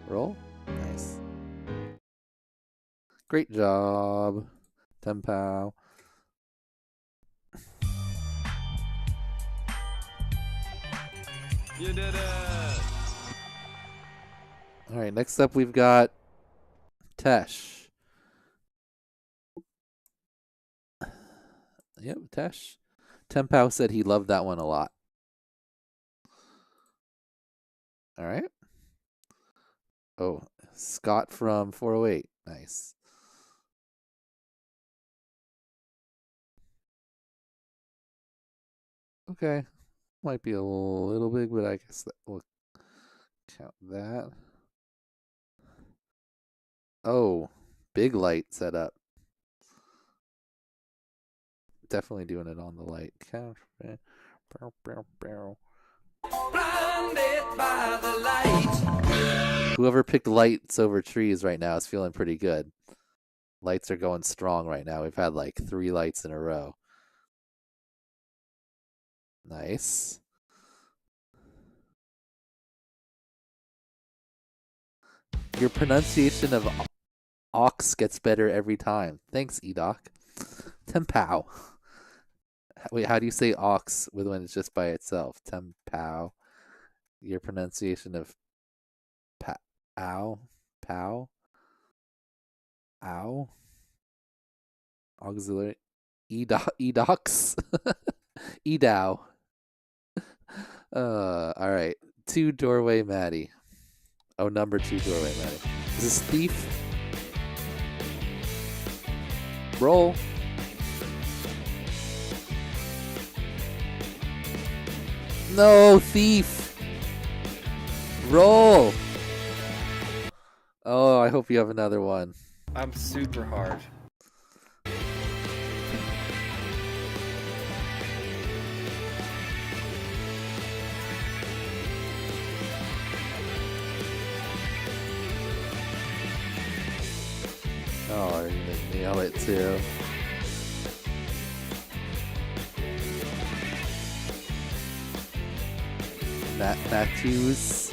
[SPEAKER 5] Roll. Nice. Great job, Tempow.
[SPEAKER 16] You did it.
[SPEAKER 5] All right, next up we've got Tesh. Yep, Tesh. Tempow said he loved that one a lot. All right. Oh, Scott from 408. Nice. Okay. Might be a little big, but I guess we'll count that. Oh, big light setup. Definitely doing it on the light.
[SPEAKER 8] Blinded by the light.
[SPEAKER 5] Whoever picked lights over trees right now is feeling pretty good. Lights are going strong right now. We've had like 3 lights in a row. Nice. Your pronunciation of ox gets better every time. Thanks, Edoc. Tempow. Wait, how do you say ox when it's just by itself? Tempow. Your pronunciation of pow. Ow. Auxiliary. Edox. Edow. All right. 2 doorway Matty. Oh, number 2 doorway Matty. Is this thief? Roll. No, thief. Roll. Oh, I hope you have another one.
[SPEAKER 16] I'm super hard.
[SPEAKER 5] Oh, you're gonna nail it too. Matthews.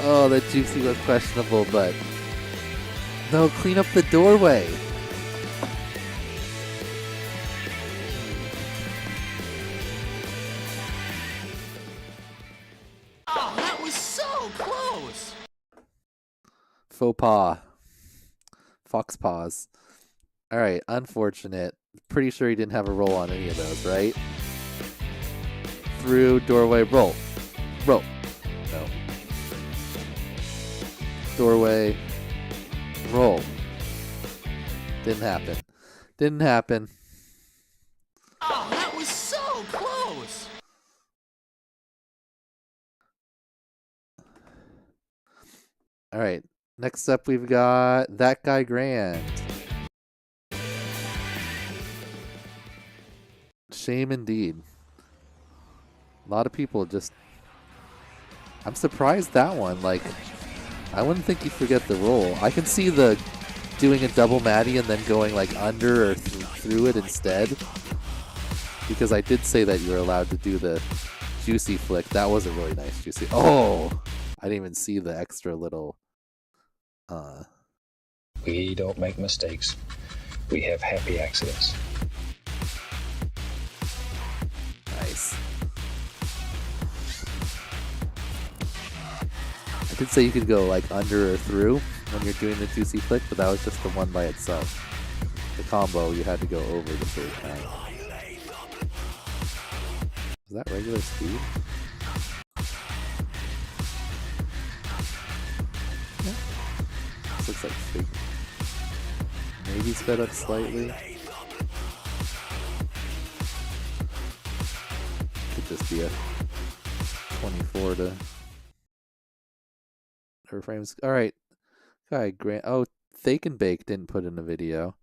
[SPEAKER 5] Oh, the juicy was questionable, but no, clean up the doorway.
[SPEAKER 15] Oh, that was so close.
[SPEAKER 5] Faux pas. Fox paws. All right, unfortunate. Pretty sure he didn't have a roll on any of those, right? Through doorway, roll. Roll. No. Doorway, roll. Didn't happen. Didn't happen.
[SPEAKER 15] Oh, that was so close.
[SPEAKER 5] All right. Next up, we've got That Guy Grand. Shame indeed. A lot of people just... I'm surprised that one. Like, I wouldn't think you'd forget the roll. I can see the doing a double Matty and then going like under or through it instead. Because I did say that you were allowed to do the juicy flick. That was a really nice juicy. Oh! I didn't even see the extra little...
[SPEAKER 12] We don't make mistakes. We have happy accidents.
[SPEAKER 5] Nice. I did say you could go like under or through when you're doing the juicy flick, but that was just the one by itself. The combo, you had to go over the third time. Is that regular speed? Yeah. This looks like fake. Maybe sped up slightly. Could just be a 24 to her frames. All right, guy Grant. Oh, Fake and Bake didn't put in a video.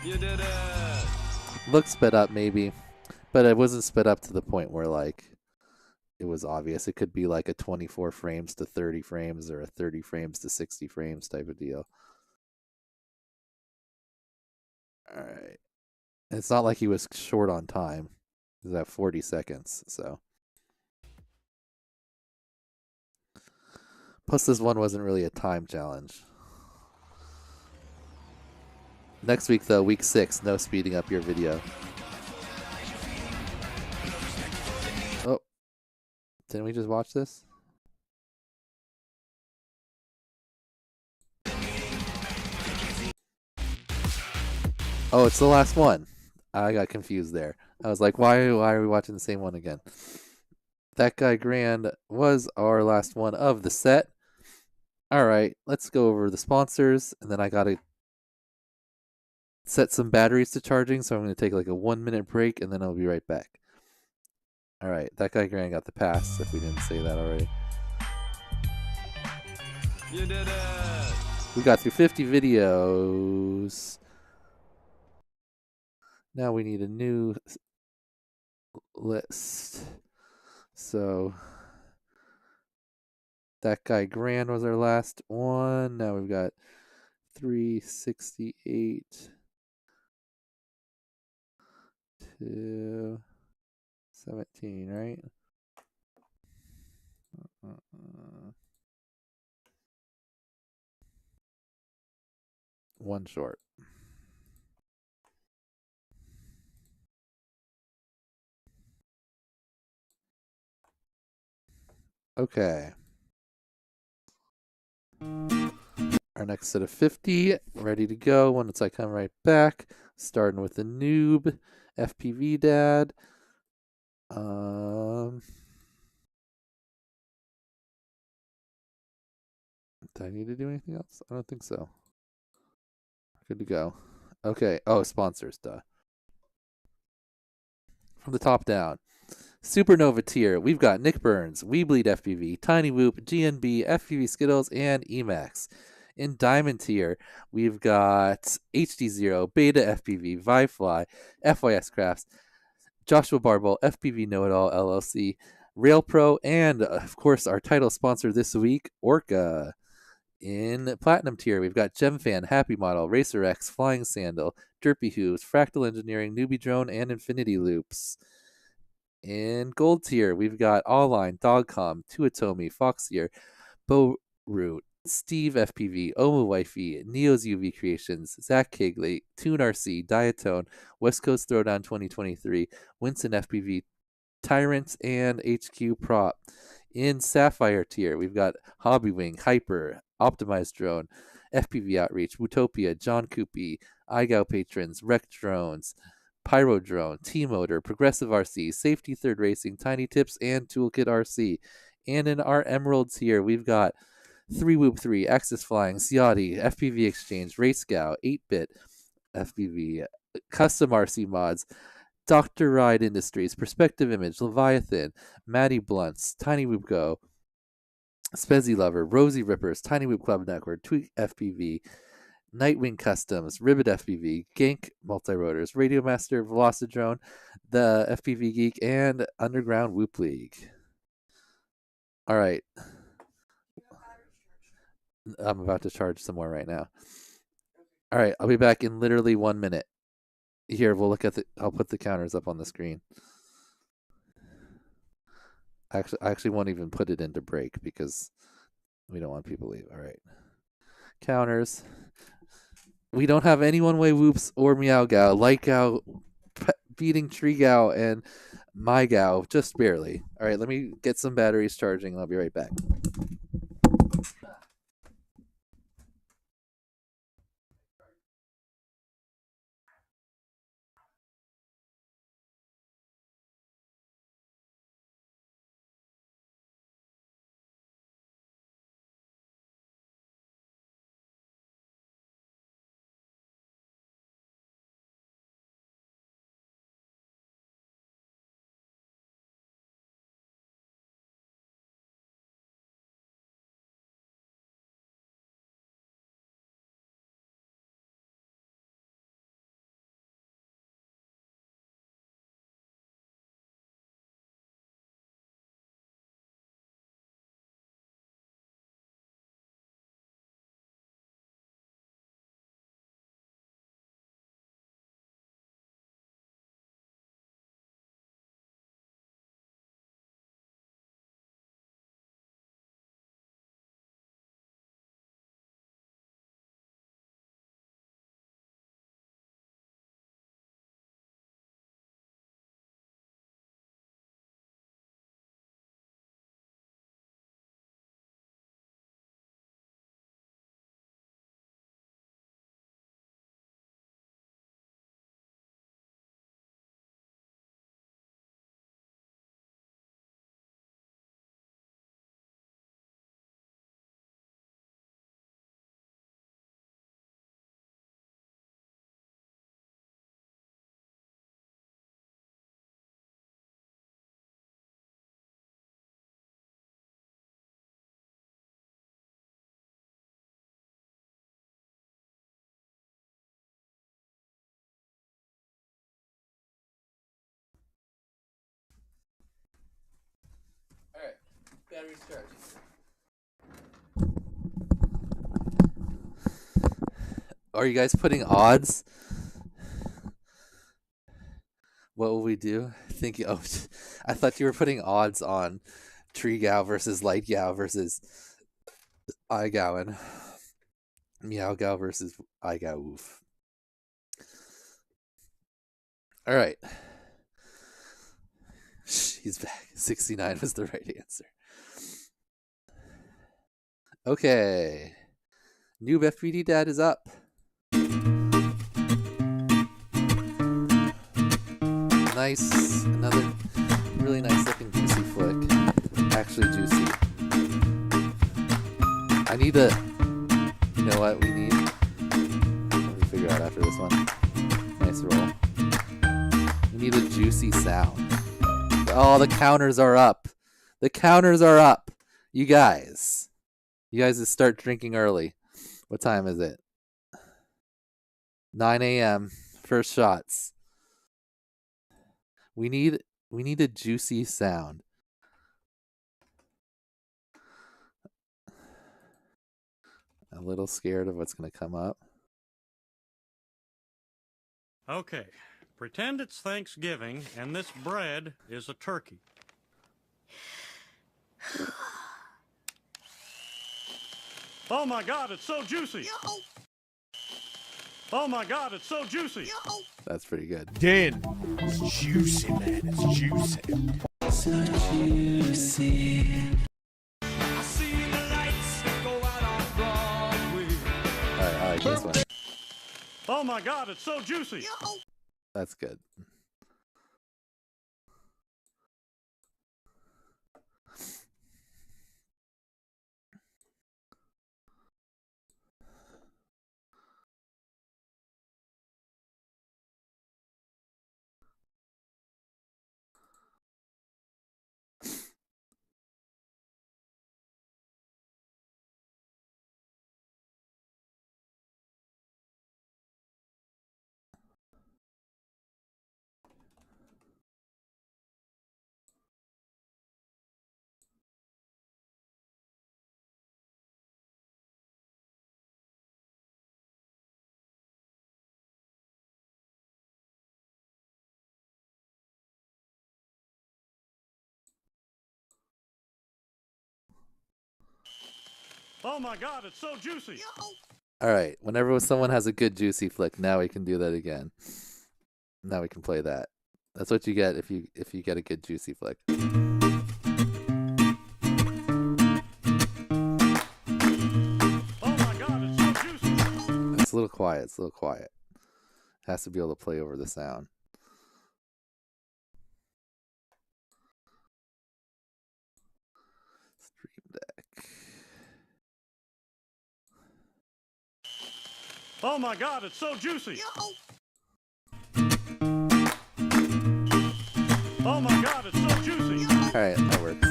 [SPEAKER 16] You did it.
[SPEAKER 5] Looked sped up maybe, but it wasn't sped up to the point where like it was obvious. It could be like a 24 frames to 30 frames or a 30 frames to 60 frames type of deal. All right. It's not like he was short on time. He was at 40 seconds, so. Plus this one wasn't really a time challenge. Next week though, week 6, no speeding up your video. Oh. Didn't we just watch this? Oh, it's the last one. I got confused there. I was like, why are we watching the same one again? That Guy Grand was our last one of the set. All right, let's go over the sponsors, and then I got to set some batteries to charging, so I'm going to take like a 1-minute break, and then I'll be right back. All right, That Guy Grand got the pass, if we didn't say that already.
[SPEAKER 16] You did it.
[SPEAKER 5] We got through 50 videos. Now we need a new list. So That Guy Grand was our last one. Now we've got 368 to 17, right? One short. Okay. Our next set of 50, ready to go once I come right back. Starting with the noob, FPV dad. Do I need to do anything else? I don't think so. Good to go. Okay. Oh, sponsors, duh. From the top down. Supernova tier, we've got Nick Burns, We Bleed FPV, Tiny Whoop, GNB, FPV Skittles, and Emax. In Diamond tier, we've got HD0, Beta FPV, Vivefly, FYS Crafts, Joshua Barble, FPV Know-It-All LLC, Rail Pro, and of course our title sponsor this week, Orqa. In Platinum tier, we've got GemFan, Happy Model, Racer X, Flying Sandal, Derpy Hooves, Fractal Engineering, Newbie Drone, and Infinity Loops. In Gold tier, we've got Allline, Dogcom, Tuatomi, Foxier, Bow Root, Steve FPV, Oma Wifey, Neo's UV Creations, Zach Kigley, Tune RC, Diatone, West Coast Throwdown 2023, Winston FPV, Tyrants, and HQ Prop. In Sapphire tier, we've got Hobbywing, Hyper, Optimized Drone, FPV Outreach, Utopia, John Coopy, IGOW Patrons, Wreck Drones, Pyro Drone, T-Motor, Progressive RC, Safety Third Racing, Tiny Tips, and Toolkit RC. And in our Emeralds here, we've got 3Whoop3, Axis Flying, Ciotti, FPV Exchange, RaceGow, 8-Bit, FPV, Custom RC Mods, Dr. Ride Industries, Perspective Image, Leviathan, Matty Blunts, Tiny Whoop Go, Spezzy Lover, Rosie Rippers, Tiny Whoop Club Network, Tweak FPV, Nightwing Customs, Ribbit FPV, Gank Multirotors, Radio Master, Velocidrone, The FPV Geek, and Underground Whoop League. All right. I'm about to charge some more right now. All right, I'll be back in literally 1 minute. Here, we'll look at I'll put the counters up on the screen. I actually won't even put it into break because we don't want people to leave. All right. Counters. We don't have any one-way whoops or meowgow. Lightgow beating Treegow and MyGow just barely. All right, let me get some batteries charging and I'll be right back. All right, batteries charging. Are you guys putting odds? What will we do? I thought you were putting odds on Treegow versus Lightgow versus IGOW and Meowgow versus IGOW Woof. All right. He's back. 69 was the right answer. Okay. Noob FPD Dad is up. Nice. Another really nice looking juicy flick. Actually juicy. I need a... You know what we need? Let me figure out after this one. Nice roll. We need a juicy sound. Oh, the counters are up. The counters are up. You guys just start drinking early. What time is it? 9 a.m. First shots. We need a juicy sound. A little scared of what's going to come up.
[SPEAKER 20] Okay, pretend it's Thanksgiving and this bread is a turkey. Oh my God, it's so juicy! Oh my God, it's so juicy!
[SPEAKER 5] That's pretty good.
[SPEAKER 21] Dan, it's juicy, man. It's juicy.
[SPEAKER 15] So juicy.
[SPEAKER 21] I see the lights go out on Broadway.
[SPEAKER 5] I like this one.
[SPEAKER 20] Oh my God, it's so juicy!
[SPEAKER 5] That's good.
[SPEAKER 20] Oh my God, it's so juicy!
[SPEAKER 5] All right. Whenever someone has a good juicy flick, now we can do that again. Now we can play that. That's what you get if you get a good juicy flick.
[SPEAKER 20] Oh my God, it's so juicy!
[SPEAKER 5] It's a little quiet. It's a little quiet. It has to be able to play over the sound. Stream Deck.
[SPEAKER 20] Oh my God, it's so juicy! Oh my God, it's so juicy!
[SPEAKER 5] All right, that works.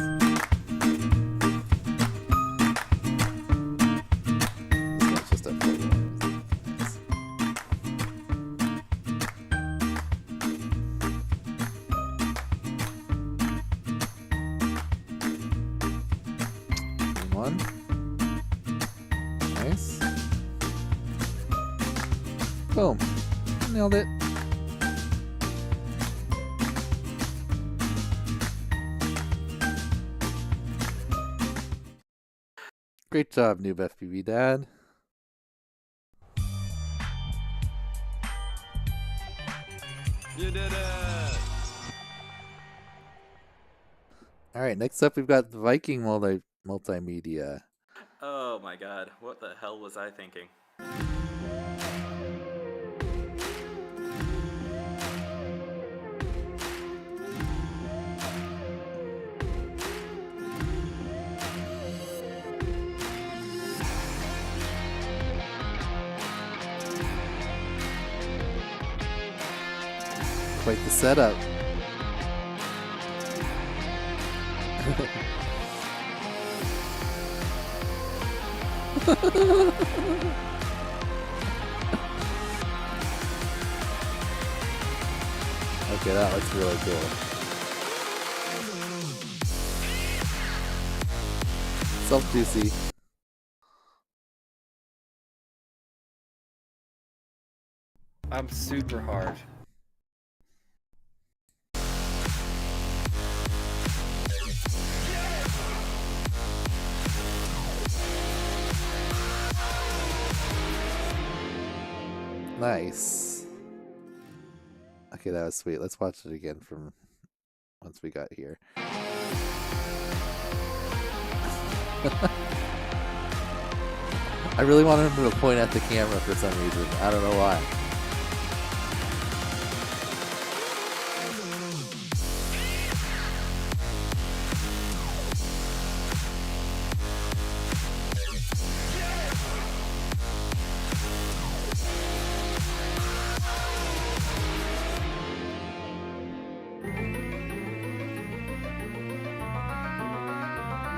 [SPEAKER 5] This one's just a full one. Nice. One. Nice. Boom. Nailed it. Great job, Noob FPV Dad.
[SPEAKER 16] You did it!
[SPEAKER 5] Alright, next up we've got the Viking multimedia.
[SPEAKER 22] Oh my God, what the hell was I thinking?
[SPEAKER 5] Quite the setup. Okay, that looks really cool. Self-juicy.
[SPEAKER 16] I'm super hard.
[SPEAKER 5] Nice. Okay, that was sweet. Let's watch it again from once we got here. I really wanted him to point at the camera for some reason. I don't know why.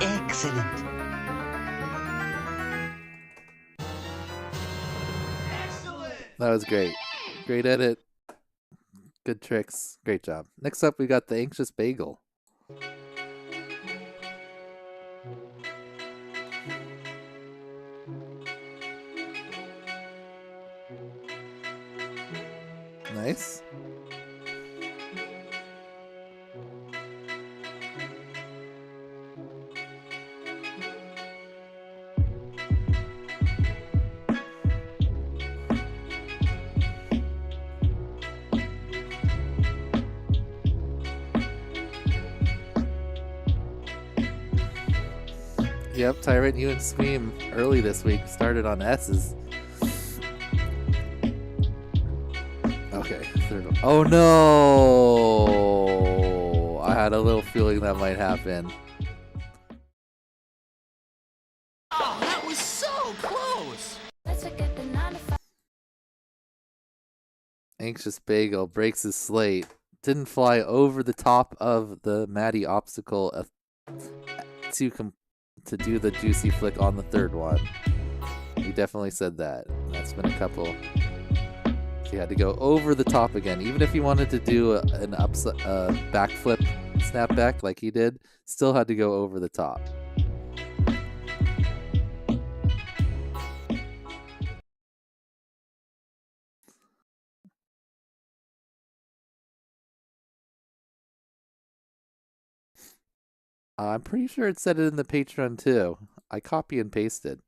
[SPEAKER 10] Excellent.
[SPEAKER 5] That was great. Great edit. Good tricks. Great job. Next up, we got the Anxious Bagel. Nice. Yep, Tyrant, you and Scream early this week started on S's. Okay, third one. Oh no! I had a little feeling that might happen.
[SPEAKER 15] Oh, that was so close.
[SPEAKER 5] Anxious Bagel breaks his slate. Didn't fly over the top of the Matty obstacle to do the juicy flick on the third one. He definitely said that. That's been a couple. He had to go over the top again. Even if he wanted to do an backflip snapback like he did, still had to go over the top. I'm pretty sure it said it in the Patreon too. I copy and pasted.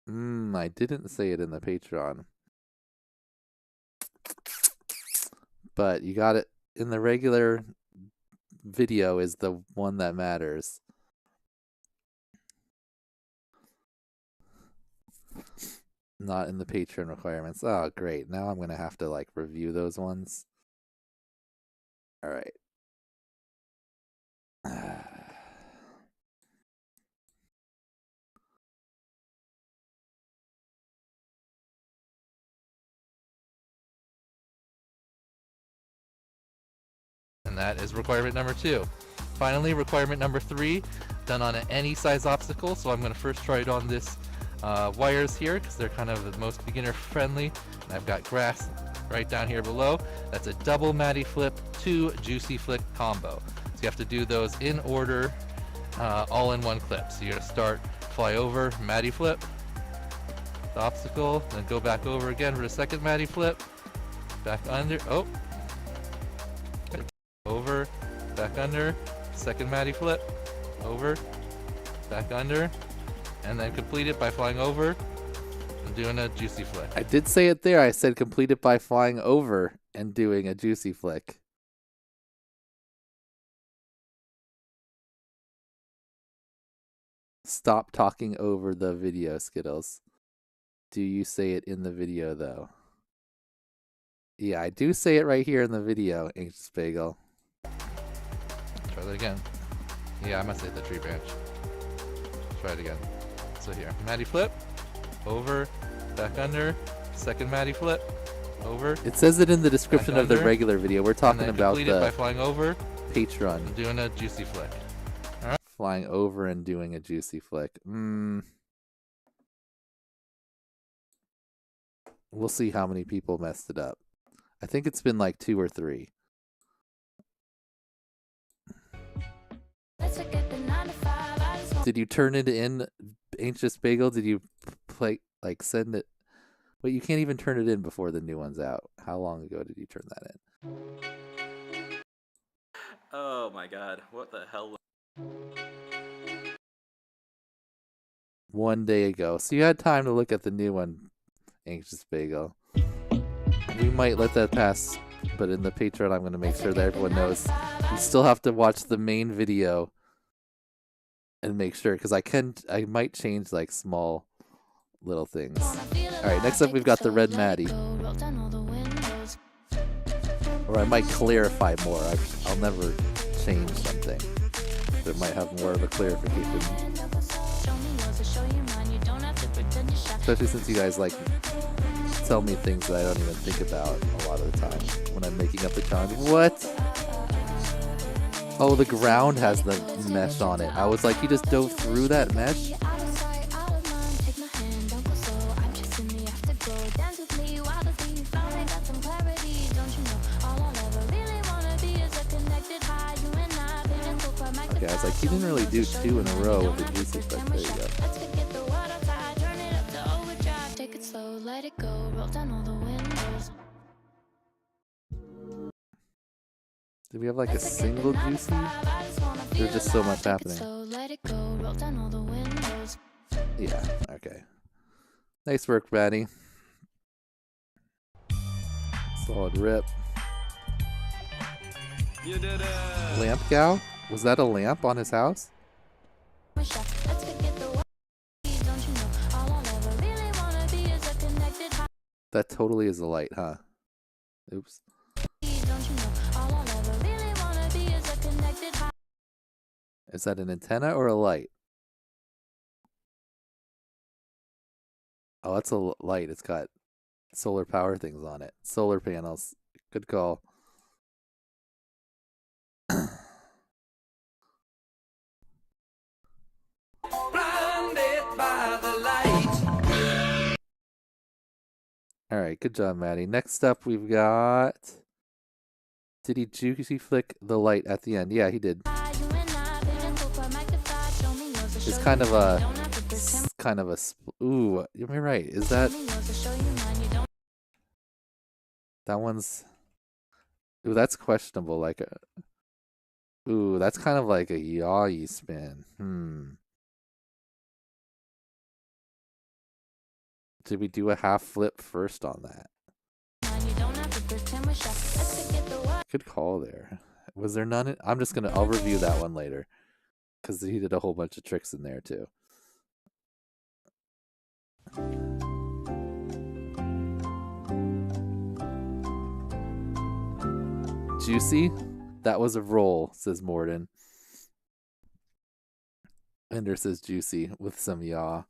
[SPEAKER 5] I didn't say it in the Patreon. But you got it in the regular video is the one that matters. Not in the Patreon requirements. Oh, great. Now I'm going to have to like review those ones. All right.
[SPEAKER 3] And that is requirement number 2. Finally, requirement number 3, done on any size obstacle. So I'm going to first try it on this wires here because they're kind of the most beginner friendly. And I've got grass right down here below. That's a double Mattyflip, 2 juicy flick combo. So you have to do those in order, all in one clip. So you're going to start fly over, Mattyflip, the obstacle, then go back over again for the second Mattyflip, back under, oh, over, back under, second Mattyflip, over, back under, and then complete it by flying over and doing a juicy flick.
[SPEAKER 5] I did say it there. I said complete it by flying over and doing a juicy flick. Stop talking over the video, Skittles. Do you say it in the video, though? Yeah, I do say it right here in the video, Anxious Bagel.
[SPEAKER 3] Try that again. Yeah, I must hit the tree branch. Try it again. So here, Mattyflip, over, back under, second Mattyflip, over.
[SPEAKER 5] It says it in the description of the
[SPEAKER 3] under,
[SPEAKER 5] regular video. We're talking about
[SPEAKER 3] the by flying over,
[SPEAKER 5] Patreon.
[SPEAKER 3] And doing a juicy flick. All right.
[SPEAKER 5] Flying over and doing a juicy flick. We'll see how many people messed it up. I think it's been like 2 or 3. Did you turn it in, Anxious Bagel? Did you play, like, send it? Wait, you can't even turn it in before the new one's out. How long ago did you turn that in?
[SPEAKER 22] Oh my god, what the hell?
[SPEAKER 5] 1 day ago. So you had time to look at the new one, Anxious Bagel. We might let that pass, but in the Patreon, I'm going to make sure that everyone knows you still have to watch the main video and make sure, because I might change like small little things. All right, next up we've got the Red Matty. Or I might clarify more. I'll never change something. It might have more of a clarification. Especially since you guys like tell me things that I don't even think about a lot of the time when I'm making up the challenge. What? Oh, the ground has the mesh on it. I was like, you just dove through that mesh? Okay, I was like, he didn't really do 2 in a row with the juicy flick. There you go. Do we have like a single juicy? There's just so much happening. Yeah, okay. Nice work, Matty. Solid rip.
[SPEAKER 21] You did it.
[SPEAKER 5] Lamp Gow? Was that a lamp on his house? That totally is a light, huh? Oops. Is that an antenna or a light? Oh, that's a light. It's got solar power things on it. Solar panels. Good call. All right, good job, Maddie. Next up, we've got. Did he juicy flick the light at the end? Yeah, he did. It's kind of a. Ooh, you're right. Is that? That one's. Ooh, that's questionable. Like a. Ooh, that's kind of like a yaoi spin. Did we do a half flip first on that? Good call there. Was there none? I'll review that one later. Because he did a whole bunch of tricks in there too. Juicy? That was a roll, says Morden. Ender says juicy with some yaw.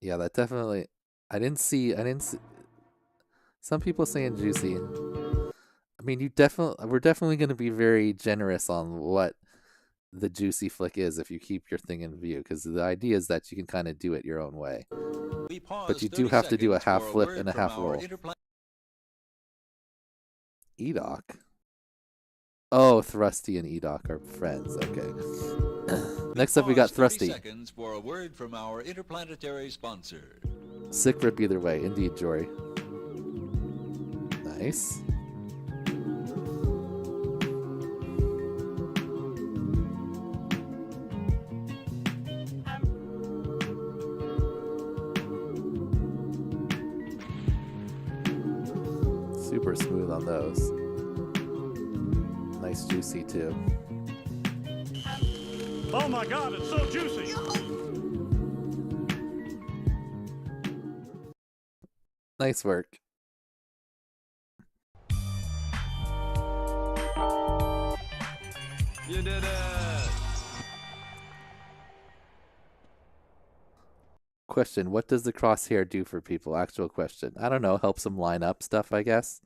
[SPEAKER 5] Yeah, that definitely. I didn't see. Some people saying juicy. I mean, we're definitely going to be very generous on what the juicy flick is if you keep your thing in view, because the idea is that you can kind of do it your own way. But you do have to do a half flip and a half roll. EDOC. Oh, Thrusty and EDOC are friends. Okay. Next up, we got Thrusty.
[SPEAKER 1] 30 seconds for a word from our interplanetary sponsor.
[SPEAKER 5] Sick rip either way. Indeed, Jory. Nice. Super smooth on those. Nice juicy too.
[SPEAKER 20] Oh my god, it's so juicy!
[SPEAKER 5] Nice work.
[SPEAKER 21] You did it!
[SPEAKER 5] Question, what does the crosshair do for people? Actual question. I don't know, helps them line up stuff, I guess.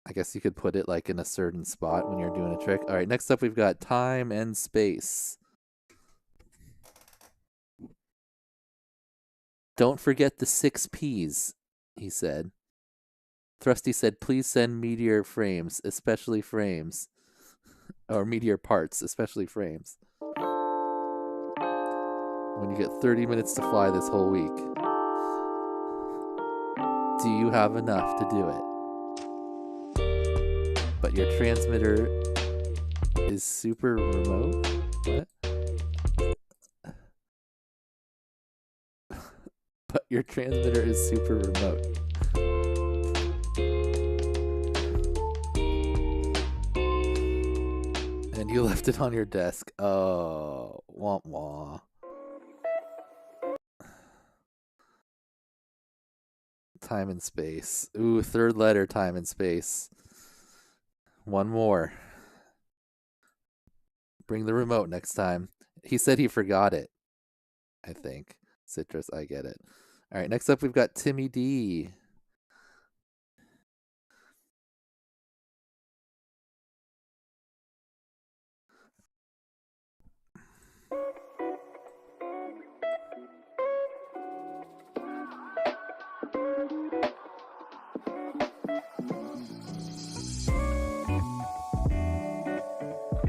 [SPEAKER 5] I guess you could put it like in a certain spot when you're doing a trick. All right, next up we've got time and space. Don't forget the 6 Ps, he said. Thrusty said, please send meteor frames, especially frames. Or meteor parts, especially frames. When you get 30 minutes to fly this whole week, do you have enough to do it? But your transmitter is super remote? What? But your transmitter is super remote. And you left it on your desk. Oh, womp wah. Time and space. Ooh, third letter, time and space. One more. Bring the remote next time. He said he forgot it. I think. Citrus, I get it. All right, next up we've got Timmy D.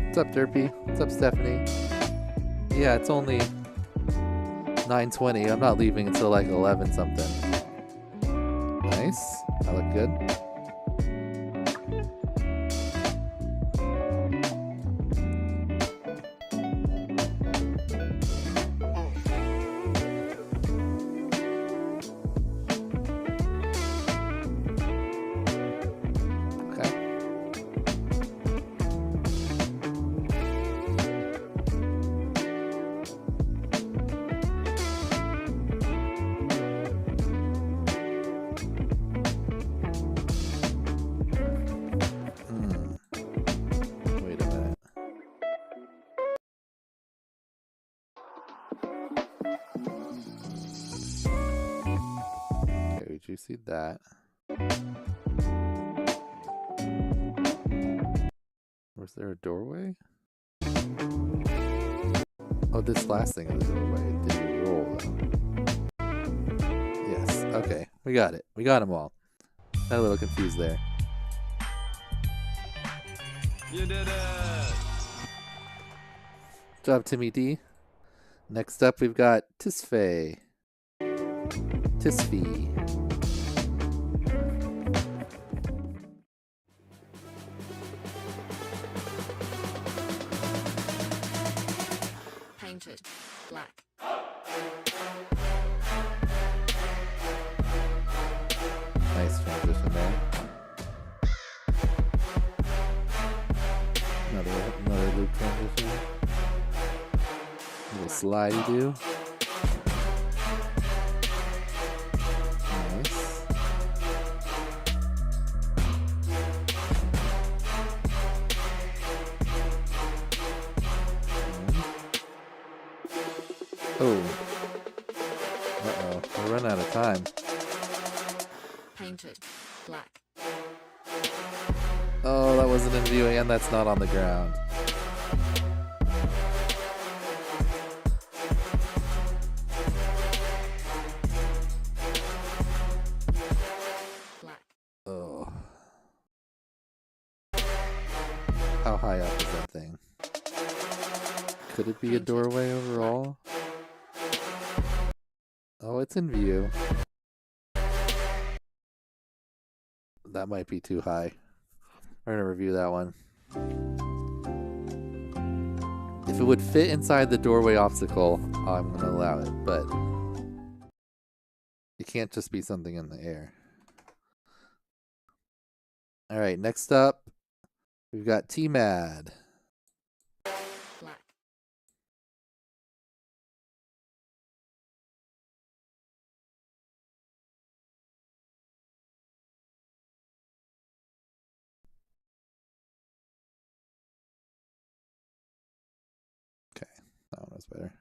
[SPEAKER 5] What's up, Derpy? What's up, Stephanie? Yeah, it's only 9:20. I'm not leaving until like 11 something. Nice. I look good. You see that? Was there a doorway? Oh, this last thing is a doorway. It didn't roll though. Yes. Okay. We got it. We got them all. Got a little confused there.
[SPEAKER 16] You did it!
[SPEAKER 5] Good job, Timmy D. Next up, we've got Tisfay. Tisfee.
[SPEAKER 2] Painted black.
[SPEAKER 5] Nice transition there. Another loop transition. Little slidey do. Nice. Oh. Uh-oh. We're running out of time.
[SPEAKER 2] Painted black.
[SPEAKER 5] Oh, that wasn't in view and that's not on the ground.
[SPEAKER 2] Black.
[SPEAKER 5] Oh. How high up is that thing? Could it be a doorway overall? Oh, it's in view. That might be too high. We're gonna review that one. If it would fit inside the doorway obstacle, I'm gonna allow it, but it can't just be something in the air. Alright, next up, we've got T-Mad.
[SPEAKER 2] Black.
[SPEAKER 5] That one was better.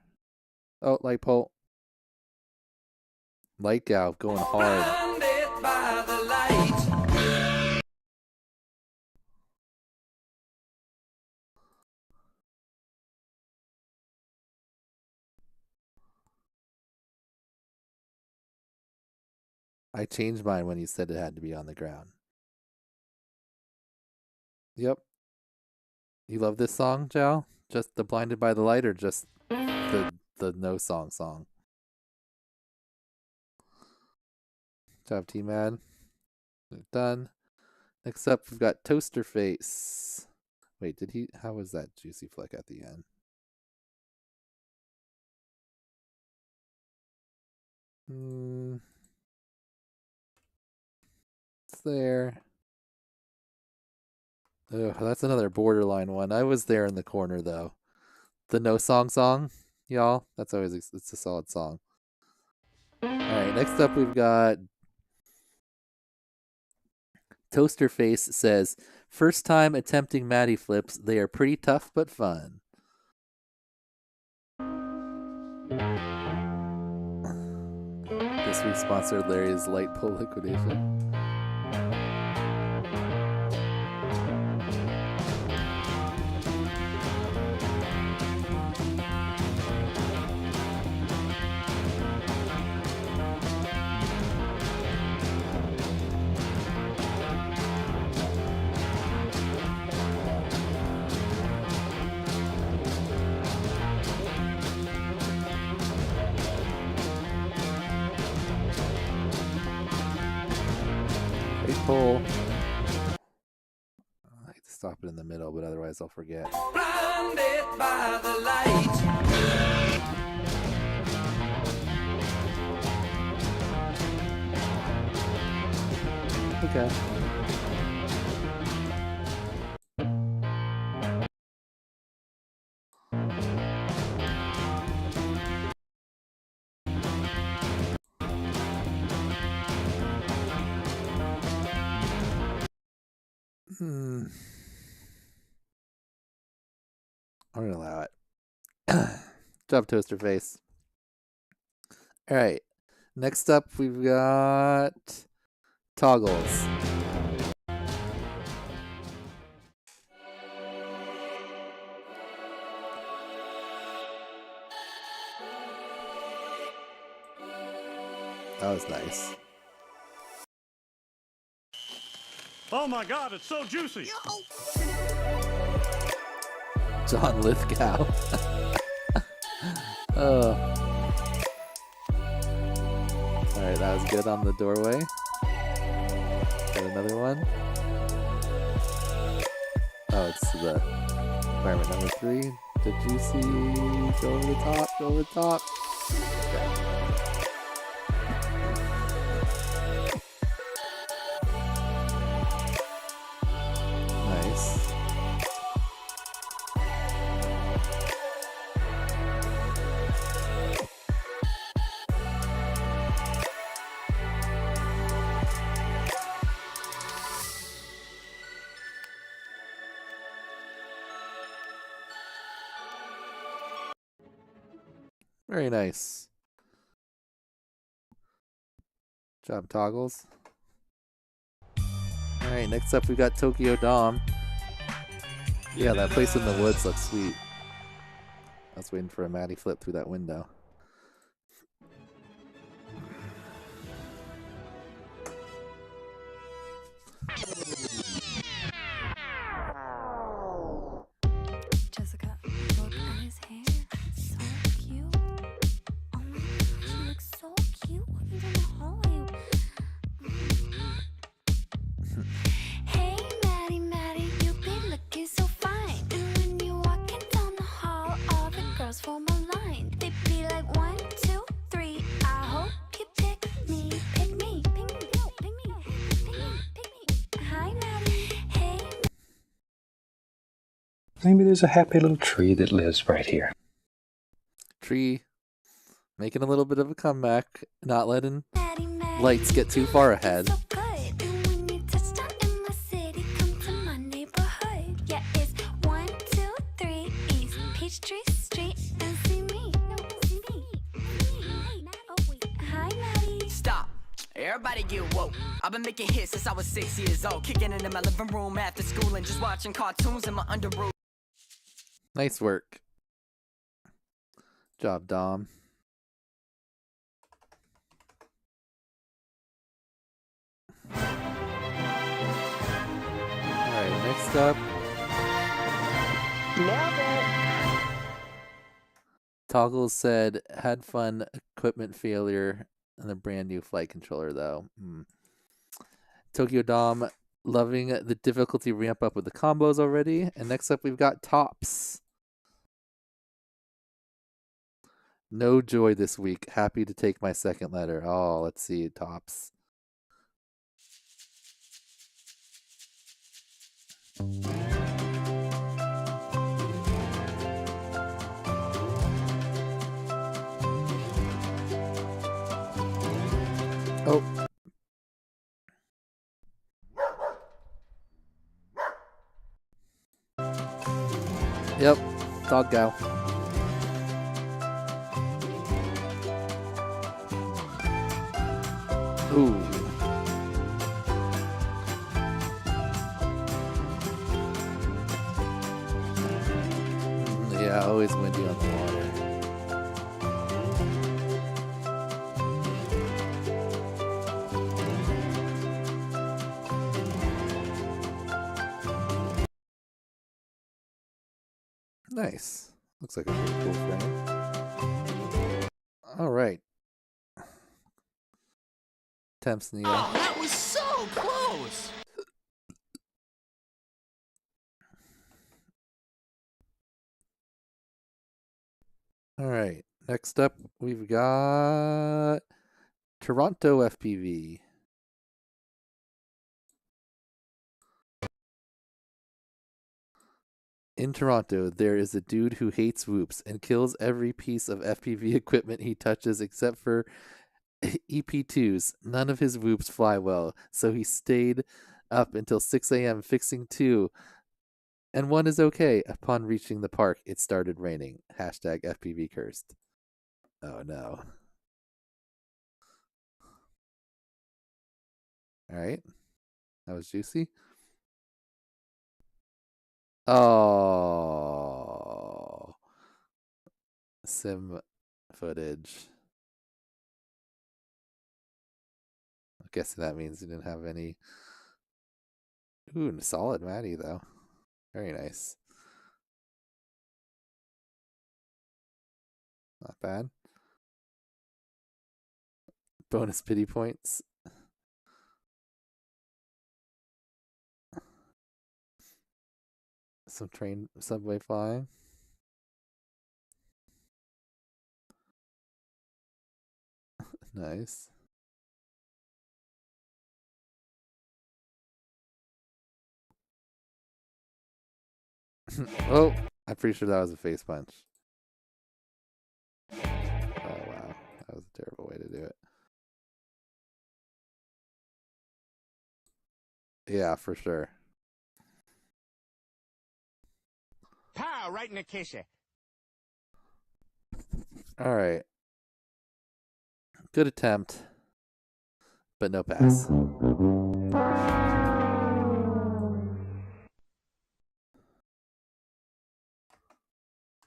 [SPEAKER 5] Oh, light pole. Light gal going hard.
[SPEAKER 21] By the light.
[SPEAKER 5] I changed mine when you said it had to be on the ground. Yep. You love this song, Jal? Just the Blinded by the Light or just the no song? Good job, T-Mad. Done. Next up, we've got Toaster Face Wait, did he? How was that juicy flick at the end? It's there. Ugh, that's another borderline one. I was there in the corner though. The no song, y'all. That's always it's a solid song. All right, next up we've got Toaster Face says, first time attempting Mattyflips. They are pretty tough but fun. This week's sponsor, Larry's Light Pull Liquidation. Pull. I like to stop it in the middle, but otherwise I'll forget.
[SPEAKER 21] Blinded by the light.
[SPEAKER 5] Okay. I'm gonna allow it. Job, Toaster Face. All right. Next up, we've got Toggles. That was nice.
[SPEAKER 20] Oh my God, it's so juicy.
[SPEAKER 5] John Lithgow. Oh. Alright, that was good on the doorway. Got another one. Oh, it's the requirement number 3. The juicy. Go over the top. Go over the top. Okay. Nice. Very nice. Job, Toggles. Alright, next up we got Tokyo Dom. Yeah, that place in the woods looks sweet. I was waiting for a Matty flip through that window.
[SPEAKER 11] Jessica, look at his hair. So cute. Oh my gosh, he looks so cute walking down the hallway. Hey, Matty, you've been looking so fine. And when you're walking down the hall, all the girls form a line. They be like 1, 2, 3. I hope you pick me, pick me, pick me, pick me, pick me, pick me. Hi, Matty. Hey.
[SPEAKER 12] Maybe there's a happy little tree that lives right here.
[SPEAKER 5] Tree making a little bit of a comeback, not letting lights get too far ahead.
[SPEAKER 13] Stop. Everybody get woke. I've been making hits since I was 6 years old. Kicking it in my living room after school and just watching cartoons in my underoos.
[SPEAKER 5] Nice work. Job, Dom. Alright, next up. Toggles said, had fun, equipment failure, and a brand new flight controller, though. Tokyo Dom, Loving the difficulty ramp up with the combos already. And next up, we've got Tops. No joy this week. Happy to take my second letter. Oh, let's see. Tops. Oh. Yep. Dog go. Ooh. Yeah, always windy on the water. Nice. Looks like a really cool frame. All right. Temps Neo.
[SPEAKER 15] Oh, that was so close!
[SPEAKER 5] All right. Next up, we've got Toronto FPV. In Toronto, there is a dude who hates whoops and kills every piece of FPV equipment he touches except for EP2s. None of his whoops fly well, so he stayed up until 6 a.m. fixing two, and one is okay. Upon reaching the park, it started raining. Hashtag FPV cursed. Oh no. All right. That was juicy. Oh. Sim footage. I'm guessing that means you didn't have any. Ooh, solid Matty though. Very nice. Not bad. Bonus pity points. Some train subway flying. Nice. Oh, I'm pretty sure that was a face punch. Oh wow, that was a terrible way to do it. Yeah, for sure.
[SPEAKER 18] Pow! Right in the kisser.
[SPEAKER 5] All right. Good attempt, but no pass.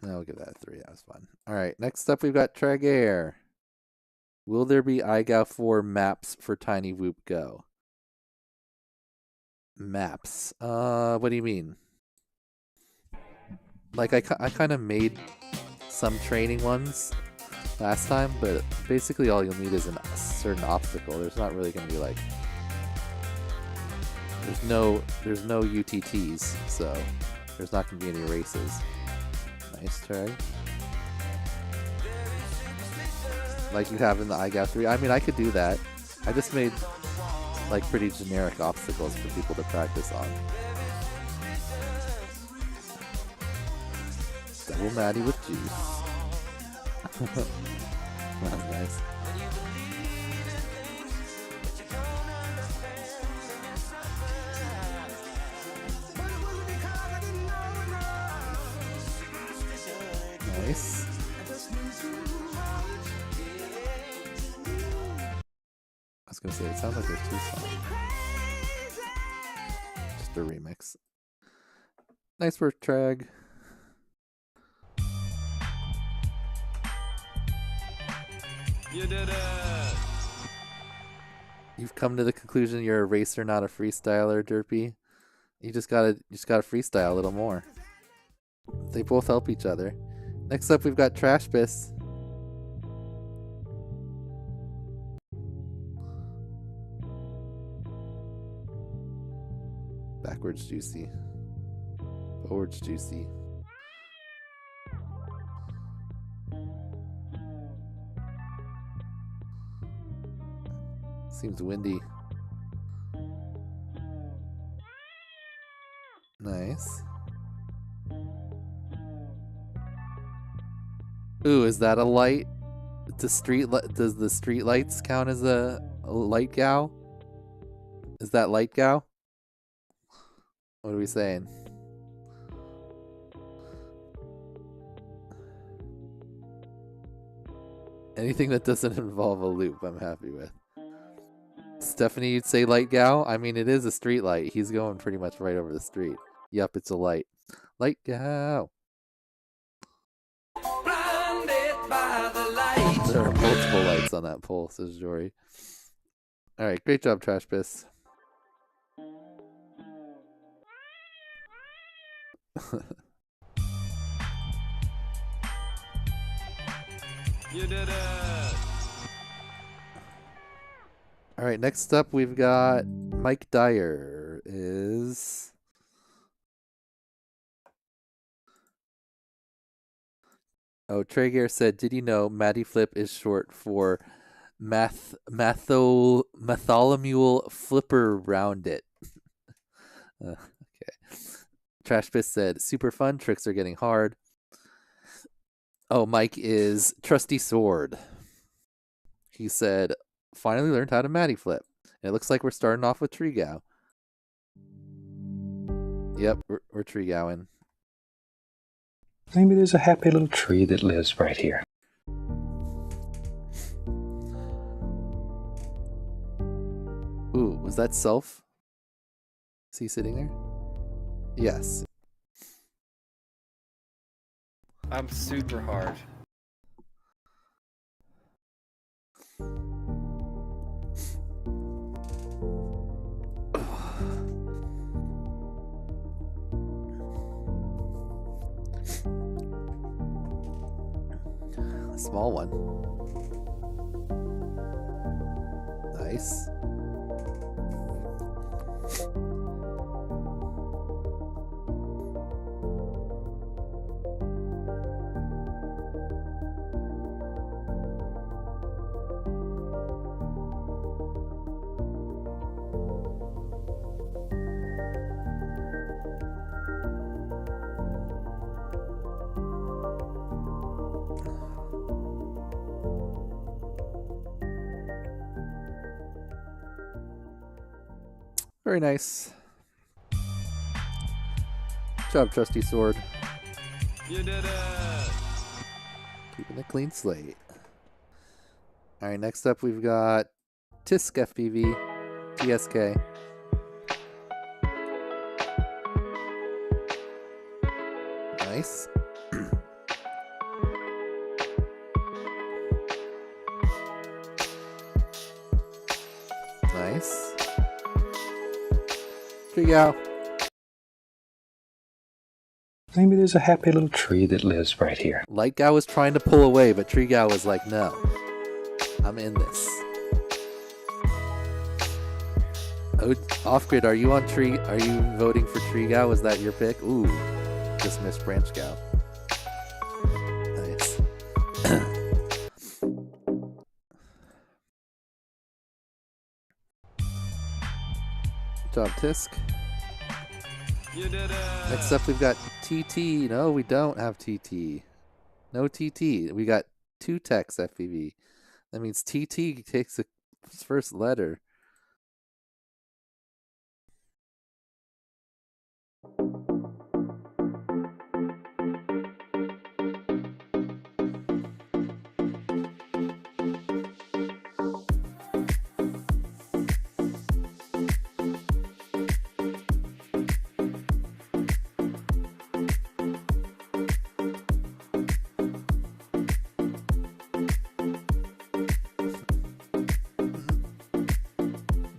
[SPEAKER 5] I'll give that a 3. That was fun. All right. Next up, we've got Traeger. Will there be IGOW4 maps for Tiny Whoop Go? Maps. What do you mean? Like I kind of made some training ones last time, but basically all you'll need is a certain obstacle. There's not really going to be like there's no UTTs, so there's not going to be any races. Nice try. Like you have in the IGOW3. I mean, I could do that. I just made like pretty generic obstacles for people to practice on. Double Matty with juice. That's nice. Nice. I was gonna say, it sounds like there's 2 songs. Just a remix. Nice work, Trag.
[SPEAKER 16] You did it!
[SPEAKER 5] You've come to the conclusion you're a racer, not a freestyler, Derpy. You just gotta freestyle a little more. They both help each other. Next up, we've got Trash Biss. Backwards juicy. Forwards juicy. Seems windy. Nice. Ooh, is that a light? Does the street lights count as a light gow? Is that light gow? What are we saying? Anything that doesn't involve a loop, I'm happy with. Stephanie, you'd say light gow? I mean, it is a street light. He's going pretty much right over the street. Yep, it's a light. Light gow. There are multiple lights on that pole, says Jory. Alright, great job, Trash Piss.
[SPEAKER 16] You did it!
[SPEAKER 5] Alright, next up we've got Mike Dyer is... Oh, Traeger said, did you know Mattyflip is short for Matholomew Flipper Round It? Okay. Trash Piss said, super fun, tricks are getting hard. Oh, Mike is Trusty Sword. He said, finally learned how to Mattyflip. And it looks like we're starting off with tree gow. Yep, we're tree gowing.
[SPEAKER 12] Maybe there's a happy little tree that lives right here.
[SPEAKER 5] Ooh, was that Self? Is he sitting there? Yes.
[SPEAKER 16] I'm super hard.
[SPEAKER 5] A small one. Nice. Very nice. Good job, Trusty Sword.
[SPEAKER 16] You did it!
[SPEAKER 5] Keeping a clean slate. Alright, next up we've got Tisk FPV, TSK. Nice. Nice. Tree gow.
[SPEAKER 12] Maybe there's a happy little tree that lives right here.
[SPEAKER 5] Light gow was trying to pull away, but tree gow was like, no. I'm in this. Oh, off grid, are you on tree? Are you voting for tree gow? Was that your pick? Ooh, just missed branch gow. Nice. Good job, Tisk.
[SPEAKER 16] You did it!
[SPEAKER 5] Next up, we've got TT. No, we don't have TT. No TT. We got 2 text FPV. That means TT takes the first letter.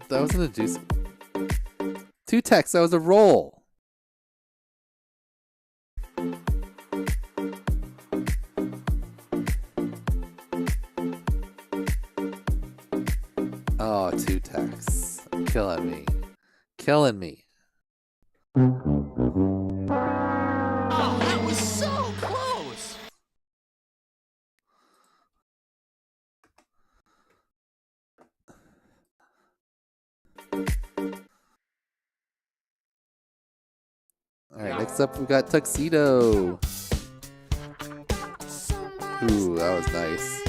[SPEAKER 5] That wasn't a juice. 2 texts. That was a roll. Oh, 2 texts. Killing me. Killing me. Alright, next up we got Tuxedo. Ooh, that was nice.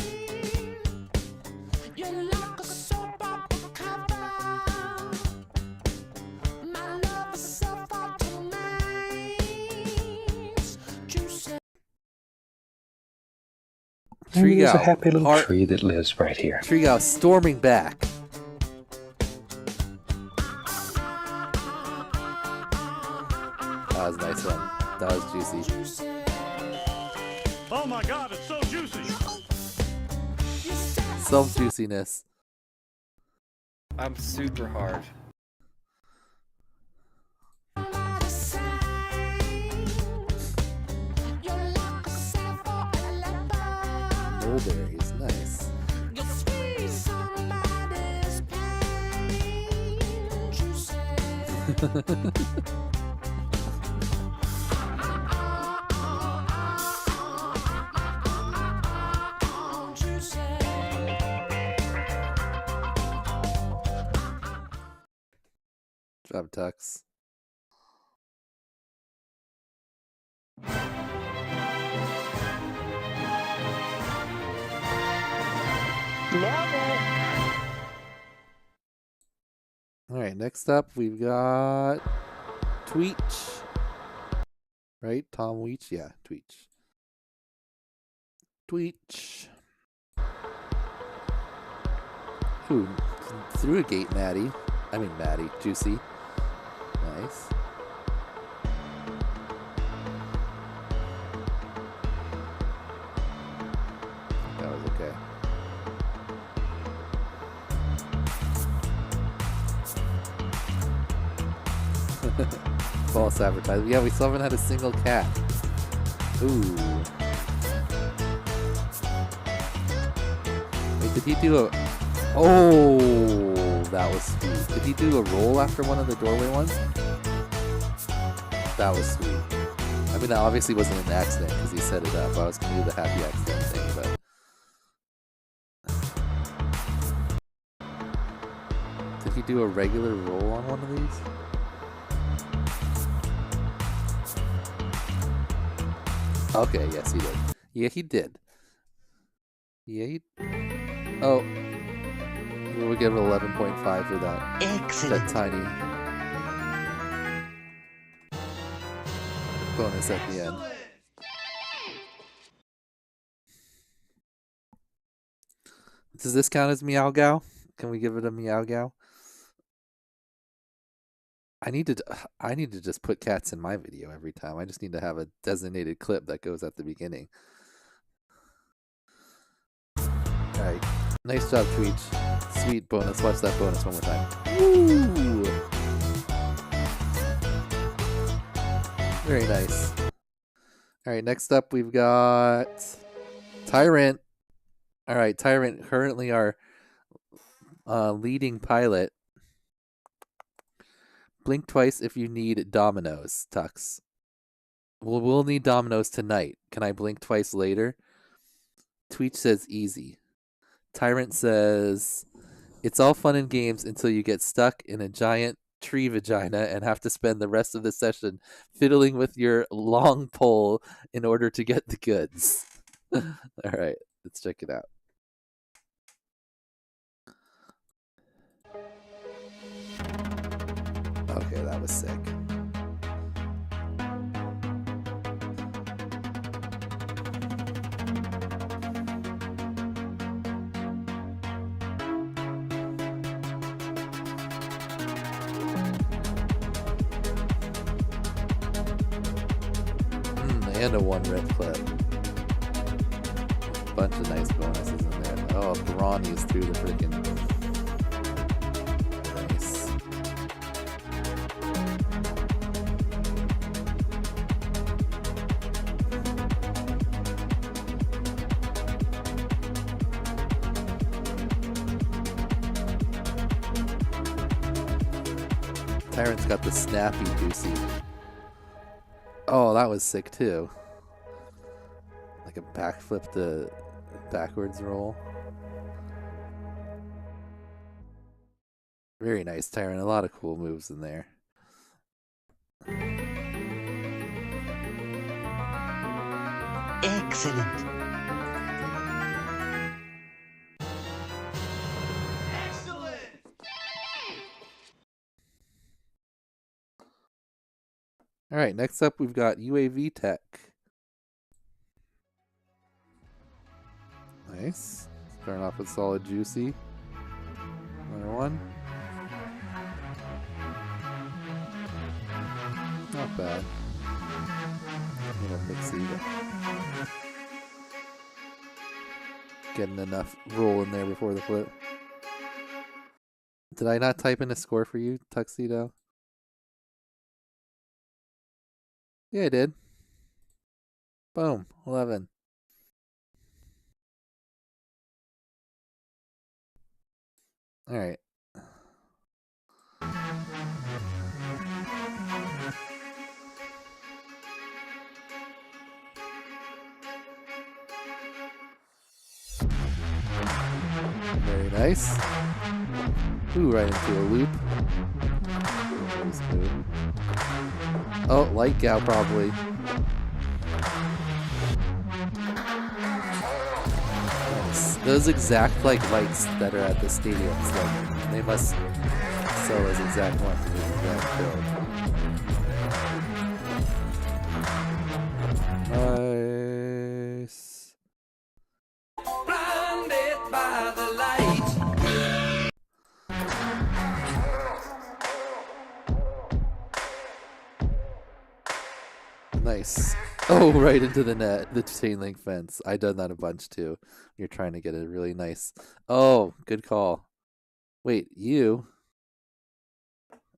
[SPEAKER 12] There's a happy little tree that lives right here.
[SPEAKER 5] Trigo storming back. That was a nice one. That was juicy.
[SPEAKER 20] Oh my god, it's so juicy!
[SPEAKER 5] Self juiciness.
[SPEAKER 16] I'm super hard.
[SPEAKER 5] Mulberries, nice. Job, Tux. Alright, next up we've got Tweech. Right? Tom Weech? Yeah, Tweech. Tweech. Ooh, through a gate, Maddie. I mean, Maddie. Juicy. Nice. That was okay. False advertising. Yeah, we still haven't had a single cat. Ooh. Wait, did he do a... Oh, that was sweet. Did he do a roll after one of the doorway ones? That was sweet. I mean, that obviously wasn't an accident because he set it up. I was going to do the happy accident thing, but... Did he do a regular roll on one of these? Okay, yes, he did. Yeah, he did. Yeah, he... Oh. We'll give it 11.5 for that.
[SPEAKER 10] Excellent.
[SPEAKER 5] That tiny bonus at the end. Does this count as IGOW? Can we give it a IGOW? I need to just put cats in my video every time. I just need to have a designated clip that goes at the beginning. Alright. Nice job, Tweech. Sweet bonus. Watch that bonus one more time. Woo! Very nice. Alright, next up we've got Tyrant. Alright, Tyrant, currently our leading pilot. Blink twice if you need dominoes, Tux. We'll need dominoes tonight. Can I blink twice later? Tweech says easy. Tyrant says, it's all fun and games until you get stuck in a giant tree vagina and have to spend the rest of the session fiddling with your long pole in order to get the goods. All right, let's check it out. Okay, that was sick. And a one red clip. Bunch of nice bonuses in there. Oh, Piranhas through the freaking. Nice. Tyrant's got the snappy juicy. Oh, that was sick too. Like a backflip to backwards roll. Very nice, Tyrant. A lot of cool moves in there.
[SPEAKER 10] Excellent.
[SPEAKER 5] All right, next up we've got UAV tech. Nice. Starting off with solid juicy. Another one. Not bad. A little mixy, but getting enough roll in there before the flip. Did I not type in a score for you, Tuxedo? Yeah, I did. Boom. 11. All right. Very nice. Ooh, right into a loop. That was good. Oh, light gal probably. Nice. Those exact like lights that are at the stadiums, like they must sell those exact ones in the exact build. Nice.
[SPEAKER 21] Blinded by the light.
[SPEAKER 5] Nice. Oh, right into the net, the chain link fence. I done that a bunch too. You're trying to get a really nice. Oh, good call. Wait, you?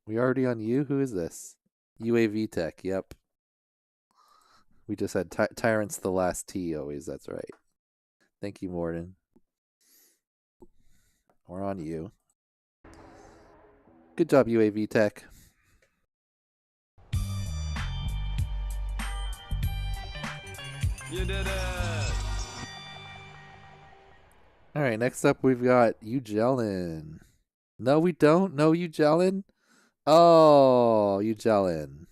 [SPEAKER 5] We already on you? Who is this? UAV Tech. Yep. We just had Tyrant's the last T always. That's right. Thank you, Morden. We're on you. Good job, UAV Tech.
[SPEAKER 21] You did it.
[SPEAKER 5] All right, next up we've got Ugelin. No, we don't. No, Ugelin. Oh, Ugelin.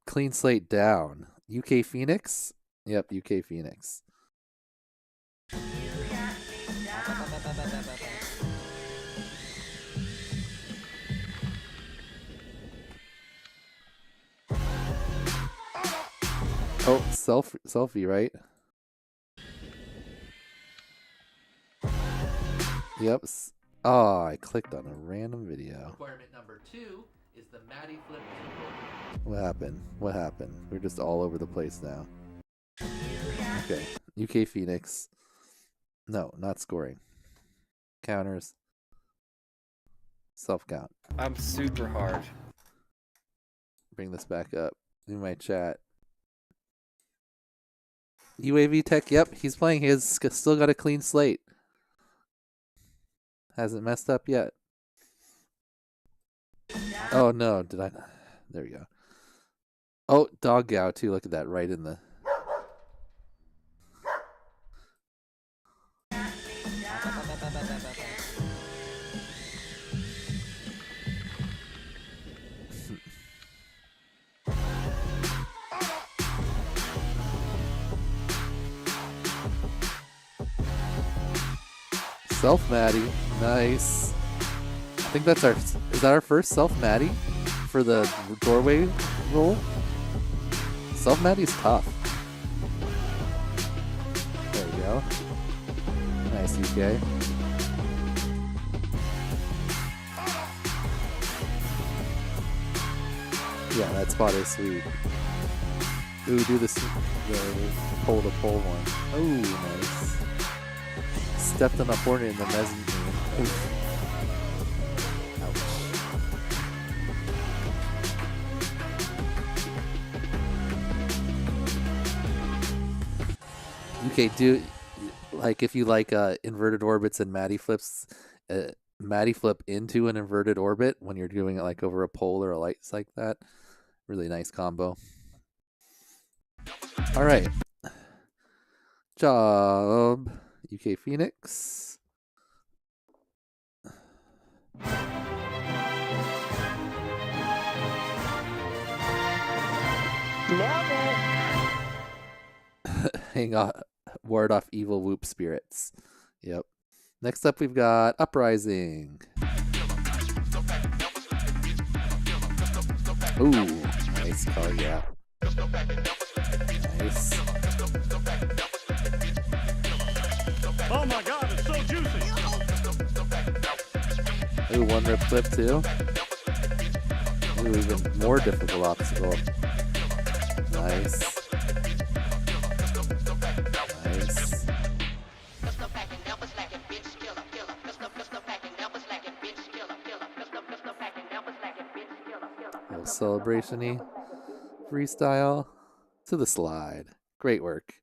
[SPEAKER 5] Clean slate down. UK Phoenix? Yep, UK Phoenix. Oh, selfie, right? Yep. Oh, I clicked on a random video. Requirement number 2 is the Mattyflips tutorial. What happened? What happened? We're just all over the place now. Okay. UK Phoenix. No, not scoring. Counters. Self count.
[SPEAKER 16] I'm super hard.
[SPEAKER 5] Bring this back up. In my chat. UAV Tech, yep, he's playing. He has still got a clean slate. Hasn't messed up yet. Oh no, did I? There we go. Oh, Dog Gow too. Look at that, right in the. Self Matty, nice. I think that's our. Is that our first self Matty for the doorway roll? Self Matty's tough. There we go. Nice UK. Yeah, that spot is sweet. Ooh, do this the pole to pole one. Oh, nice. Stepped on a hornet in the mezzanine. Oof. Ouch. Okay, do like if you like inverted orbits and Mattyflips, Mattyflip into an inverted orbit when you're doing it like over a pole or a lights like that. Really nice combo. All right. Job. UK Phoenix.
[SPEAKER 19] Nailed it.
[SPEAKER 5] ward off evil whoop spirits. Yep. Next up, we've got Uprising. Ooh, nice car gap. Nice.
[SPEAKER 20] Oh my god, it's so juicy!
[SPEAKER 5] Ooh, one rip flip too. Ooh, even more difficult obstacle. Nice. Nice. Little celebration-y freestyle to the slide. Great work.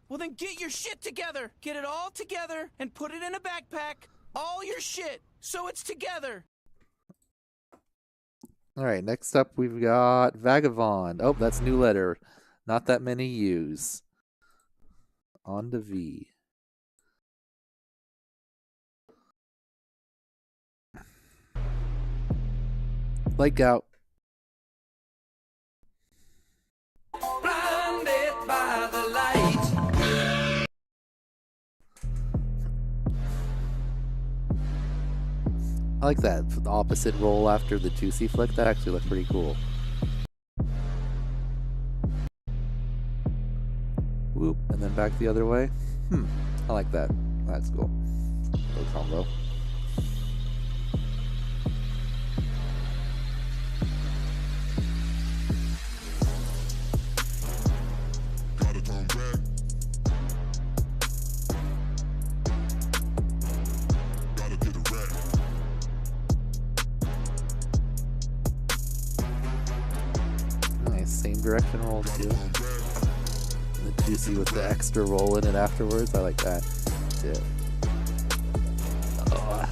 [SPEAKER 8] Well, then get your shit together. Get it all together and put it in a backpack. All your shit, so it's together.
[SPEAKER 5] All right, next up we've got Vagabond. Oh, that's new letter. Not that many U's. On to V. Like out.
[SPEAKER 8] Blinded by the light.
[SPEAKER 5] I like that the opposite roll after the juicy flick. That actually looked pretty cool. Whoop, and then back the other way. I like that. That's cool. Little combo. Nice, same direction roll too. The juicy with the extra roll in it afterwards. I like that. Yeah. Oh.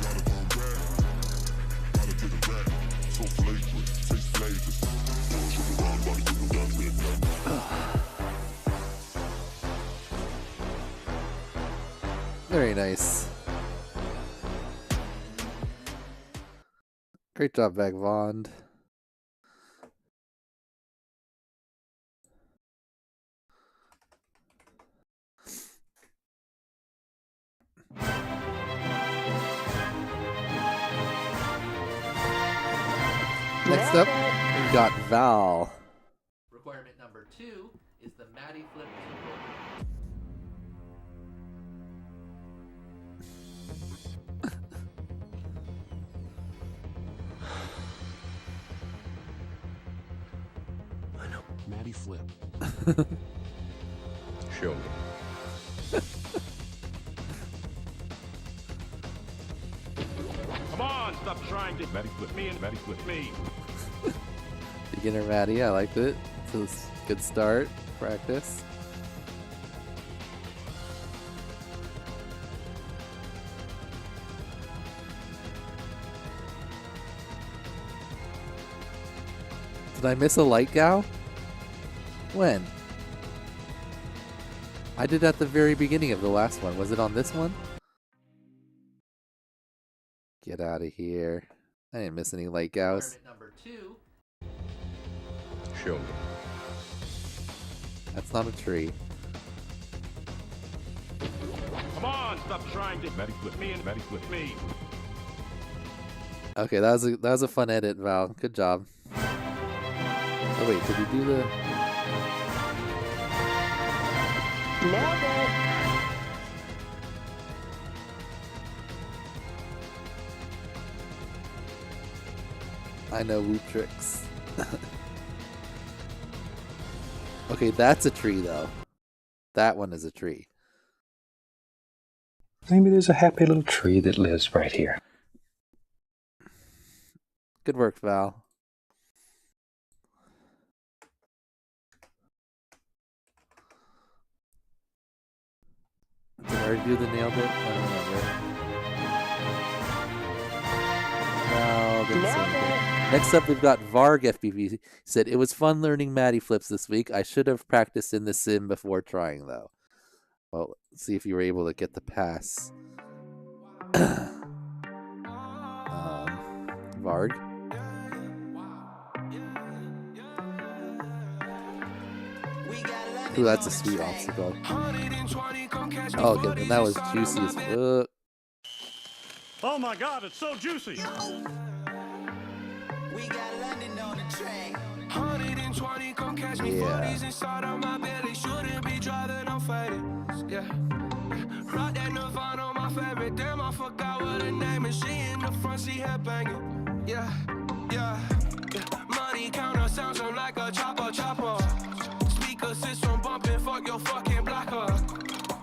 [SPEAKER 5] Very nice. Great job, Vagabond. Next up, we've got Val.
[SPEAKER 3] Requirement number 2 is the Mattyflips.
[SPEAKER 4] I know. Mattyflip.
[SPEAKER 7] Show me.
[SPEAKER 4] Come on, stop trying to Mattyflip me and Mattyflip me.
[SPEAKER 5] Beginner Matty, I liked it. So it's a good start. Practice. Did I miss a light gow? When? I did at the very beginning of the last one. Was it on this one? Get out of here. I didn't miss any light gows.
[SPEAKER 3] Number 2.
[SPEAKER 7] Show me.
[SPEAKER 5] That's not a tree.
[SPEAKER 4] Come on, stop trying to Mattyflip me and Mattyflip me.
[SPEAKER 5] Okay, that was a fun edit, Val. Good job. Oh wait, did he do the?
[SPEAKER 19] Nailed it.
[SPEAKER 5] I know whoop tricks. Okay, that's a tree though. That one is a tree.
[SPEAKER 12] Maybe there's a happy little tree that lives right here.
[SPEAKER 5] Good work, Val. Did I already do the nailed it? I don't remember. No, didn't say anything. Next up, we've got Varg FPV. He said, it was fun learning Mattyflips this week. I should have practiced in the sim before trying, though. Well, let's see if you were able to get the pass. Varg. Ooh, that's a sweet obstacle. Oh, okay, and that was juicy as fuck.
[SPEAKER 20] Oh my god, it's so juicy!
[SPEAKER 21] We got London on the track. 120, come catch me. 40s inside of my belly. Shouldn't be driving, I'm faded. Yeah. Rock that Nirvana, my favorite. Damn, I forgot what her name is. She in the front seat, head banging. Yeah. Money counter sounds like a chopper. Speaker system bumping, fuck your fucking blocker.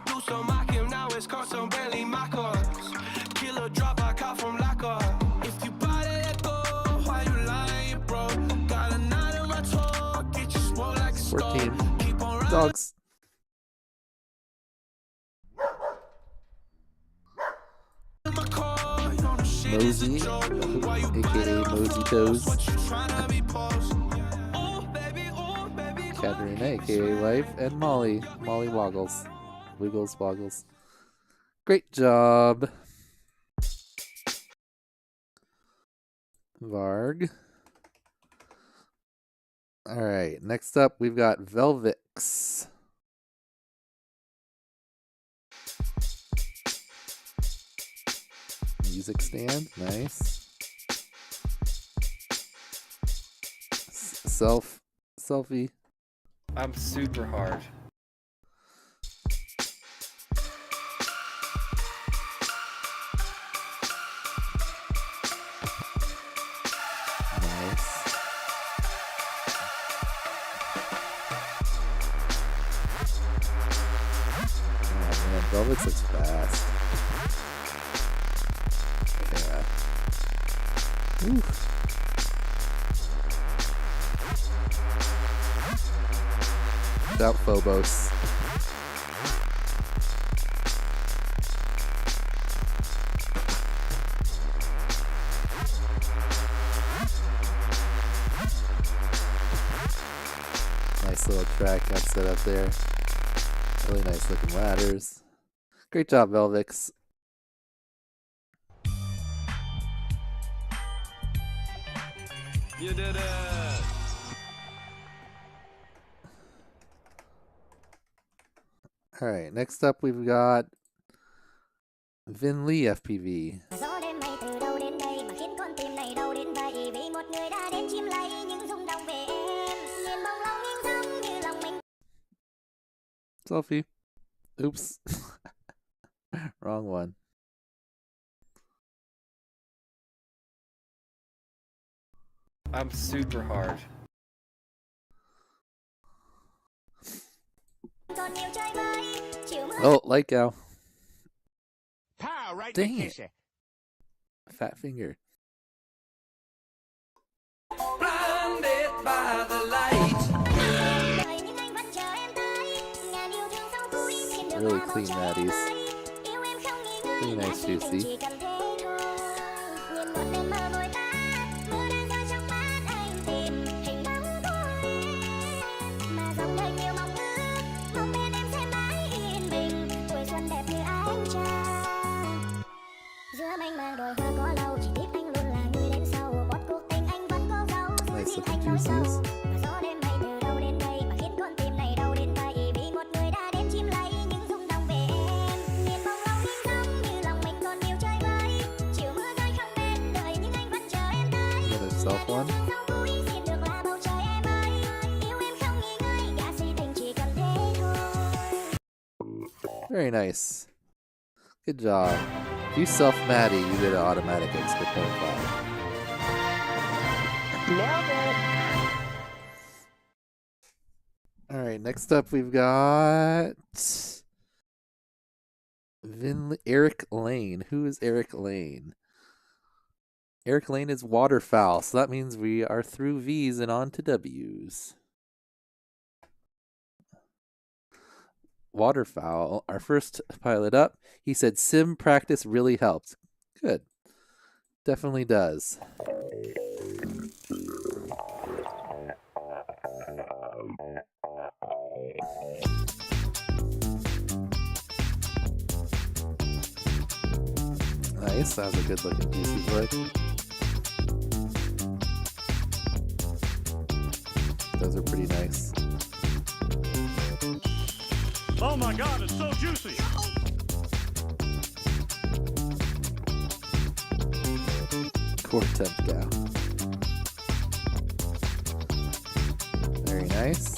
[SPEAKER 21] Do some mock him, now it's custom Bentley mockers. Killer drop, I caught from locker. If you buy that go, why you lying, bro? Got a knot in my toe, get you swole like a skull. Keep on riding.
[SPEAKER 5] Dogs. Mosey, aka Mosey Toes. Katarina, aka Life, and Molly Woggles. Wiggles Woggles. Great job. Varg. Alright, next up we've got Velvix. Music stand, nice. Selfie.
[SPEAKER 16] I'm super hard.
[SPEAKER 5] Nice. Oh man, Velvix looks fast. Yeah. Oof. Without Phobos. Nice little track got set up there. Really nice looking ladders. Great job, Velvix.
[SPEAKER 21] You did it!
[SPEAKER 5] Alright, next up we've got Vin Lee FPV. Selfie. Oops. Wrong one.
[SPEAKER 16] I'm super hard.
[SPEAKER 5] Oh, light cow.
[SPEAKER 18] Pow, right
[SPEAKER 5] Dang
[SPEAKER 18] in the
[SPEAKER 5] it.
[SPEAKER 18] kisser.
[SPEAKER 5] Fat finger.
[SPEAKER 21] Blinded by the light.
[SPEAKER 5] Really clean Matties. Really nice juicy. Nice looking juices. Another self one. Very nice. Good job. If you self Matty, you get an automatic extra 0.5.
[SPEAKER 19] Nailed it.
[SPEAKER 5] Alright, next up we've got Eric Lane. Who is Eric Lane? Eric Lane is waterfowl, so that means we are through V's and on to W's. Waterfowl, our first pilot up, he said sim practice really helped. Good. Definitely does. Nice, that was a good looking juicy flick. are pretty nice.
[SPEAKER 4] Oh my god, it's so juicy!
[SPEAKER 5] Core temp cow. Very nice.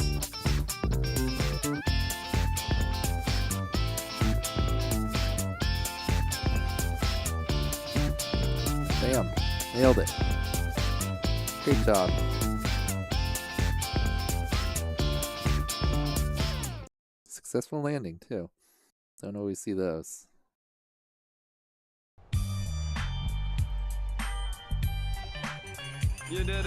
[SPEAKER 5] Bam. Nailed it. Great job. Successful landing, too. Don't always see those.
[SPEAKER 7] You did it!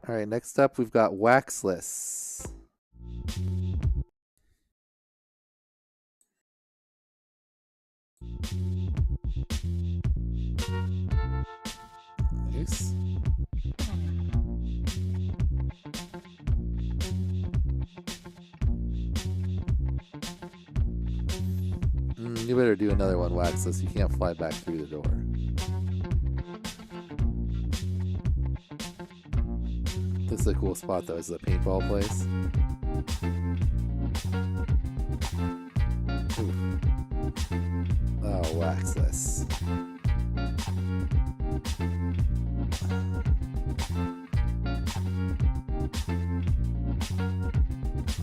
[SPEAKER 5] All right, next up we've got Waxless. Nice. You better do another one, Waxless. You can't fly back through the door. This is a cool spot, though. This is a paintball place. Ooh. Oh, Waxless.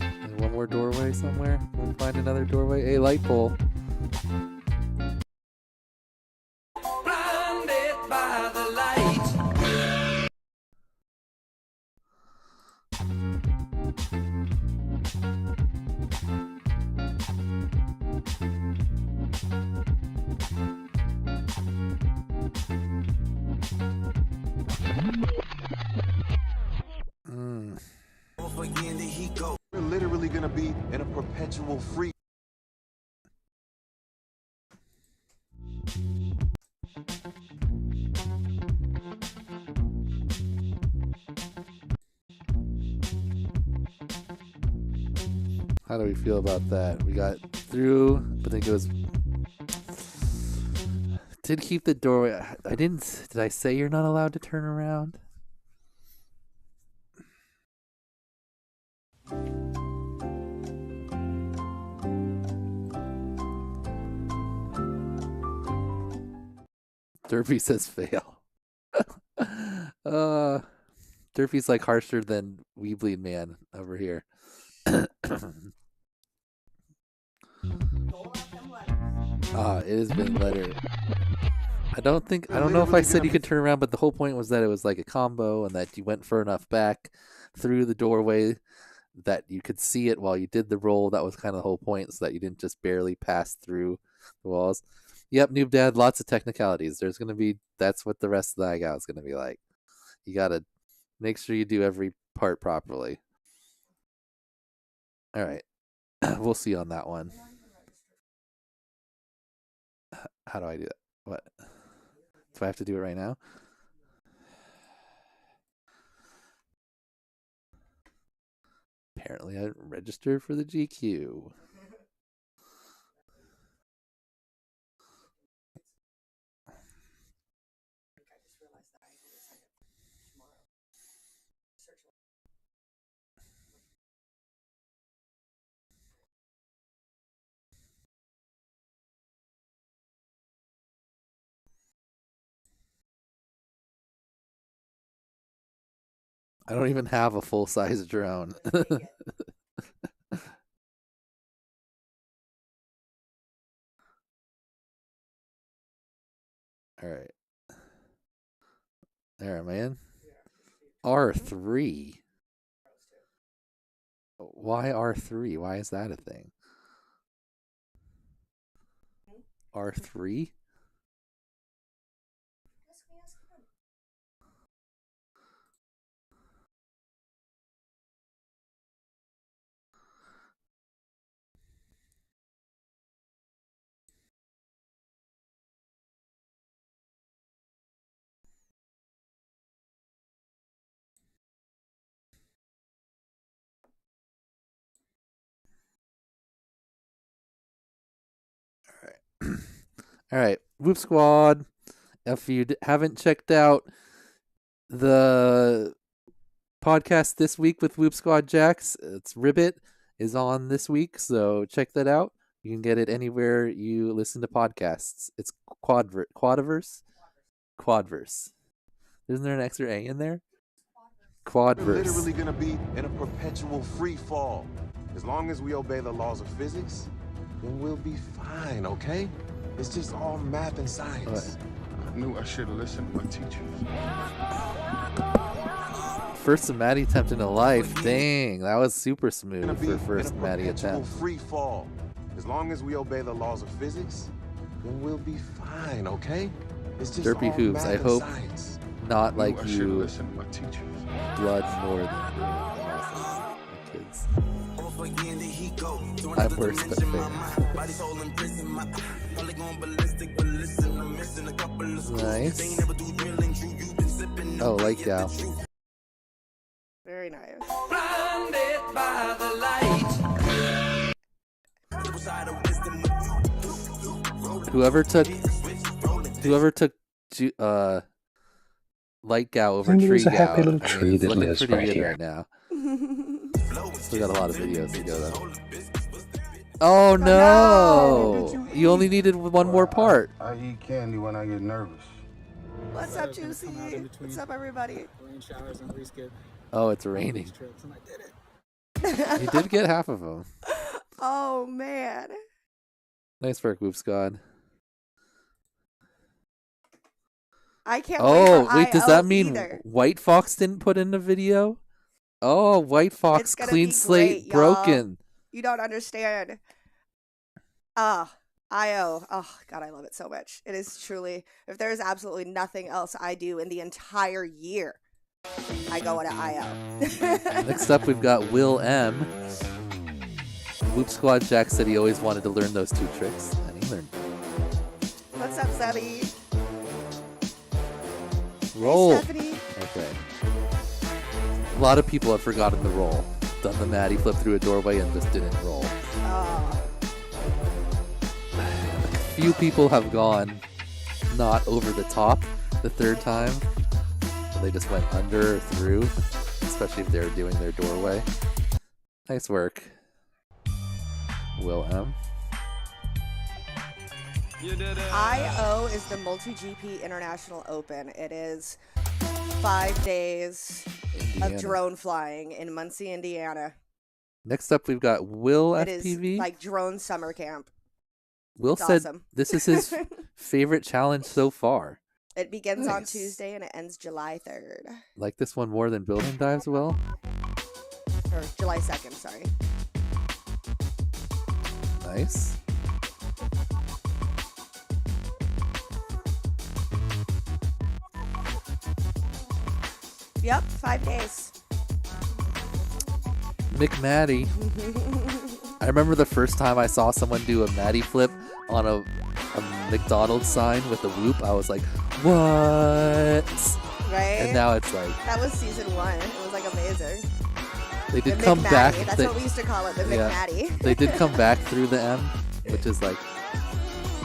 [SPEAKER 5] And one more doorway somewhere. Can we find another doorway? Hey, light pole.
[SPEAKER 21] Blinded by the light.
[SPEAKER 18] We're literally gonna be in a perpetual free.
[SPEAKER 5] How do we feel about that? We got through, but then it goes. Did keep the doorway. I didn't. Did I say you're not allowed to turn around? Derpy says fail. Derpy's like harsher than Weebly Man over here. It has been letter. I don't know if I said you could turn around, but the whole point was that it was like a combo and that you went far enough back through the doorway that you could see it while you did the roll. That was kind of the whole point, so that you didn't just barely pass through the walls. Yep, Noob Dad, lots of technicalities. That's what the rest of the IGOW is going to be like. You got to make sure you do every part properly. All right. We'll see on that one. How do I do that? What? Do I have to do it right now? Apparently I registered for the GQ. I don't even have a full-size drone. All right. There, man. R3. Why R3? Why is that a thing? R3? All right, Whoop Squad. If you haven't checked out The podcast this week with Whoop Squad Jacks, it's Ribbit, is on this week, so check that out. You can get it anywhere you listen to podcasts. It's Quadverse. Isn't there an extra A in there?
[SPEAKER 18] We're
[SPEAKER 5] Quadverse.
[SPEAKER 18] literally gonna be in a perpetual free fall. As long as we obey the laws of physics, then we'll be fine, okay? It's just all math and science.
[SPEAKER 9] I knew I should have listened to my teachers.
[SPEAKER 5] First Maddie attempt in a life. Dang, that was super smooth
[SPEAKER 18] Gonna be
[SPEAKER 5] for first
[SPEAKER 18] in a
[SPEAKER 5] Maddie
[SPEAKER 18] perpetual
[SPEAKER 5] attempt.
[SPEAKER 18] free fall. As long as we obey the laws of physics, then we'll be fine, okay? It's just
[SPEAKER 5] Derpy
[SPEAKER 18] all
[SPEAKER 5] Hooves,
[SPEAKER 18] math
[SPEAKER 5] I
[SPEAKER 18] and
[SPEAKER 5] hope
[SPEAKER 18] science.
[SPEAKER 5] not
[SPEAKER 9] I
[SPEAKER 5] like
[SPEAKER 9] knew I should have
[SPEAKER 5] you
[SPEAKER 9] listened to my teachers.
[SPEAKER 5] blood more than the kids. I'm worse but fair. Nice. Oh, like Gal.
[SPEAKER 6] Very nice.
[SPEAKER 21] Blinded by the light.
[SPEAKER 5] Whoever took Light Gal over
[SPEAKER 12] And
[SPEAKER 5] Tree
[SPEAKER 12] there's a
[SPEAKER 5] Gal,
[SPEAKER 12] happy little
[SPEAKER 5] I mean,
[SPEAKER 12] tree
[SPEAKER 5] it's
[SPEAKER 12] that
[SPEAKER 5] looking
[SPEAKER 12] lives
[SPEAKER 5] pretty
[SPEAKER 12] right
[SPEAKER 5] good
[SPEAKER 12] here.
[SPEAKER 5] right now. Still got a lot of videos to go though. Oh no! You only needed one more part.
[SPEAKER 9] I eat candy when I get nervous.
[SPEAKER 6] What's up, Juicy? What's up, everybody?
[SPEAKER 5] Oh, it's raining. You did get half of them.
[SPEAKER 6] Oh, man.
[SPEAKER 5] Nice work, Whoop Squad.
[SPEAKER 6] I can't wait
[SPEAKER 5] Oh,
[SPEAKER 6] for
[SPEAKER 5] wait, does
[SPEAKER 6] IO
[SPEAKER 5] that mean
[SPEAKER 6] either.
[SPEAKER 5] White Fox didn't put in a video? Oh, White Fox
[SPEAKER 6] It's gonna
[SPEAKER 5] clean
[SPEAKER 6] be
[SPEAKER 5] slate
[SPEAKER 6] great, y'all.
[SPEAKER 5] broken.
[SPEAKER 6] You don't understand. IO. Oh, God, I love it so much. It is truly, if there is absolutely nothing else I do in the entire year, I go into IO.
[SPEAKER 5] Next up, we've got Will M. Whoop Squad Jack said he always wanted to learn those two tricks, and he learned.
[SPEAKER 6] What's up, Zebby?
[SPEAKER 5] Roll.
[SPEAKER 6] Hey, Stephanie.
[SPEAKER 5] Okay. A lot of people have forgotten the roll. Done the Matty flip through a doorway and just didn't roll. A few people have gone not over the top the third time. So they just went under or through, especially if they're doing their doorway. Nice work, Will M.
[SPEAKER 6] IO is the Multi-GP International Open. It is 5 days
[SPEAKER 5] Indiana.
[SPEAKER 6] of drone flying in Muncie, Indiana.
[SPEAKER 5] Next up, we've got Will
[SPEAKER 6] It
[SPEAKER 5] FPV.
[SPEAKER 6] is like drone summer camp.
[SPEAKER 5] Will
[SPEAKER 6] It's
[SPEAKER 5] said
[SPEAKER 6] awesome.
[SPEAKER 5] this is his favorite challenge so far.
[SPEAKER 6] It begins on
[SPEAKER 5] Nice.
[SPEAKER 6] Tuesday and it ends July 3rd.
[SPEAKER 5] Like this one more than building dives, Will?
[SPEAKER 6] Or July 2nd, sorry.
[SPEAKER 5] Nice.
[SPEAKER 6] Yep, 5 days.
[SPEAKER 5] McMatty. I remember the first time I saw someone do a Matty flip on a McDonald's sign with a whoop. I was like, what?
[SPEAKER 6] Right?
[SPEAKER 5] And now it's like,
[SPEAKER 6] That was season 1. It was like amazing.
[SPEAKER 5] they did
[SPEAKER 6] The
[SPEAKER 5] come
[SPEAKER 6] McMatty.
[SPEAKER 5] back.
[SPEAKER 6] That's what we used to call it, the McMatty.
[SPEAKER 5] They did come back through the M, which is like,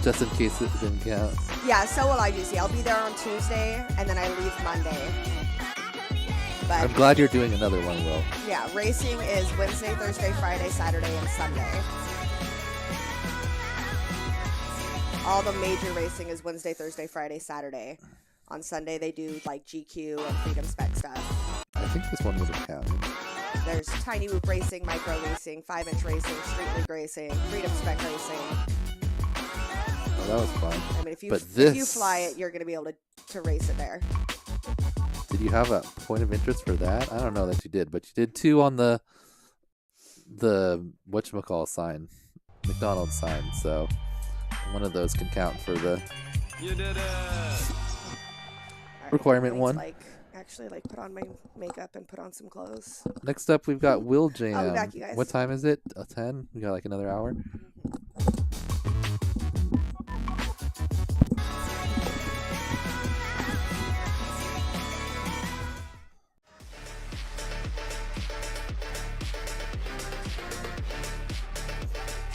[SPEAKER 5] just in case it didn't count.
[SPEAKER 6] Yeah, so will I, Juicy. I'll be there on Tuesday and then I leave Monday. But
[SPEAKER 5] I'm glad you're doing another one, Will.
[SPEAKER 6] yeah, racing is Wednesday, Thursday, Friday, Saturday, and Sunday. All the major racing is Wednesday, Thursday, Friday, Saturday. On Sunday, they do like GQ and Freedom Spec stuff.
[SPEAKER 5] I think this one would have counted.
[SPEAKER 6] There's Tiny Whoop Racing, Micro Racing, 5-inch Racing, Street League Racing, Freedom Spec Racing.
[SPEAKER 5] Oh, that was fun.
[SPEAKER 6] I mean, if you
[SPEAKER 5] But
[SPEAKER 6] fly it, you're going to be able to race it there.
[SPEAKER 5] Did you have a point of interest for that? I don't know that you did, but you did 2 on the whatchamacall sign, McDonald's sign, so one of those can count for the requirement one.
[SPEAKER 6] Actually, put on my makeup and put on some clothes.
[SPEAKER 5] Next up, we've got Will Jam.
[SPEAKER 6] I'll be back, you guys.
[SPEAKER 5] What time is it? 10? We got like another hour.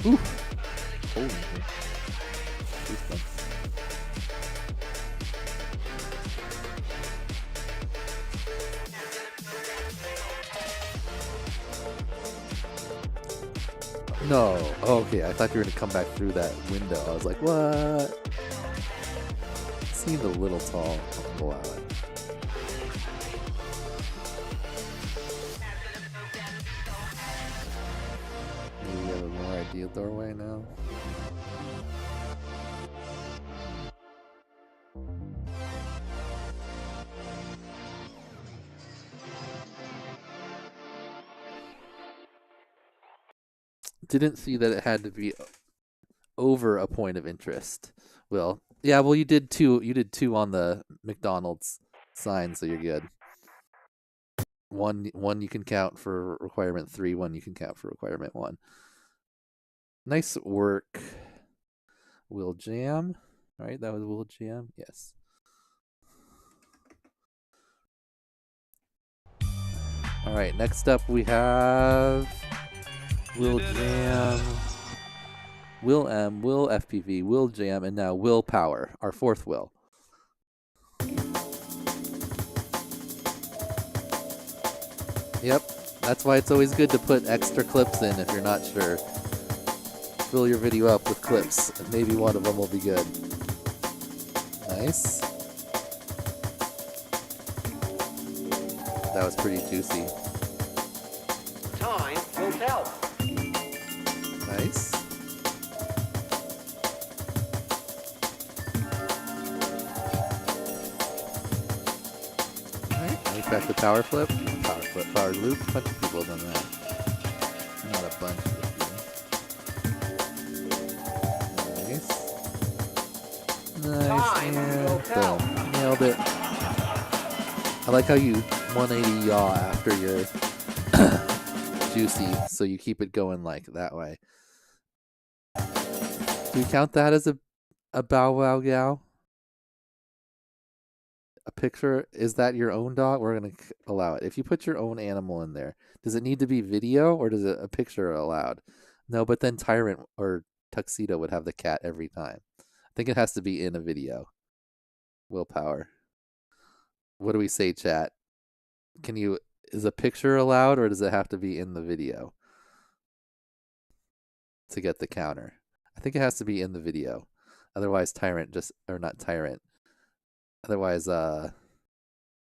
[SPEAKER 5] Ooh. Holy shit. Goosebumps. No. Oh, okay, I thought you were going to come back through that window. I was like, what? Seemed a little tall. I'll allow it. Maybe we have a more ideal doorway now. Didn't see that it had to be over a point of interest. Well, yeah, well you did two on the McDonald's sign, so you're good. One you can count for requirement 3, one you can count for requirement 1. Nice work. Will jam. Right? That was will jam? Yes. Alright, next up we have Will Jam, Will M, Will FPV, Will Jam, and now Will Power, our fourth Will. Yep, that's why it's always good to put extra clips in if you're not sure. Fill your video up with clips, and maybe one of them will be good. Nice. That was pretty juicy.
[SPEAKER 14] Time will tell.
[SPEAKER 5] Nice. Alright, let me crack the power flip. Power flip, power loop. A bunch of people have done that. Not a bunch of you. Nice. Nice. And boom. Nailed it. I like how you 180 yaw after your juicy, so you keep it going like that way. Do we count that as a bow wow gow? A picture? Is that your own dog? We're going to allow it. If you put your own animal in there, does it need to be video or does a picture allowed? No, but then Tyrant or Tuxedo would have the cat every time. I think it has to be in a video. Willpower. What do we say, chat? Is a picture allowed or does it have to be in the video to get the counter? I think it has to be in the video. Otherwise Otherwise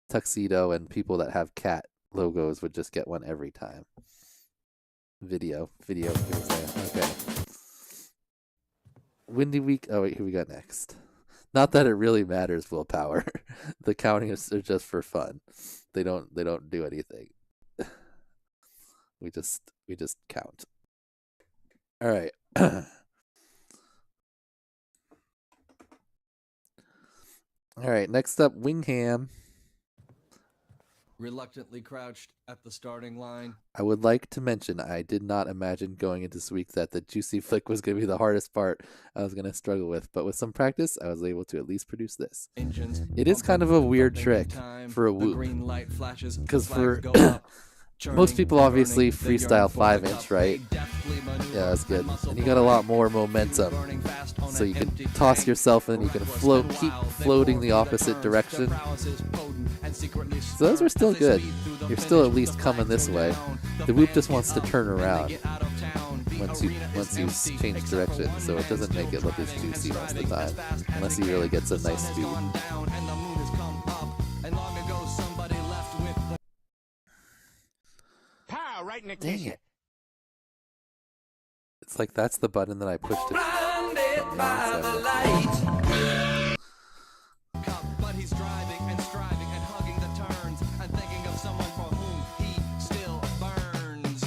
[SPEAKER 5] Tuxedo and people that have cat logos would just get one every time. Video. Okay. Windy Week. Oh wait, who we got next? Not that it really matters, Willpower. The countings are just for fun. They don't do anything. We just count. All right. All right, next up Wingham.
[SPEAKER 17] Reluctantly crouched at the starting line.
[SPEAKER 5] I would like to mention I did not imagine going into this week that the juicy flick was going to be the hardest part I was going to struggle with, but with some practice I was able to at least produce this. It is kind of a weird trick for a whoop, because for most people obviously freestyle 5-inch, right? Yeah, that's good. And you got a lot more momentum, so you can toss yourself and you can keep floating the opposite direction. So those are still good. You're still at least coming this way. The whoop just wants to turn around once you change direction, so it doesn't make it look as juicy most of the time, unless he really gets a nice speed.
[SPEAKER 14] Pow, right in the
[SPEAKER 5] Dang
[SPEAKER 14] kitchen.
[SPEAKER 5] it. It's like that's the button that I pushed it.
[SPEAKER 17] But he's driving and striving and hugging the turns and thinking of someone for whom he still burns.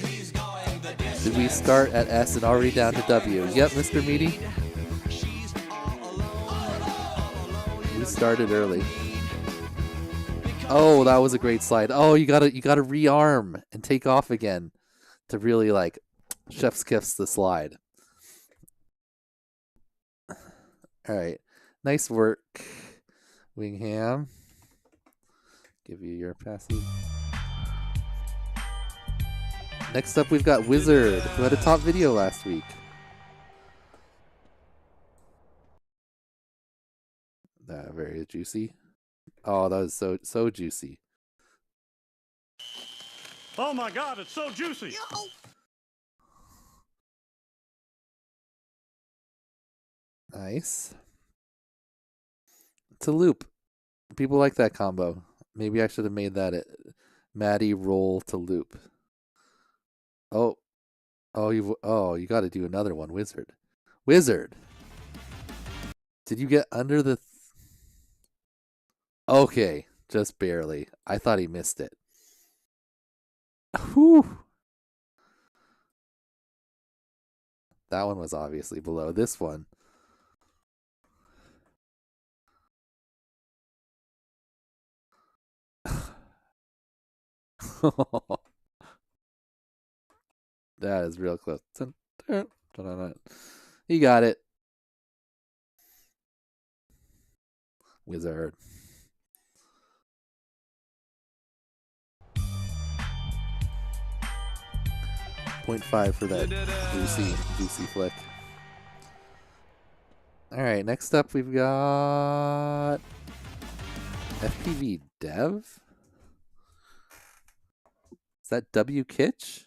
[SPEAKER 17] He's going the distance.
[SPEAKER 5] Did we start at S and already down to W? Yep, Mr. Meaty. We started early. Oh, that was a great slide. Oh, you gotta rearm and take off again to really like chef's kiss the slide. All right, nice work, Wingham. Give you your passive. Next up, we've got Wizard, who had a top video last week. Very juicy. Oh, that was so juicy.
[SPEAKER 20] Oh my God, it's so juicy.
[SPEAKER 5] Nice. To loop. People like that combo. Maybe I should have made that it. Matty roll to loop. Oh. You got to do another one, Wizard. Wizard. Did you get under the... Okay, just barely. I thought he missed it. Whew. That one was obviously below this one. That is real close. He got it. Wizard. .5 for that juicy flick. Alright, next up we've got FPV Dev? Is that W Kitch?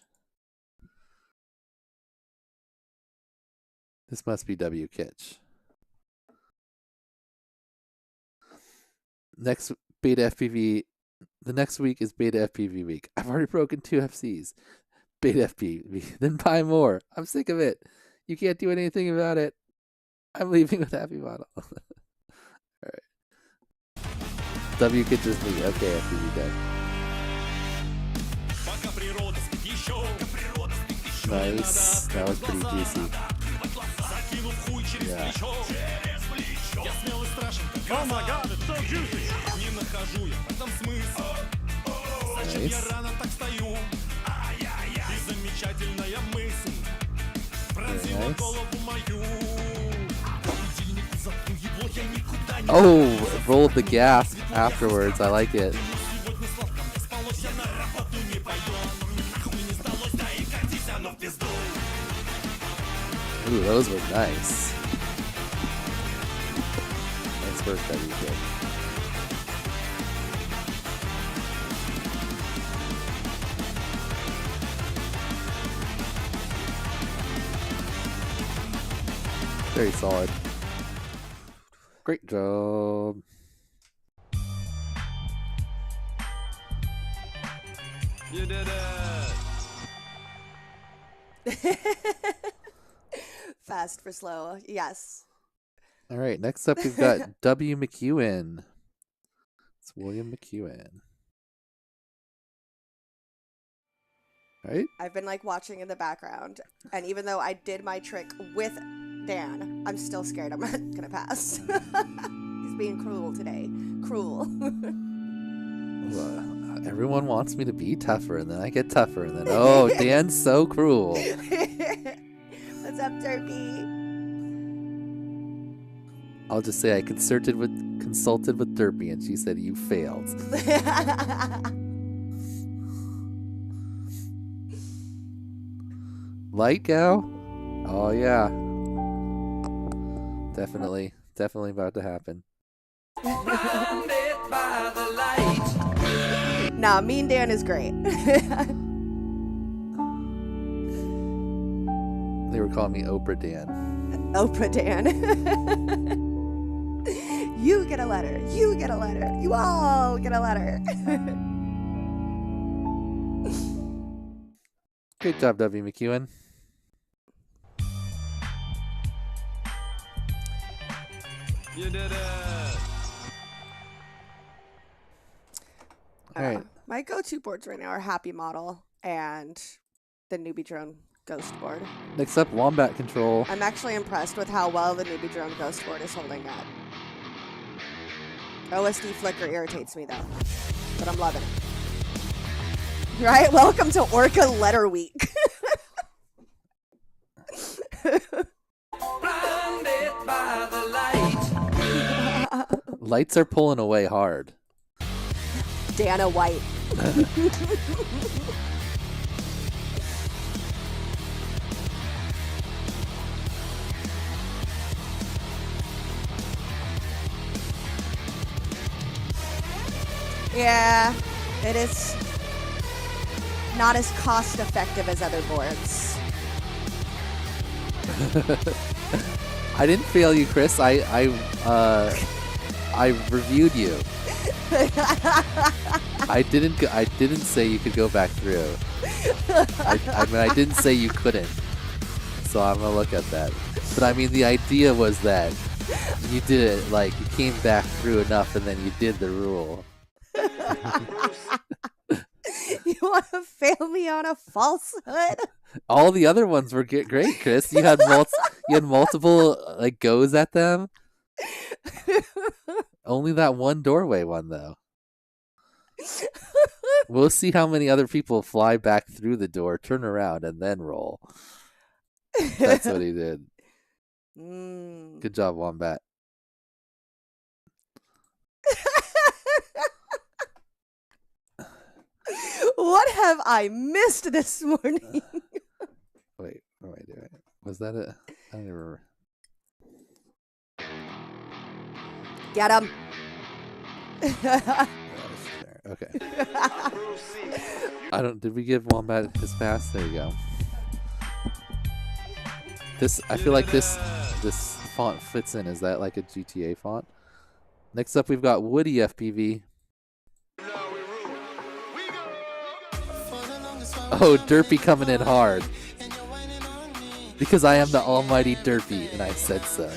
[SPEAKER 5] This must be W Kitch. Next beta FPV. The next week is beta FPV week. I've already broken 2 FCs. Beta FPV. Then buy more. I'm sick of it. You can't do anything about it. I'm leaving with Happy Model. Alright. W Kitch is me. Okay, FPV dead. Nice. That was pretty juicy. Yeah.
[SPEAKER 4] Oh my god, it's so juicy!
[SPEAKER 5] Nice. Very nice. Oh, rolled the gas afterwards. I like it. Ooh, those were nice. Nice work, WK. Very solid. Great job.
[SPEAKER 17] You did it.
[SPEAKER 6] Fast for slow. Yes.
[SPEAKER 5] All right, next up we've got W. McEwen. It's William McEwen. Right?
[SPEAKER 6] I've been like watching in the background, and even though I did my trick with Dan, I'm still scared I'm not gonna pass. He's being cruel today. Cruel.
[SPEAKER 5] Everyone wants me to be tougher, and then I get tougher, and then oh, Dan's so cruel.
[SPEAKER 6] What's up, Derpy?
[SPEAKER 5] I'll just say I consulted with Derpy, and she said you failed. Light go? Oh yeah. Definitely about to happen.
[SPEAKER 6] Nah, Mean Dan is great.
[SPEAKER 5] They were calling me Oprah Dan.
[SPEAKER 6] Oprah Dan. You get a letter. You get a letter. You all get a letter.
[SPEAKER 5] Great job, W. McEwen.
[SPEAKER 17] You did it.
[SPEAKER 5] All right.
[SPEAKER 6] My go-to boards right now are Happy Model and the Newbie Drone Ghost board.
[SPEAKER 5] Next up, Wombat Control.
[SPEAKER 6] I'm actually impressed with how well the Newbie Drone Ghost board is holding up. OSD flicker irritates me though, but I'm loving it. Right? Welcome to Orqa Letter Week.
[SPEAKER 17] Blinded by the light.
[SPEAKER 5] Lights are pulling away hard.
[SPEAKER 6] Dana White. Yeah, it is not as cost effective as other boards.
[SPEAKER 5] I didn't fail you, Chris. I reviewed you. I didn't say you could go back through. I mean, I didn't say you couldn't. So I'm gonna look at that. But I mean, the idea was that you did it, like, you came back through enough and then you did the rule.
[SPEAKER 6] You want to fail me on a falsehood?
[SPEAKER 5] All the other ones were great, Chris. You had multiple like goes at them. Only that one doorway one though. We'll see how many other people fly back through the door, turn around, and then roll. That's what he did. Good job, Wombat.
[SPEAKER 6] What have I missed this morning?
[SPEAKER 5] Wait, what am I doing? Was that it? I don't remember.
[SPEAKER 6] Get him.
[SPEAKER 5] Okay. Did we give Wombat his pass? There you go. I feel like this font fits in. Is that like a GTA font? Next up, we've got Woody FPV. Oh, Derpy coming in hard. Because I am the almighty Derpy, and I said so.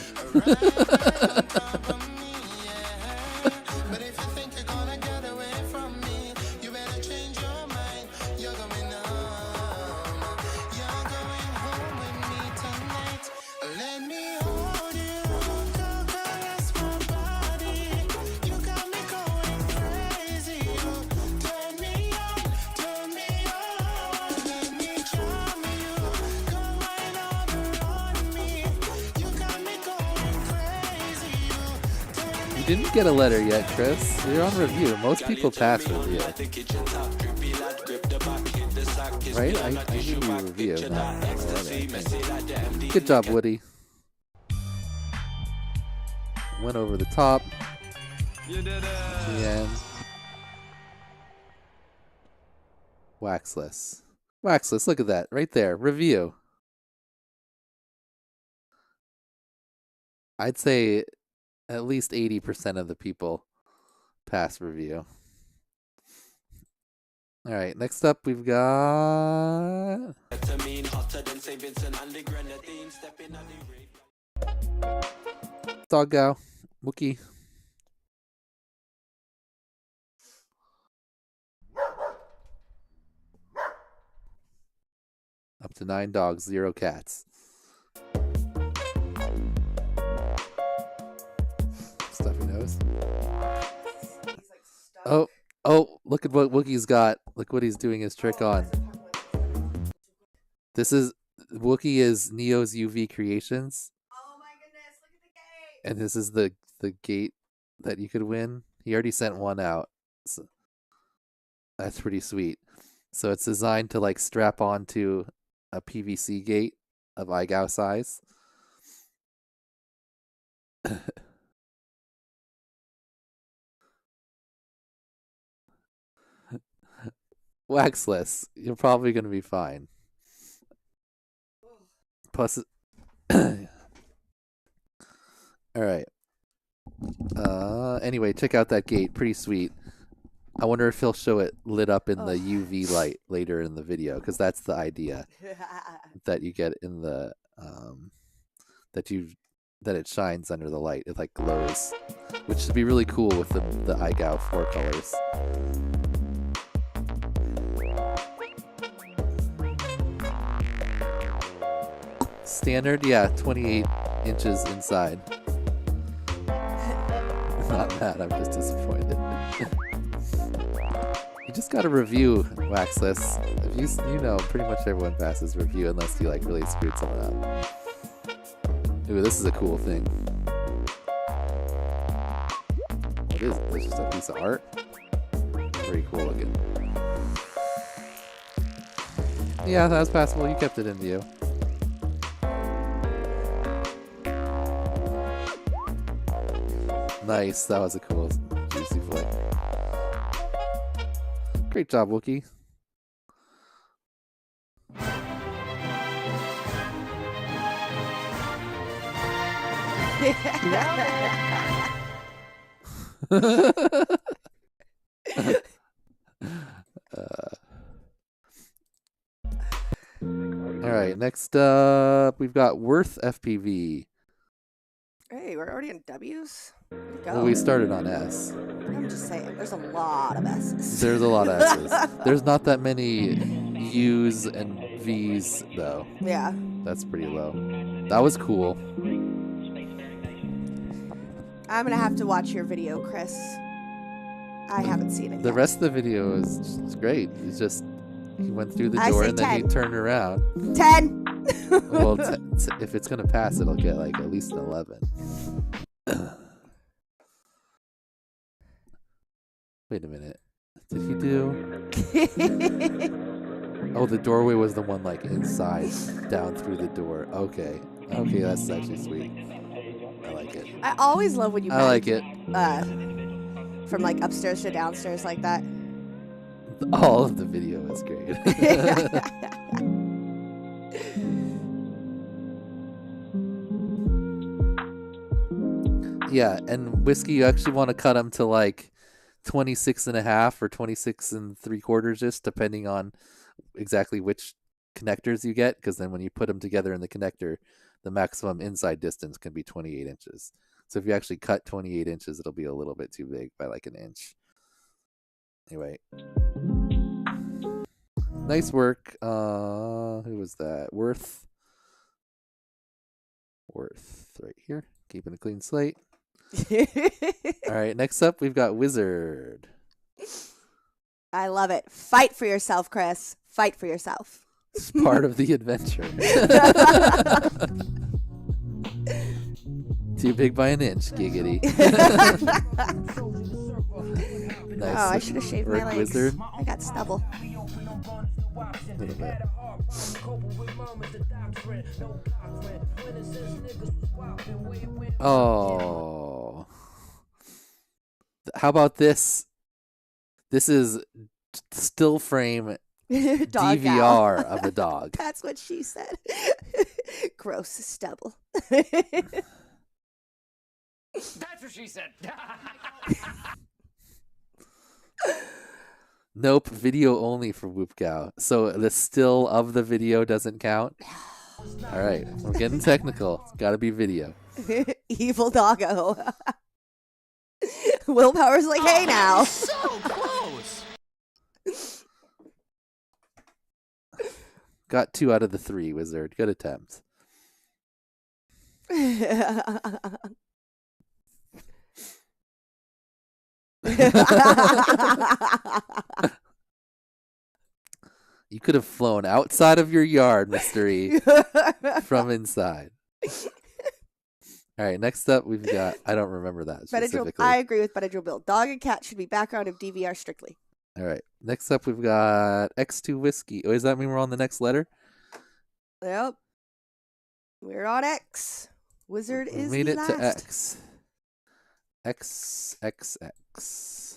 [SPEAKER 5] You didn't get a letter yet, Chris. You're on review. Most people pass review. Right? I gave you a review. Good job, Woody. Went over the top.
[SPEAKER 7] You did it.
[SPEAKER 5] The end. Waxless. Waxless, look at that. Right there. Review. I'd say at least 80% of the people pass review. All right, next up we've got Doggo, Wookie. Up to 9 dogs, 0 cats. Stuffy nose. Oh, look at what Wookie's got. Look what he's doing his trick on. Wookie is Neo's UV Creations.
[SPEAKER 6] Oh my goodness, look at the gate.
[SPEAKER 5] And this is the gate that you could win. He already sent one out. So that's pretty sweet. So it's designed to like strap onto a PVC gate of IGOW size. Waxless, you're probably going to be fine. Plus, all right. Anyway, check out that gate. Pretty sweet. I wonder if he'll show it lit up in the UV light later in the video, because that's the idea that you get in the that it shines under the light. It like glows, which should be really cool with the IGOW4 colors. Standard, yeah, 28 inches inside. Not mad, I'm just disappointed. You just got to review Waxless. If you know, pretty much everyone passes review unless you like really screwed something up. Ooh, this is a cool thing. What is it? This is just a piece of art? Pretty cool looking. Yeah, that was passable. You kept it in view. Nice, that was a cool, juicy flick. Great job, Wookie. All right, next up, we've got Worth FPV.
[SPEAKER 6] Hey, we're already in W's? Where'd it go?
[SPEAKER 5] Well, we started on S.
[SPEAKER 6] I'm just saying, there's a lot of S's.
[SPEAKER 5] There's a lot of S's. There's not that many U's and V's, though.
[SPEAKER 6] Yeah.
[SPEAKER 5] That's pretty low. That was cool.
[SPEAKER 6] I'm going to have to watch your video, Chris. I haven't seen it
[SPEAKER 5] The
[SPEAKER 6] yet.
[SPEAKER 5] rest of the video is great. It's just, he went through the
[SPEAKER 6] I
[SPEAKER 5] door
[SPEAKER 6] say
[SPEAKER 5] and then he
[SPEAKER 6] 10.
[SPEAKER 5] turned around.
[SPEAKER 6] 10!
[SPEAKER 5] Well, if it's going to pass, it'll get like at least an 11. Wait a minute. Did he do... Oh, the doorway was the one like inside, down through the door. Okay. Okay, that's actually sweet. I like it.
[SPEAKER 6] I always love when you
[SPEAKER 5] I like it.
[SPEAKER 6] From like upstairs to downstairs like that.
[SPEAKER 5] All of the video is great. Yeah, and Whiskey, you actually want to cut them to like 26.5 or 26.75, just depending on exactly which connectors you get, because then when you put them together in the connector, the maximum inside distance can be 28 inches. So if you actually cut 28 inches, it'll be a little bit too big by like an inch. Anyway. Nice work. Who was that? Worth right here. Keeping a clean slate. All right, next up we've got Wizard.
[SPEAKER 6] I love it. Fight for yourself, Chris. Fight for yourself.
[SPEAKER 5] It's part of the adventure. Too big by an inch, giggity. Nice.
[SPEAKER 6] Oh, I should have shaved my
[SPEAKER 5] work,
[SPEAKER 6] legs.
[SPEAKER 5] Wizard.
[SPEAKER 6] I got stubble.
[SPEAKER 5] A little bit. Oh. How about this? This is still frame
[SPEAKER 6] Dog
[SPEAKER 5] DVR
[SPEAKER 6] owl.
[SPEAKER 5] of a dog.
[SPEAKER 6] That's what she said. Gross stubble.
[SPEAKER 14] That's what she said.
[SPEAKER 5] Nope, video only for Whoopcow. So the still of the video doesn't count? All right, we're getting technical. It's got to be video.
[SPEAKER 6] Evil doggo. Willpower's like, hey now.
[SPEAKER 14] So close.
[SPEAKER 5] Got 2 out of the 3, Wizard. Good attempt. You could have flown outside of your yard, Mystery, from inside. All right, next up we've got, I don't remember that specifically.
[SPEAKER 6] I agree with Benadryl Bill. Dog and cat should be background of DVR strictly.
[SPEAKER 5] All right, next up we've got X2 Whiskey. Oh, does that mean we're on the next letter?
[SPEAKER 6] Yep. We're on X. Wizard
[SPEAKER 5] We
[SPEAKER 6] is
[SPEAKER 5] made
[SPEAKER 6] the
[SPEAKER 5] it
[SPEAKER 6] last.
[SPEAKER 5] to X. XXX.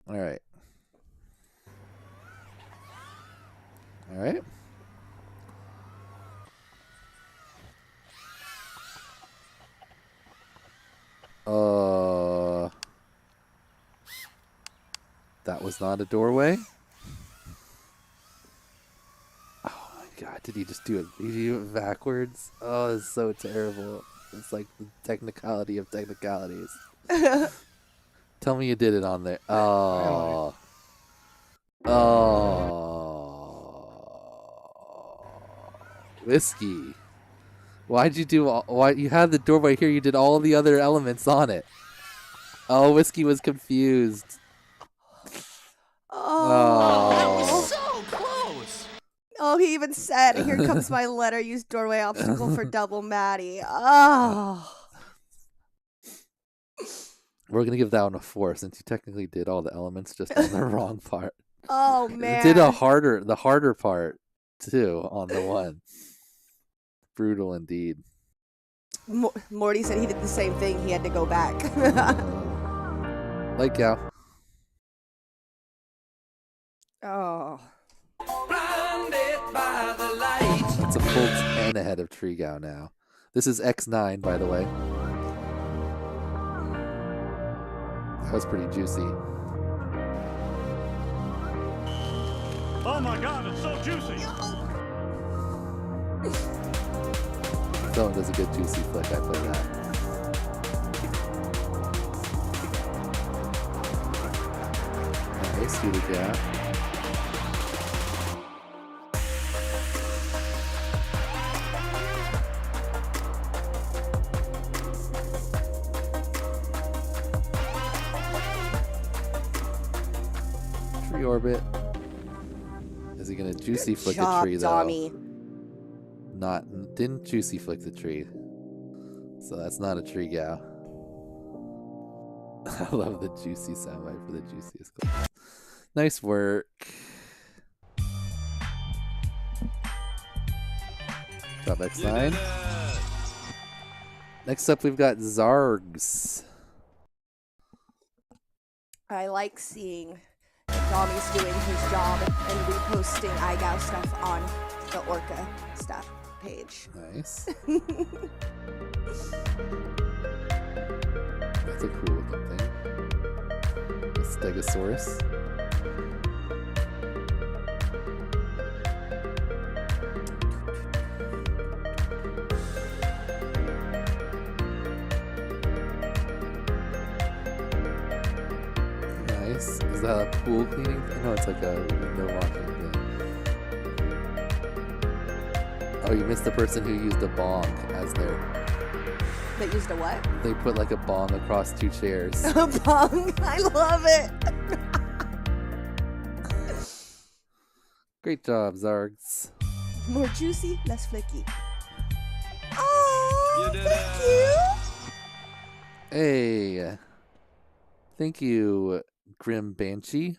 [SPEAKER 5] All right. All right. That was not a doorway. Oh my god, did he just do it? Did he do it backwards? Oh, it's so terrible. It's like the technicality of technicalities. Tell me you did it on there. Oh. Oh. Whiskey. Why'd you do why you had the doorway here, you did all the other elements on it. Oh, Whiskey was confused.
[SPEAKER 6] Oh.
[SPEAKER 14] That was so close.
[SPEAKER 6] Oh, he even said, here comes my letter, use doorway obstacle for double Maddie. Oh.
[SPEAKER 5] We're gonna give that one a 4 since you technically did all the elements just on the wrong part.
[SPEAKER 6] Oh man.
[SPEAKER 5] You did the harder part too on the one. Brutal indeed.
[SPEAKER 6] Morty said he did the same thing. He had to go back.
[SPEAKER 5] Light cow.
[SPEAKER 6] Oh.
[SPEAKER 5] It's a full 10 ahead of Trigow now. This is X9, by the way. That was pretty juicy.
[SPEAKER 20] Oh my god, it's so juicy!
[SPEAKER 5] Someone does a good juicy flick, I play that. Nice, do the gap. Tree orbit. Is he gonna juicy flick the tree though?
[SPEAKER 6] Tommy.
[SPEAKER 5] Didn't juicy flick the tree. So that's not a tree gal. I love the juicy soundbite for the juiciest clip. Nice work. Drop X9. Next up we've got Zargs.
[SPEAKER 6] I like seeing Tommy's doing his job and reposting IGOW stuff on the Orqa stuff page.
[SPEAKER 5] Nice. That's a cool looking thing. A Stegosaurus. Nice. Is that a pool cleaning? No, it's like a window washing thing. Oh, you missed the person who used a bong as their...
[SPEAKER 6] That used a what?
[SPEAKER 5] They put like a bong across two chairs.
[SPEAKER 6] A bong. I love it.
[SPEAKER 5] Great job, Zargs.
[SPEAKER 6] More juicy, less flicky. Oh, thank you.
[SPEAKER 5] Hey. Thank you, Grim Banshee,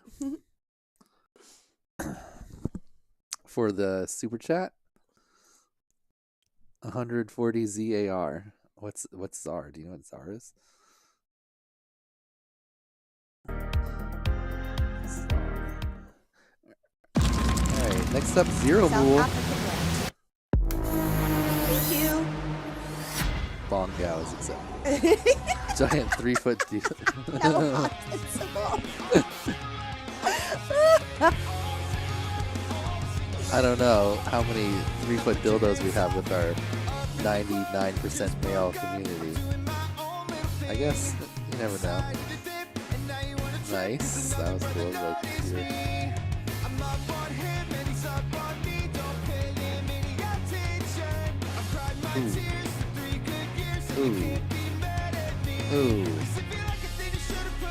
[SPEAKER 5] for the super chat. 140 ZAR. What's ZAR? Do you know what ZAR is? Alright, next up, Zero Mool.
[SPEAKER 6] Thank you.
[SPEAKER 5] Bong Gao is accepted. Giant 3-foot deal. I don't know how many 3-foot dildos we have with our 99% male community. I guess you never know. Nice. That was cool. Look here. Ooh. Ooh.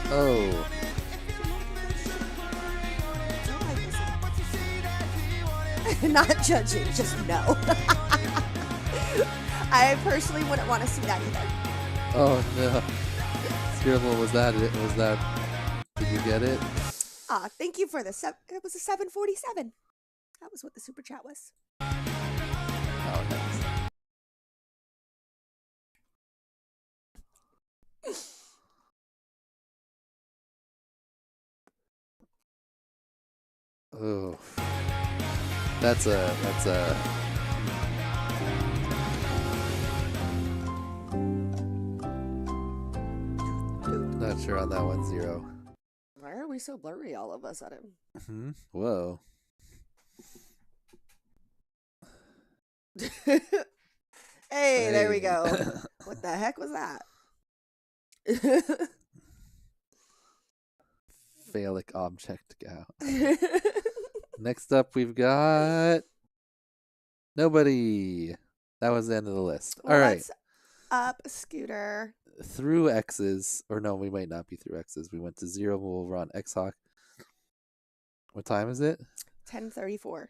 [SPEAKER 5] Oh.
[SPEAKER 6] Not judging, just no. I personally wouldn't want to see that either.
[SPEAKER 5] Oh no. Scribble, was that it? Was that... Did you get it?
[SPEAKER 6] Thank you for the... It was a 747. That was what the super chat was.
[SPEAKER 5] Oh, nice. Oh, that's a not sure on that one. Zero.
[SPEAKER 6] Why are we so blurry all of a sudden?
[SPEAKER 5] Whoa.
[SPEAKER 6] Hey, there we go. What the heck was that?
[SPEAKER 5] Phallic object gal. Next up, we've got nobody. That was the end of the list.
[SPEAKER 6] Well,
[SPEAKER 5] all right.
[SPEAKER 6] What's up, Scooter?
[SPEAKER 5] Through X's, or no, we might not be through X's. We went to 0. We'll run X-Hawk. What time is it?
[SPEAKER 6] 10:34.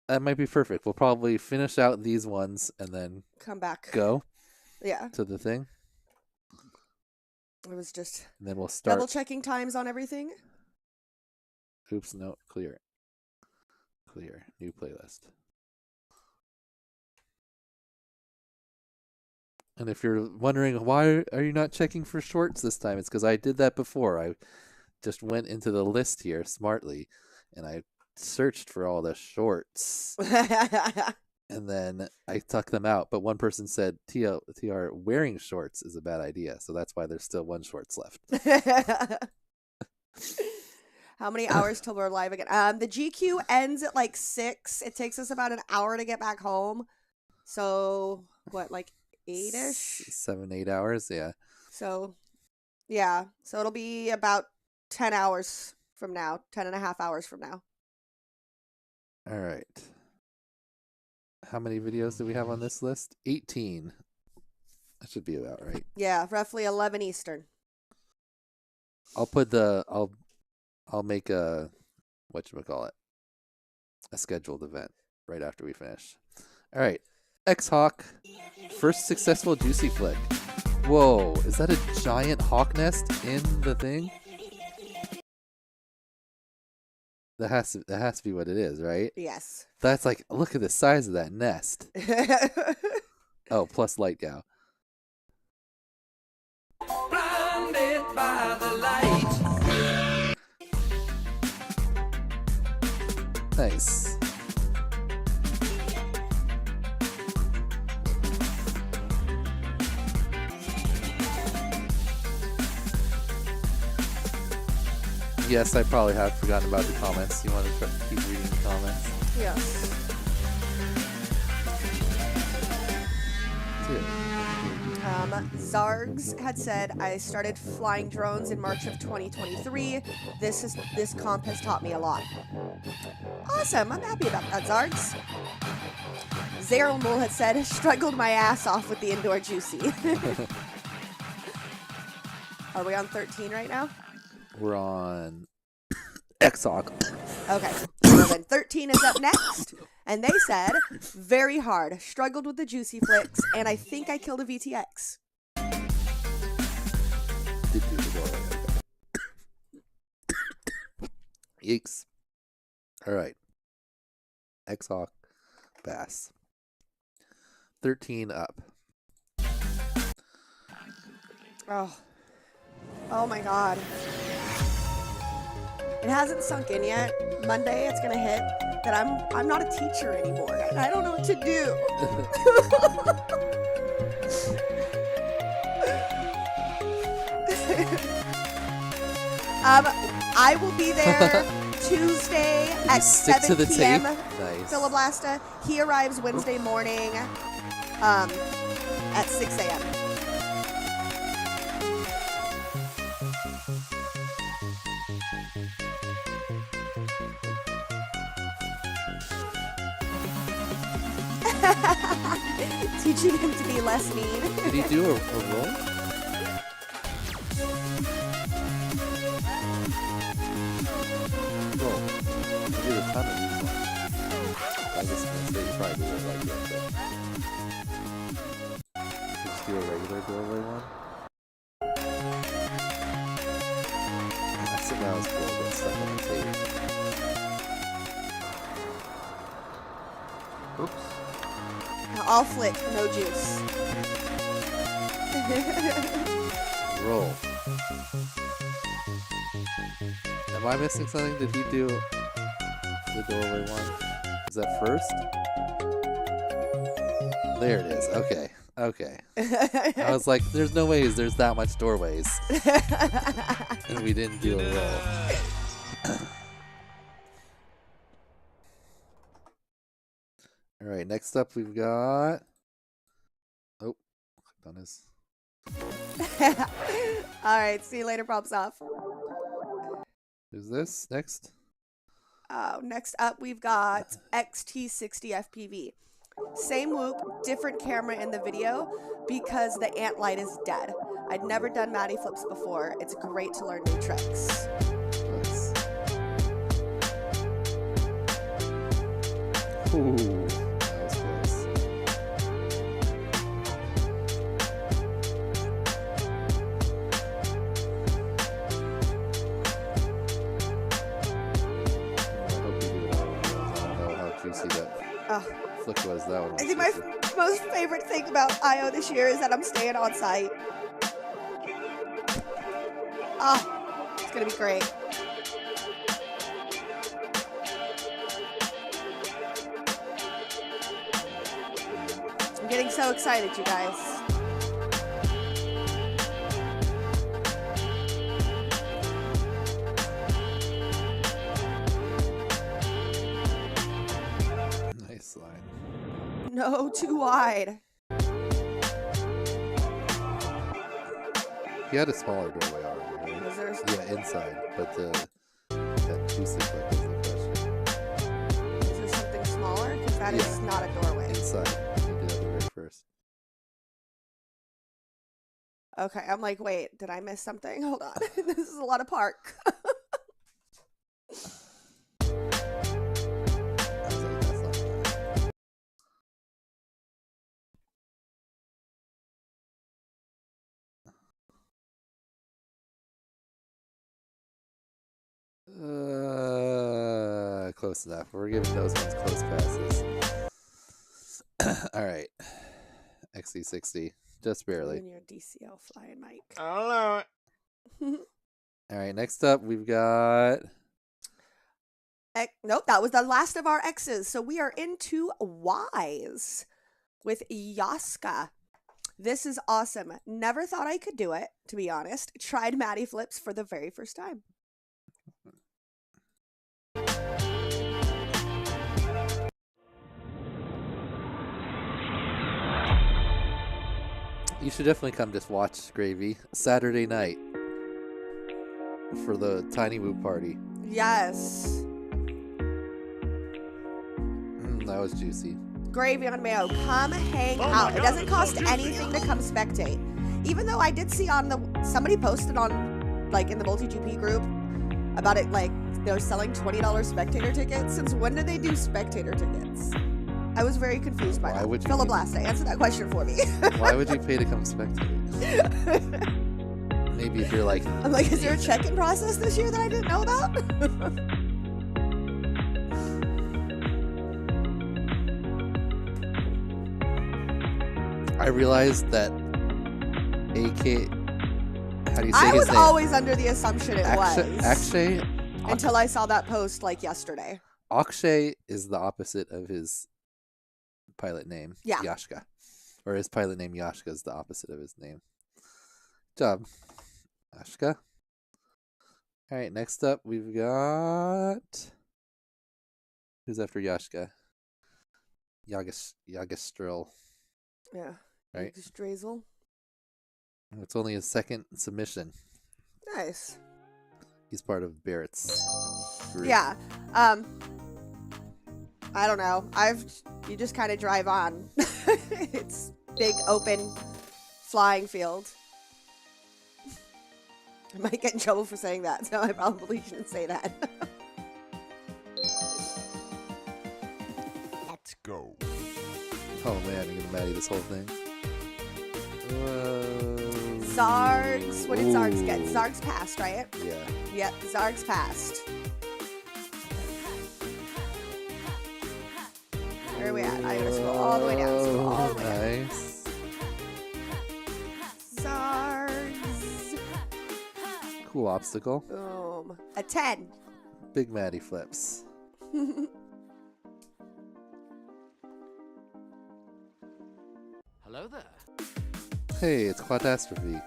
[SPEAKER 5] That might be perfect. We'll probably finish out these ones and then
[SPEAKER 6] Come back.
[SPEAKER 5] go.
[SPEAKER 6] Yeah.
[SPEAKER 5] To the thing.
[SPEAKER 6] It was just.
[SPEAKER 5] And then we'll start.
[SPEAKER 6] Double checking times on everything.
[SPEAKER 5] Oops, no, clear. Clear. New playlist. And if you're wondering why are you not checking for shorts this time, it's because I did that before. I just went into the list here smartly, and I searched for all the shorts. And then I took them out. But one person said, TR, wearing shorts is a bad idea. So that's why there's still one shorts left.
[SPEAKER 6] How many hours till we're live again? The GQ ends at like 6. It takes us about an hour to get back home. So, what, like 8-ish?
[SPEAKER 5] 7-8 hours, yeah.
[SPEAKER 6] So, yeah. So it'll be about 10 hours from now. 10 and a half hours from now.
[SPEAKER 5] All right. How many videos do we have on this list? 18. That should be about right.
[SPEAKER 6] Yeah, roughly 11 Eastern.
[SPEAKER 5] I'll make a, whatchamacallit, a scheduled event right after we finish. All right. X-Hawk. First successful juicy flick. Whoa, is that a giant hawk nest in the thing? That has to be what it is, right?
[SPEAKER 6] Yes.
[SPEAKER 5] That's like, look at the size of that nest. Oh, plus light gow.
[SPEAKER 21] Blinded by the light.
[SPEAKER 5] Nice. Yes, I probably have forgotten about the comments. You want to keep reading the comments?
[SPEAKER 6] Yes. Zargs had said, I started flying drones in March of 2023. This comp has taught me a lot. Awesome. I'm happy about that, Zargs. Zeromul had said, struggled my ass off with the indoor juicy. Are we on 13 right now?
[SPEAKER 5] We're on X-Hawk.
[SPEAKER 6] Okay. So then 13 is up next. And they said, very hard. Struggled with the juicy flicks, and I think I killed a VTX.
[SPEAKER 5] Yeeks. All right. X-Hawk. Bass. 13 up.
[SPEAKER 6] Oh my god. It hasn't sunk in yet. Monday it's gonna hit that I'm not a teacher anymore and I don't know what to do. I will be there Tuesday at 7 p.m.
[SPEAKER 5] Nice.
[SPEAKER 6] Philoblasta. He arrives Wednesday morning at 6 a.m. Teaching him to be less mean.
[SPEAKER 5] Did he do a roll? Roll. He did a ton of these ones. I was just gonna say you probably did it like that. Just do a regular doorway one. That's that was cool. Get stuff on the tape. Oops.
[SPEAKER 6] All flick, no juice.
[SPEAKER 5] Roll. Am I missing something? Did he do the doorway one? Is that first? There it is. Okay. Okay. I was like, there's no ways there's that much doorways. And we didn't do a roll. All right, next up we've got... Oh, clicked on his...
[SPEAKER 6] All right, see you later, props off.
[SPEAKER 5] Who's this next?
[SPEAKER 6] Next up we've got XT60 FPV. Same whoop, different camera in the video because the ant light is dead. I'd never done Mattyflips before. It's great to learn new tricks.
[SPEAKER 5] Nice. Ooh. Flick was that one.
[SPEAKER 6] I think Most favorite thing about IO this year is that I'm staying on site. Oh, it's gonna be great. I'm getting so excited, you guys.
[SPEAKER 5] Nice line.
[SPEAKER 6] No, too wide.
[SPEAKER 5] He had a smaller doorway already, right?
[SPEAKER 6] Was there?
[SPEAKER 5] Yeah, inside, but that juicy flick was the question.
[SPEAKER 6] Is there something smaller? Because that is not a doorway.
[SPEAKER 5] Inside. He did that the very first.
[SPEAKER 6] Okay, I'm like, wait, did I miss something? Hold on. This is a lot of park.
[SPEAKER 5] Close enough. We're giving those ones close passes. All right. XC60. Just barely.
[SPEAKER 6] And your DCL flying mic.
[SPEAKER 7] Hello.
[SPEAKER 5] All right, next up we've got...
[SPEAKER 6] Nope, that was the last of our X's. So we are into Y's with Yaska. This is awesome. Never thought I could do it, to be honest. Tried Mattyflips for the very first time.
[SPEAKER 5] You should definitely come just watch Gravy Saturday night for the Tiny Woo party.
[SPEAKER 6] Yes.
[SPEAKER 5] That was juicy.
[SPEAKER 6] Gravy on Mayo, come hang out. It doesn't cost anything to come spectate. Even though I did see on somebody posted on, like, in the multi-GP group about it, like, they're selling $20 spectator tickets. Since when did they do spectator tickets? I was very confused by that. Philoblast, answer that question for me.
[SPEAKER 5] Why would you pay to come spectate? Maybe if you're like...
[SPEAKER 6] I'm like, is there a check-in process this year that I didn't know about?
[SPEAKER 5] I realized that AK... How do you say
[SPEAKER 6] I
[SPEAKER 5] his
[SPEAKER 6] was
[SPEAKER 5] name?
[SPEAKER 6] always under the assumption it was.
[SPEAKER 5] Akshay?
[SPEAKER 6] Until I saw that post, like, yesterday.
[SPEAKER 5] Akshay is the opposite of his pilot name.
[SPEAKER 6] Yeah.
[SPEAKER 5] Yashka. Or his pilot name Yashka is the opposite of his name. Good job, Yashka. All right, next up we've got... Who's after Yashka? Yagastril.
[SPEAKER 6] Yeah.
[SPEAKER 5] Right?
[SPEAKER 6] Strazel.
[SPEAKER 5] It's only his second submission.
[SPEAKER 6] Nice.
[SPEAKER 5] He's part of Barrett's group.
[SPEAKER 6] Yeah. I don't know. You just kind of drive on. It's big, open, flying field. I might get in trouble for saying that, so I probably shouldn't say that.
[SPEAKER 9] Let's go.
[SPEAKER 5] Oh man, you're gonna Matty this whole thing.
[SPEAKER 6] Zargs. What did Zargs get? Zargs passed, right?
[SPEAKER 5] Yeah.
[SPEAKER 6] Yep, Zargs passed. Where are we at? I gotta scroll all the way down. Scroll all the way down.
[SPEAKER 5] Nice.
[SPEAKER 6] Zargs.
[SPEAKER 5] Cool obstacle.
[SPEAKER 6] Boom. A 10.
[SPEAKER 5] Big Mattyflips.
[SPEAKER 14] Hello there.
[SPEAKER 5] Hey, it's Quadastrophe.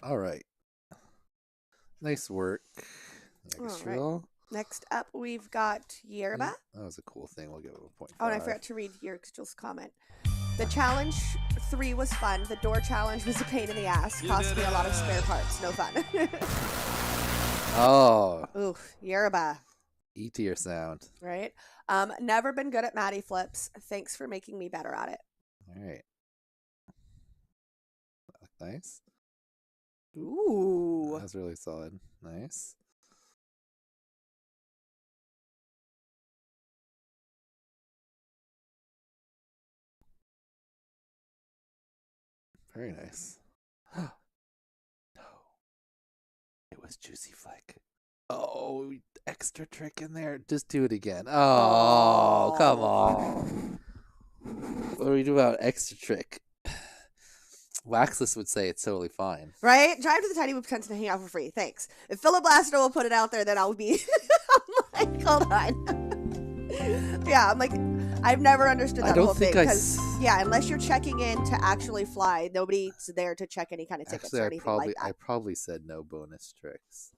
[SPEAKER 5] All right. Nice work.
[SPEAKER 6] All right. Next up, we've got Yerba.
[SPEAKER 5] That was a cool thing. We'll give it a point.
[SPEAKER 6] Oh, and I forgot to read Yerg's comment. The challenge 3 was fun. The door challenge was a pain in the ass. Cost me a lot of spare parts. No fun.
[SPEAKER 5] Oh.
[SPEAKER 6] Ooh, Yerba.
[SPEAKER 5] E-tier sound.
[SPEAKER 6] Right? Never been good at Mattyflips. Thanks for making me better at it.
[SPEAKER 5] All right. Nice.
[SPEAKER 6] Ooh.
[SPEAKER 5] That's really solid. Nice. Very nice. No. It was Juicy Flick. Oh, extra trick in there. Just do it again. Oh, come on. What do we do about extra trick? Waxless would say it's totally fine.
[SPEAKER 6] Right? Drive to the Tiny Whoop tent to hang out for free. Thanks. If Philiblaster will put it out there, then I'll be. I'm like, hold on. Yeah, I'm like, I've never understood that whole thing. Because, yeah, unless you're checking in to actually fly, nobody's there to check any kind of tickets or anything like that.
[SPEAKER 5] I probably said no bonus tricks.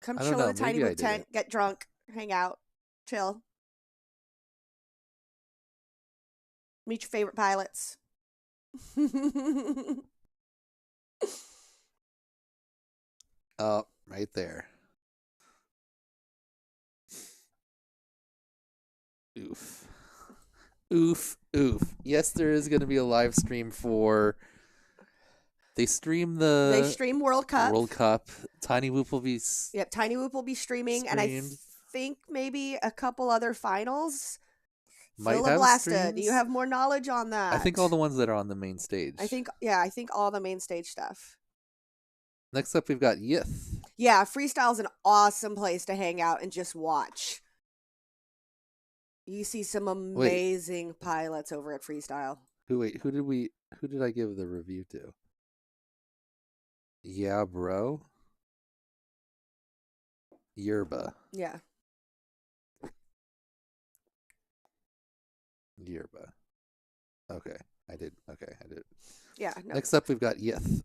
[SPEAKER 6] Come chill in the Tiny Whoop tent, get drunk, hang out, chill. Meet your favorite pilots.
[SPEAKER 5] Oh, right there. Oof. Oof. Oof. Yes, there is going to be a live stream for... They stream
[SPEAKER 6] World Cup.
[SPEAKER 5] World Cup. Tiny Whoop will be...
[SPEAKER 6] Yep, Tiny Whoop will be streaming, and I think maybe a couple other finals. Philiblaster, do you have more knowledge on that?
[SPEAKER 5] I think all the ones that are on the main stage.
[SPEAKER 6] I think all the main stage stuff.
[SPEAKER 5] Next up, we've got Yith.
[SPEAKER 6] Yeah, Freestyle's an awesome place to hang out and just watch. You see some amazing pilots over at Freestyle.
[SPEAKER 5] Who did I give the review to? Yeah, bro. Yerba.
[SPEAKER 6] Yeah.
[SPEAKER 5] Yerba. Okay, I did.
[SPEAKER 6] Yeah. No.
[SPEAKER 5] Next up, we've got Yith.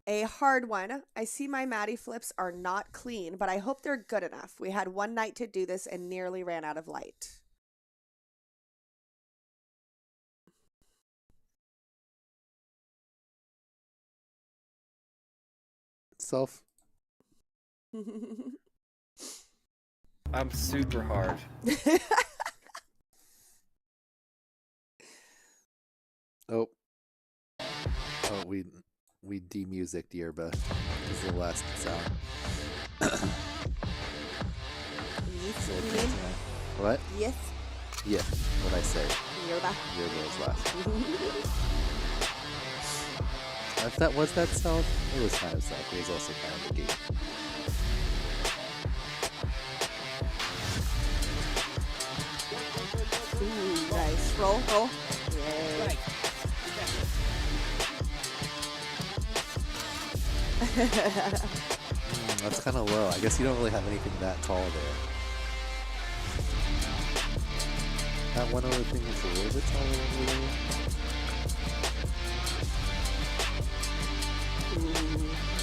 [SPEAKER 6] A hard one. I see my Mattyflips are not clean, but I hope they're good enough. We had one night to do this and nearly ran out of light.
[SPEAKER 5] Self.
[SPEAKER 16] I'm super hard.
[SPEAKER 5] Oh, we demusiced Yerba. This is the last sound. What?
[SPEAKER 6] Yes.
[SPEAKER 5] Yeah. What I say?
[SPEAKER 6] Yerba.
[SPEAKER 5] Yerba was last. If that was that self, it was kind of self. It was also kind of a game.
[SPEAKER 6] Ooh, nice. Roll. Yay.
[SPEAKER 5] That's kind of low. I guess you don't really have anything that tall there. That one other thing is a little bit taller over there.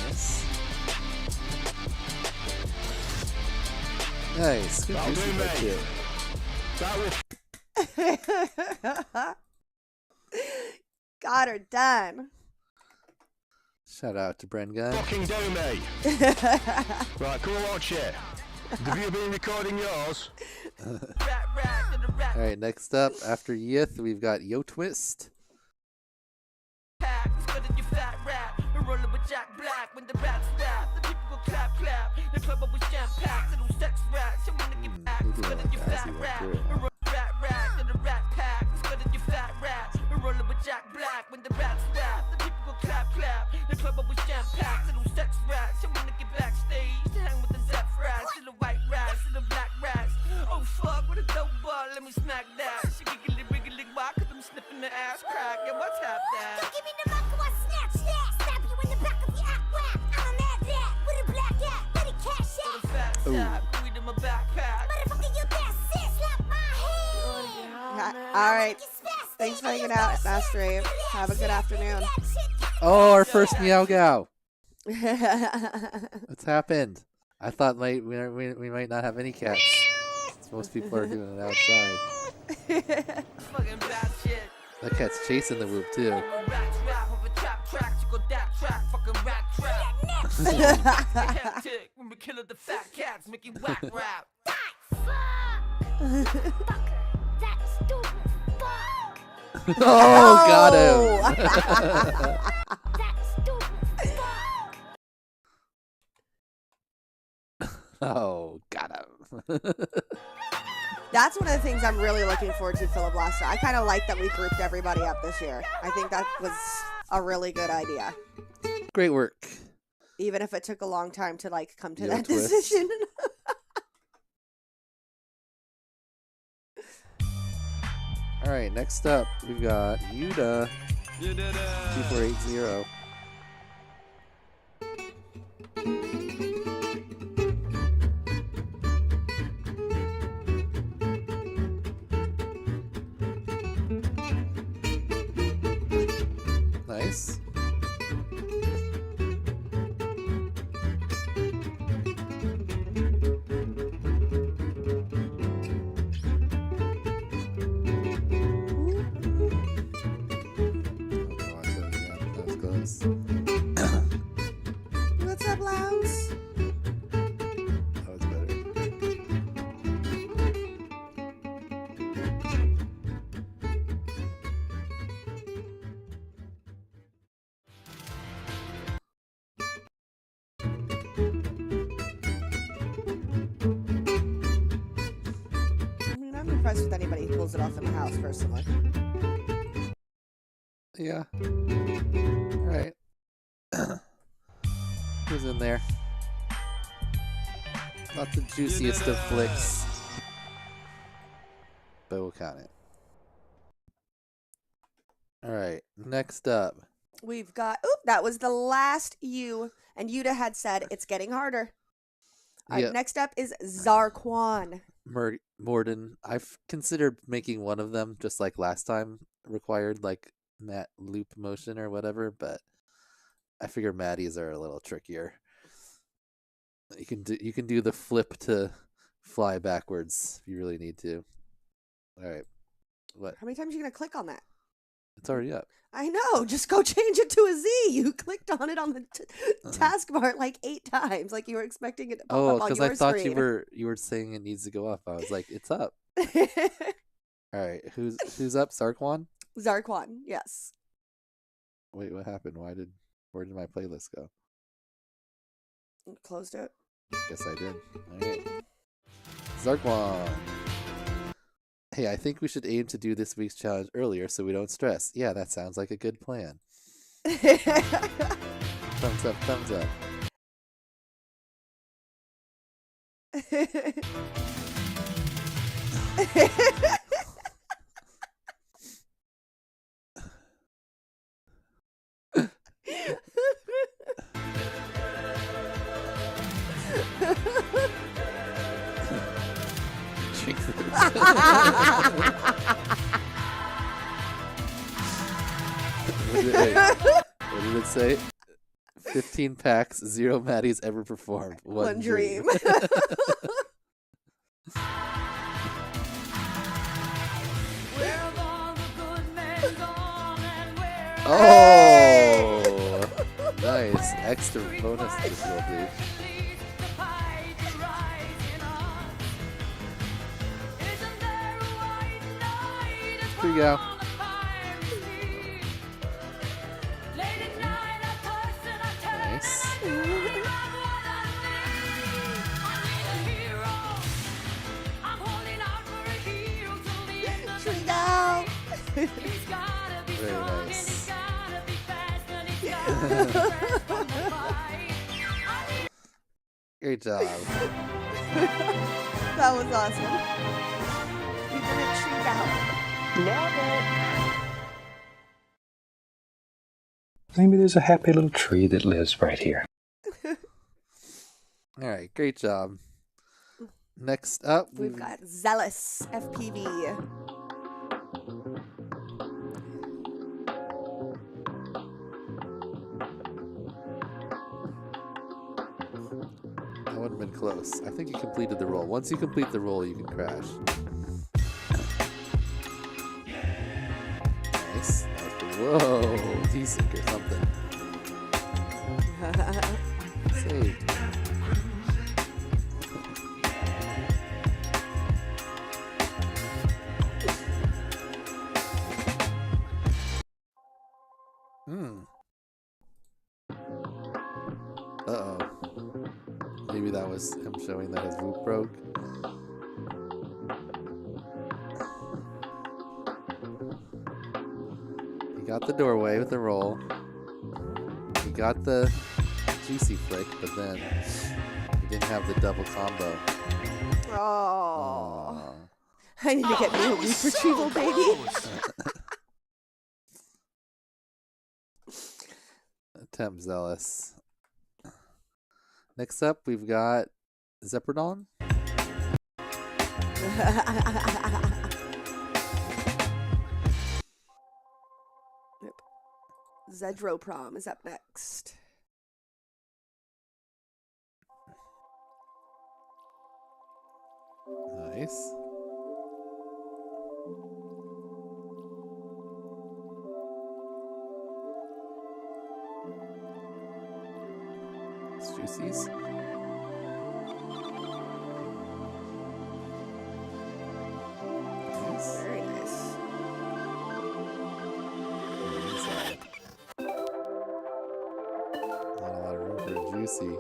[SPEAKER 5] Yes. Nice. Good juicy
[SPEAKER 6] Got her done.
[SPEAKER 5] Shout out to Bren Gunn.
[SPEAKER 4] Fucking do me. Right, come on, Chair. Have you been recording yours?
[SPEAKER 5] Alright, next up, after Yith, we've got Yo Twist.
[SPEAKER 21] Oh fuck, what a dope ball, let me smack that. She giggly wiggly, why? Cause I'm sniffing the ass crack. Yeah, what's tap that? Don't give me the muck, I snatch that. Stab you in the back of your act whack. I'm a mad dad with a black cat, Betty cash out. With a fat tap, weed in my backpack. Motherfucker, you that sis, slap my head.
[SPEAKER 6] Alright. Thanks for hanging out at Master Rave. Have a good afternoon.
[SPEAKER 5] Oh, our first IGOW. What's happened? I thought we might not have any cats. Most people are doing it outside. That cat's chasing the whoop too. Oh, got him. Oh, got him.
[SPEAKER 6] That's one of the things I'm really looking forward to, Philiblaster. I kind of like that we grouped everybody up this year. I think that was a really good idea.
[SPEAKER 5] Great work.
[SPEAKER 6] Even if it took a long time to like come to
[SPEAKER 5] Yo
[SPEAKER 6] that
[SPEAKER 5] twist.
[SPEAKER 6] decision.
[SPEAKER 5] All right, next up we've got Yuda
[SPEAKER 7] You did it.
[SPEAKER 5] 2480. Nice. That was close.
[SPEAKER 6] What's up, Lounge?
[SPEAKER 5] That was better.
[SPEAKER 6] I mean, I'm impressed with anybody who pulls it off in the house, personally.
[SPEAKER 5] Yeah. All right. Who's in there? Not the juiciest of flicks, but we'll count it. All right. Next up.
[SPEAKER 6] We've got. Oop, that was the last U. And Yuda had said it's getting harder. All right,
[SPEAKER 5] Yep.
[SPEAKER 6] next up is Zarquan.
[SPEAKER 5] Morden. I've considered making one of them just like last time required like mat loop motion or whatever, but I figure Matties are a little trickier. You can do the flip to fly backwards if you really need to. All right. What?
[SPEAKER 6] How many times are you going to click on that?
[SPEAKER 5] It's already up.
[SPEAKER 6] I know. Just go change it to a Z. You clicked on it on the taskbar like 8 times, like you were expecting it to pop
[SPEAKER 5] Oh,
[SPEAKER 6] up on
[SPEAKER 5] because
[SPEAKER 6] your
[SPEAKER 5] I thought
[SPEAKER 6] screen.
[SPEAKER 5] you were saying it needs to go up. I was like, it's up. All right. Who's up? Sarquan?
[SPEAKER 6] Zarquan, yes.
[SPEAKER 5] Wait, what happened? Where did my playlist go?
[SPEAKER 6] Closed it.
[SPEAKER 5] Guess I did. All right. Zarquan. Hey, I think we should aim to do this week's challenge earlier so we don't stress. Yeah, that sounds like a good plan. Thumbs up, thumbs up. Drink this. What did it say? 15 packs, 0 Matties ever performed. One dream. Oh, nice. Extra bonus difficulty. Here you go. Nice.
[SPEAKER 6] Trio.
[SPEAKER 5] Very nice. Great job.
[SPEAKER 6] That was awesome. You did it, Trio.
[SPEAKER 19] Nailed
[SPEAKER 12] Maybe there's a happy little tree that lives right here.
[SPEAKER 5] All right, great job. Next up,
[SPEAKER 6] We've got Zealous FPV.
[SPEAKER 5] That would have been close. I think you completed the roll. Once you complete the roll, you can crash. Nice. Whoa, desync or something. Saved. Uh-oh. Maybe that was him showing that his loop broke. He got the doorway with the roll. He got the Juicy Flick, but then we didn't have the double combo.
[SPEAKER 6] Oh. I need to get me a leaf retrieval, baby.
[SPEAKER 5] Temp Zealous. Next up, we've got Zepperdon.
[SPEAKER 6] Yep. Zedroprom is up next.
[SPEAKER 5] Nice. It's Juicies. Nice.
[SPEAKER 6] Very nice.
[SPEAKER 5] Inside. Not a lot of room for a Juicy.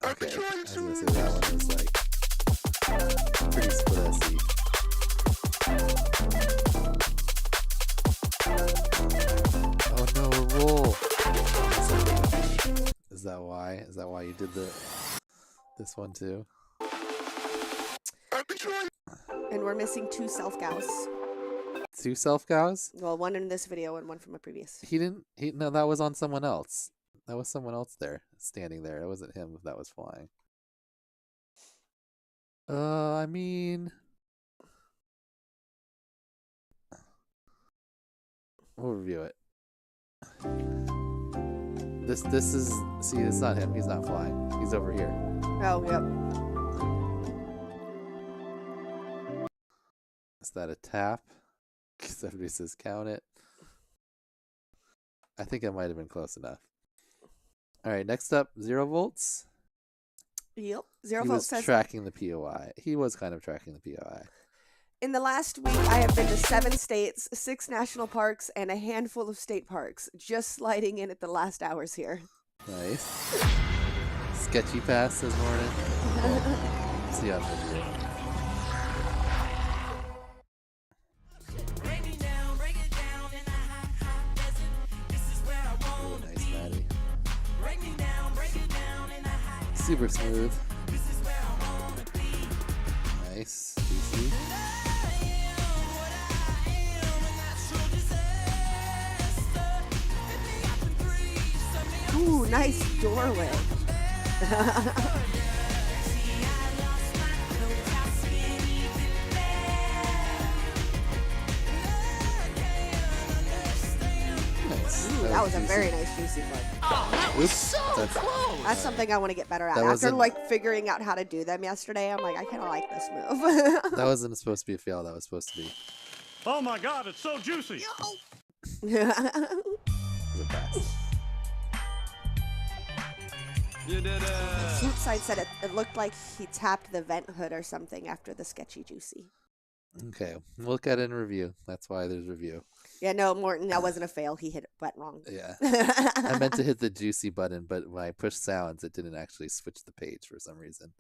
[SPEAKER 5] Okay, I was gonna say that one was like pretty split-essy. Oh no, a roll! Is that why? Is that why you did this one too?
[SPEAKER 6] And we're missing 2 self-gows.
[SPEAKER 5] 2 self-gows?
[SPEAKER 6] Well, one in this video and one from a previous.
[SPEAKER 5] No, that was on someone else. That was someone else there, standing there. It wasn't him that was flying. I mean, we'll review it. This is, see, it's not him. He's not flying. He's over here.
[SPEAKER 6] Oh, yep.
[SPEAKER 5] Is that a tap? Because everybody says count it. I think I might have been close enough. All right, next up, 0 volts.
[SPEAKER 6] Yep. 0
[SPEAKER 5] He
[SPEAKER 6] volts
[SPEAKER 5] was
[SPEAKER 6] says
[SPEAKER 5] tracking the POI. He was kind of tracking the POI.
[SPEAKER 6] in the last week I have been to 7 states, 6 national parks, and a handful of state parks. Just sliding in at the last hours here.
[SPEAKER 5] Nice. Sketchy pass this morning. See how much. Nice, Matty. Super smooth. Nice. DC.
[SPEAKER 6] Ooh, nice doorway. Ooh, that was a very nice juicy one.
[SPEAKER 14] Oh,
[SPEAKER 5] Oops.
[SPEAKER 14] so close.
[SPEAKER 6] That's something I want to get better at.
[SPEAKER 5] That
[SPEAKER 6] After
[SPEAKER 5] wasn't-
[SPEAKER 6] like figuring out how to do them yesterday, I'm like, I kind of like this move.
[SPEAKER 5] That wasn't supposed to be a fail. That was supposed to be.
[SPEAKER 20] Oh my god, it's so juicy!
[SPEAKER 5] It was a pass.
[SPEAKER 17] You did it.
[SPEAKER 6] Swoop side said it looked like he tapped the vent hood or something after the sketchy juicy.
[SPEAKER 5] Okay, look at it in review. That's why there's review.
[SPEAKER 6] Yeah, no, Morton, that wasn't a fail. He hit it went wrong.
[SPEAKER 5] Yeah. I meant to hit the juicy button, but when I pushed sounds, it didn't actually switch the page for some reason.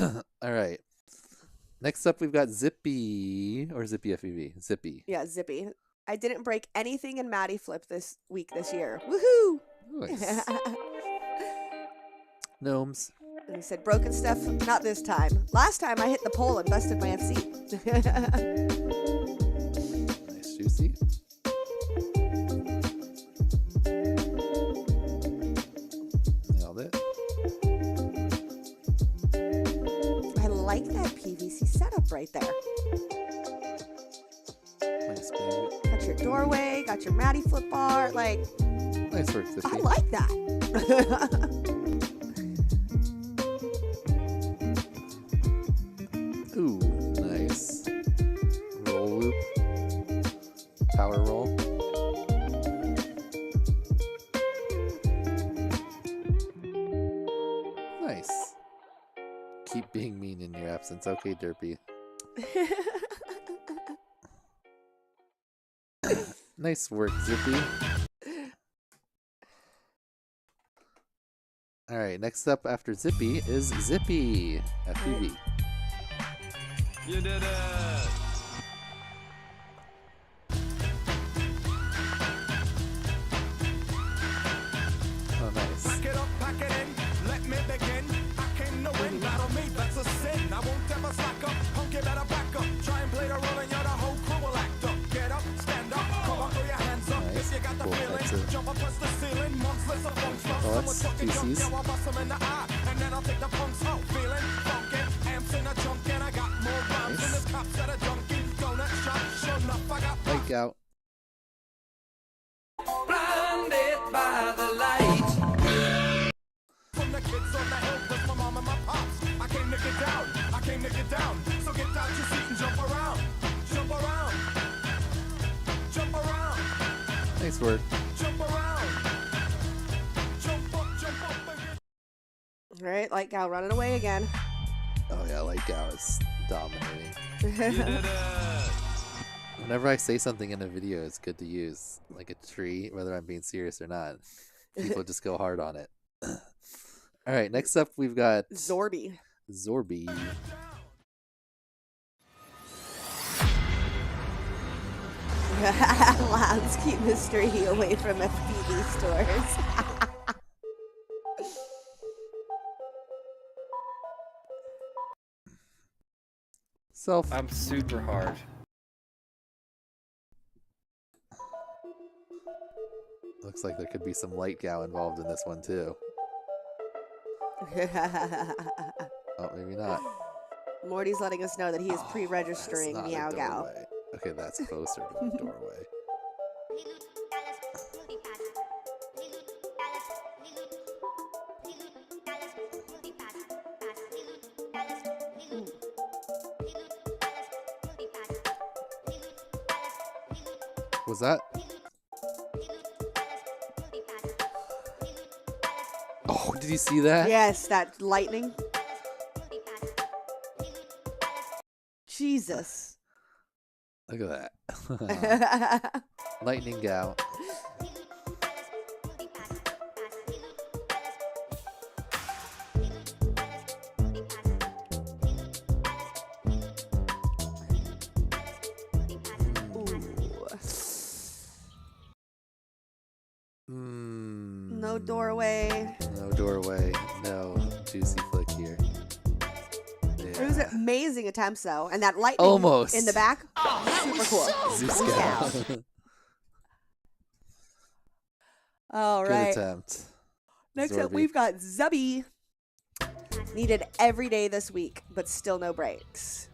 [SPEAKER 5] All right. Next up, we've got Zippy, or Zippy FEV. Zippy.
[SPEAKER 6] Yeah, Zippy. I didn't break anything in Mattyflip this year. Woohoo!
[SPEAKER 5] Nice. Gnomes.
[SPEAKER 6] And he said, broken stuff, not this time. Last time I hit the pole and busted my FC.
[SPEAKER 5] Nice juicy. Nailed it.
[SPEAKER 6] I like that PVC setup right there.
[SPEAKER 5] Nice, baby.
[SPEAKER 6] Got your doorway, got your Mattyflip bar. Like,
[SPEAKER 5] Nice work, Zippy.
[SPEAKER 6] I like that.
[SPEAKER 5] Ooh, nice. Roll loop. Power roll. Nice. Keep being mean in your absence. Okay, Derpy. Nice work, Zippy. Alright, next up after Zippy is Zippy. FPV.
[SPEAKER 17] You did it.
[SPEAKER 5] Well, that's juicies. Light gout.
[SPEAKER 21] Blinded by the light.
[SPEAKER 9] From the kids on the hill with my mom and my pops. I came to get down, I came to get down. So get out your seat and jump around. Jump around. Jump around.
[SPEAKER 5] Nice work.
[SPEAKER 9] Jump around. Jump up and get.
[SPEAKER 6] All right, light gal running away again.
[SPEAKER 5] Oh yeah, light gout is dominating. Whenever I say something in a video, it's good to use like a tree, whether I'm being serious or not. People just go hard on it. All right, next up we've got
[SPEAKER 6] Zorby.
[SPEAKER 5] Zorby.
[SPEAKER 6] Lads, keep mystery away from FPV stores.
[SPEAKER 16] I'm super hard.
[SPEAKER 5] Looks like there could be some light gow involved in this one too. Oh, maybe not.
[SPEAKER 6] Morty's letting us know that he is pre-registering
[SPEAKER 5] That's not a
[SPEAKER 6] Meow Gow.
[SPEAKER 5] doorway. Okay, that's closer to the doorway. Was that? Oh, did you see that?
[SPEAKER 6] Yes, that lightning. Jesus.
[SPEAKER 5] Look at that. Lightning gow.
[SPEAKER 6] No doorway.
[SPEAKER 5] No doorway. No juicy flick here.
[SPEAKER 6] It was amazing attempts though, and that lightning
[SPEAKER 5] Almost.
[SPEAKER 6] in the back, super cool.
[SPEAKER 5] Zeus
[SPEAKER 6] Cool
[SPEAKER 5] gow.
[SPEAKER 6] cow. All right.
[SPEAKER 5] Good attempt.
[SPEAKER 6] Next up,
[SPEAKER 5] Zorby.
[SPEAKER 6] we've got Zubby. Needed every day this week, but still no breaks.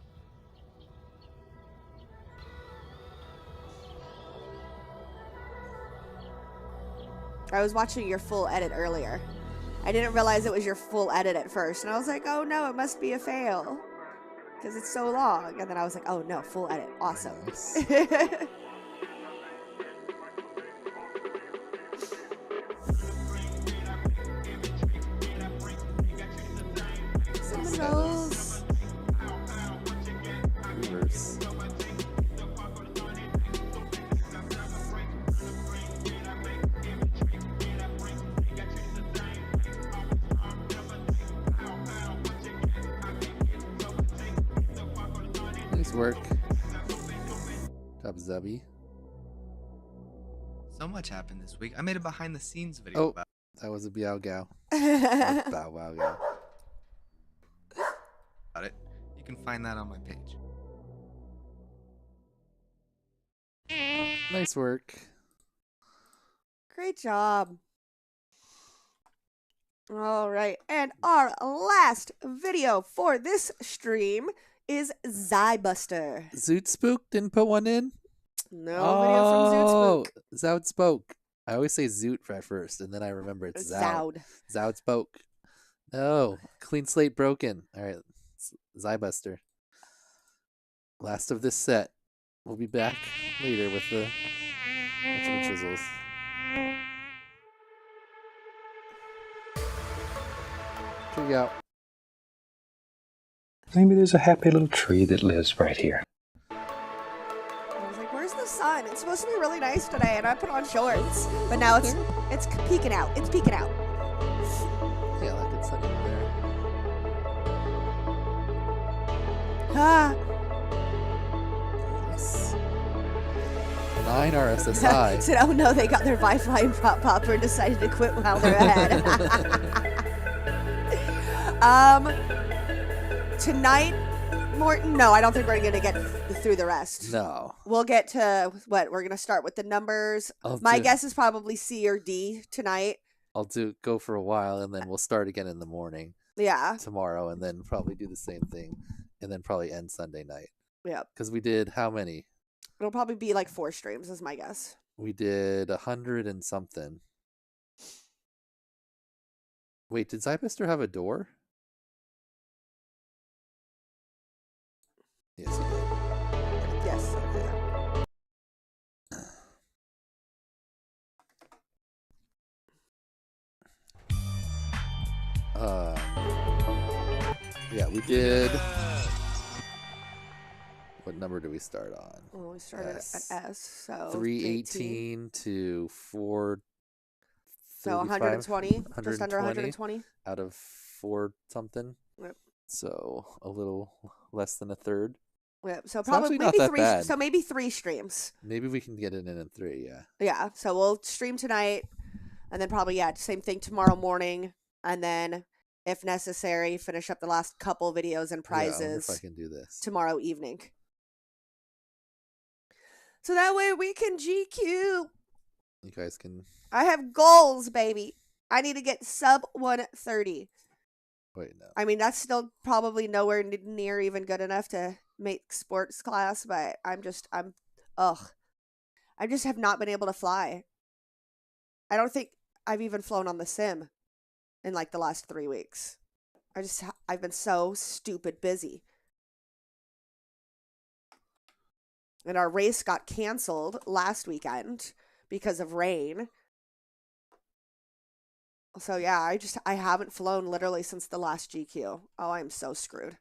[SPEAKER 6] I was watching your full edit earlier. I didn't realize it was your full edit at first, and I was like, oh no, it must be a fail. Because it's so long. And then I was like, oh no, full edit. Awesome.
[SPEAKER 5] Nice.
[SPEAKER 6] Cinnamon rolls.
[SPEAKER 5] Reverse. Nice work. Top Zubby.
[SPEAKER 1] So much happened this week. I made a behind the scenes video
[SPEAKER 5] Oh,
[SPEAKER 1] about
[SPEAKER 5] that was a Biao Gao. Bow Wow Gao.
[SPEAKER 1] it. You can find that on my page.
[SPEAKER 5] Nice work.
[SPEAKER 6] Great job. All right. And our last video for this stream is Zybuster.
[SPEAKER 5] Zoot Spook didn't put one in?
[SPEAKER 6] No video from Zoot Spook.
[SPEAKER 5] Zout Spoke. I always say Zoot at first, and then I remember it's Zout. Zout Spoke. Oh, clean slate broken. All right, Zybuster. Last of this set. We'll be back later with the chisels. Check it out.
[SPEAKER 12] Maybe there's a happy little tree that lives right here.
[SPEAKER 6] I was like, where's the sun? It's supposed to be really nice today, and I put on shorts. But now it's peeking out. It's peeking out.
[SPEAKER 5] Yeah, like it's sunny over there.
[SPEAKER 6] Ah.
[SPEAKER 5] Nice. 9 RSSI.
[SPEAKER 6] Said, oh no, they got their Wi-Fi and prop popper and decided to quit while they're ahead. Tonight, Morton, no, I don't think we're going to get through the rest.
[SPEAKER 5] No.
[SPEAKER 6] We'll get to what? We're going to start with the numbers. My guess is probably C or D tonight.
[SPEAKER 5] I'll go for a while, and then we'll start again in the morning.
[SPEAKER 6] Yeah.
[SPEAKER 5] Tomorrow, and then probably do the same thing, and then probably end Sunday night.
[SPEAKER 6] Yeah.
[SPEAKER 5] Because we did how many?
[SPEAKER 6] It'll probably be like 4 streams, is my guess.
[SPEAKER 5] We did 100 and something. Wait, did Zybuster have a door? Yes, he did.
[SPEAKER 6] Yes.
[SPEAKER 5] Yeah, we did. What number do we start on?
[SPEAKER 6] Well, we started at S, so
[SPEAKER 5] 318 to 4.
[SPEAKER 6] So 120, just under 120
[SPEAKER 5] out of 4 something.
[SPEAKER 6] Yep.
[SPEAKER 5] So a little less than a third.
[SPEAKER 6] Yep. So
[SPEAKER 5] It's
[SPEAKER 6] probably
[SPEAKER 5] actually not
[SPEAKER 6] maybe
[SPEAKER 5] that
[SPEAKER 6] 3.
[SPEAKER 5] bad.
[SPEAKER 6] So maybe 3 streams.
[SPEAKER 5] Maybe we can get it in 3. Yeah.
[SPEAKER 6] Yeah. So we'll stream tonight, and then probably same thing tomorrow morning, and then if necessary, finish up the last couple videos and
[SPEAKER 5] Yeah, I wonder
[SPEAKER 6] prizes
[SPEAKER 5] if I can do this.
[SPEAKER 6] tomorrow evening. So that way we can GQ.
[SPEAKER 5] You guys can
[SPEAKER 6] I have goals, baby. I need to get sub 130.
[SPEAKER 5] wait. No.
[SPEAKER 6] I mean, that's still probably nowhere near even good enough to make sports class, but I just have not been able to fly. I don't think I've even flown on the sim in like the last 3 weeks. I've been so stupid busy. And our race got canceled last weekend because of rain. So yeah, I haven't flown literally since the last GQ. Oh, I'm so screwed.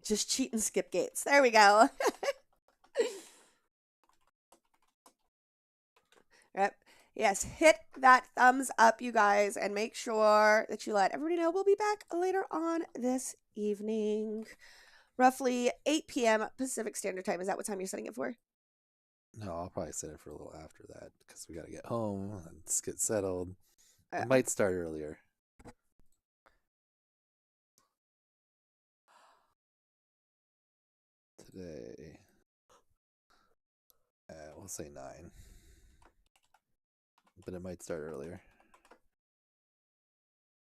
[SPEAKER 6] Just cheat and skip gates. There we go. Yep. Yes, hit that thumbs up, you guys, and make sure that you let everybody know we'll be back later on this evening. Roughly 8 p.m. Pacific Standard Time. Is that what time you're setting it for?
[SPEAKER 5] No, I'll probably set it for a little after that because we got to get home and just get settled. It might start earlier. Today, we'll say 9, but it might start earlier.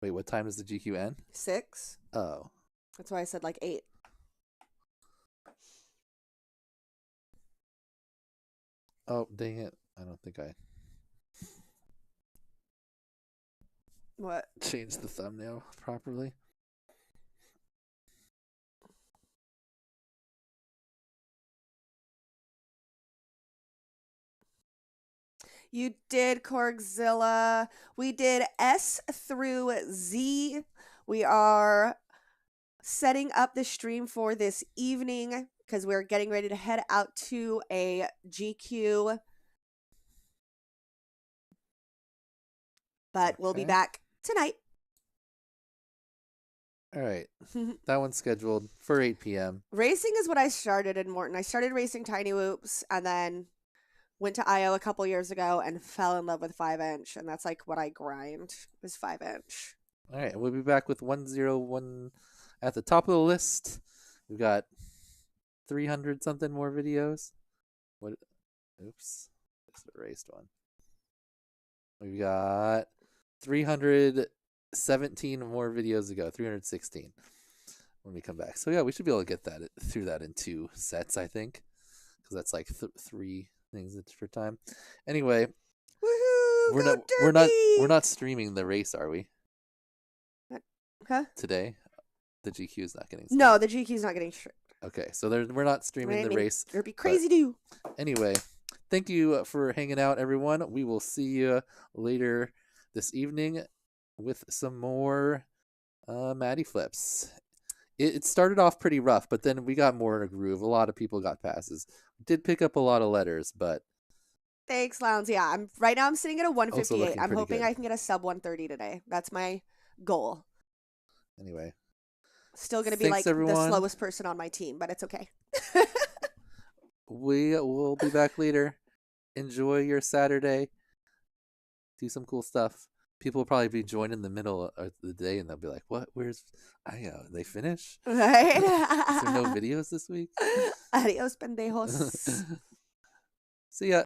[SPEAKER 5] Wait, what time does the GQ end?
[SPEAKER 6] 6.
[SPEAKER 5] Oh,
[SPEAKER 6] That's why I said like 8.
[SPEAKER 5] oh, dang it! I don't think I
[SPEAKER 6] What?
[SPEAKER 5] changed the thumbnail properly.
[SPEAKER 6] You did Korgzilla. We did S through Z. We are setting up the stream for this evening because we're getting ready to head out to a GQ. But we'll be back tonight.
[SPEAKER 5] All right, that one's scheduled for 8 p.m.
[SPEAKER 6] Racing is what I started in Morton. I started racing Tiny Whoops and then went to IO a couple years ago and fell in love with 5-inch. And that's like what I grind is 5-inch.
[SPEAKER 5] All right, we'll be back with 101 at the top of the list. We've got 300 something more videos. What? Oops, just erased one. We've got 317 more videos to go. 316 when we come back. So yeah, we should be able to get that through that in 2 sets, I think, because that's like 3 things per time. Anyway,
[SPEAKER 6] Woohoo!
[SPEAKER 5] we're not streaming the race, are we?
[SPEAKER 6] Huh?
[SPEAKER 5] Today, the GQ is not getting.
[SPEAKER 6] No, the GQ is not getting streamed.
[SPEAKER 5] Okay, so we're not streaming the race.
[SPEAKER 6] It'd be crazy to.
[SPEAKER 5] Anyway, thank you for hanging out, everyone. We will see you later this evening with some more Mattyflips. It started off pretty rough, but then we got more in a groove. A lot of people got passes. Did pick up a lot of letters, but
[SPEAKER 6] Thanks, Lounge. Yeah, right now I'm sitting at a
[SPEAKER 5] also
[SPEAKER 6] 158.
[SPEAKER 5] looking
[SPEAKER 6] I'm
[SPEAKER 5] pretty
[SPEAKER 6] hoping
[SPEAKER 5] good.
[SPEAKER 6] I can get a sub 130 today. That's my goal.
[SPEAKER 5] Anyway,
[SPEAKER 6] Still going to be
[SPEAKER 5] thanks,
[SPEAKER 6] like the
[SPEAKER 5] everyone.
[SPEAKER 6] slowest person on my team, but it's okay.
[SPEAKER 5] We will be back later. Enjoy your Saturday. Do some cool stuff. People will probably be joining in the middle of the day, and they'll be like, "What? Where's they finish?
[SPEAKER 6] Right?
[SPEAKER 5] Is there no videos this week?"
[SPEAKER 6] Adios, pendejos.
[SPEAKER 5] See ya.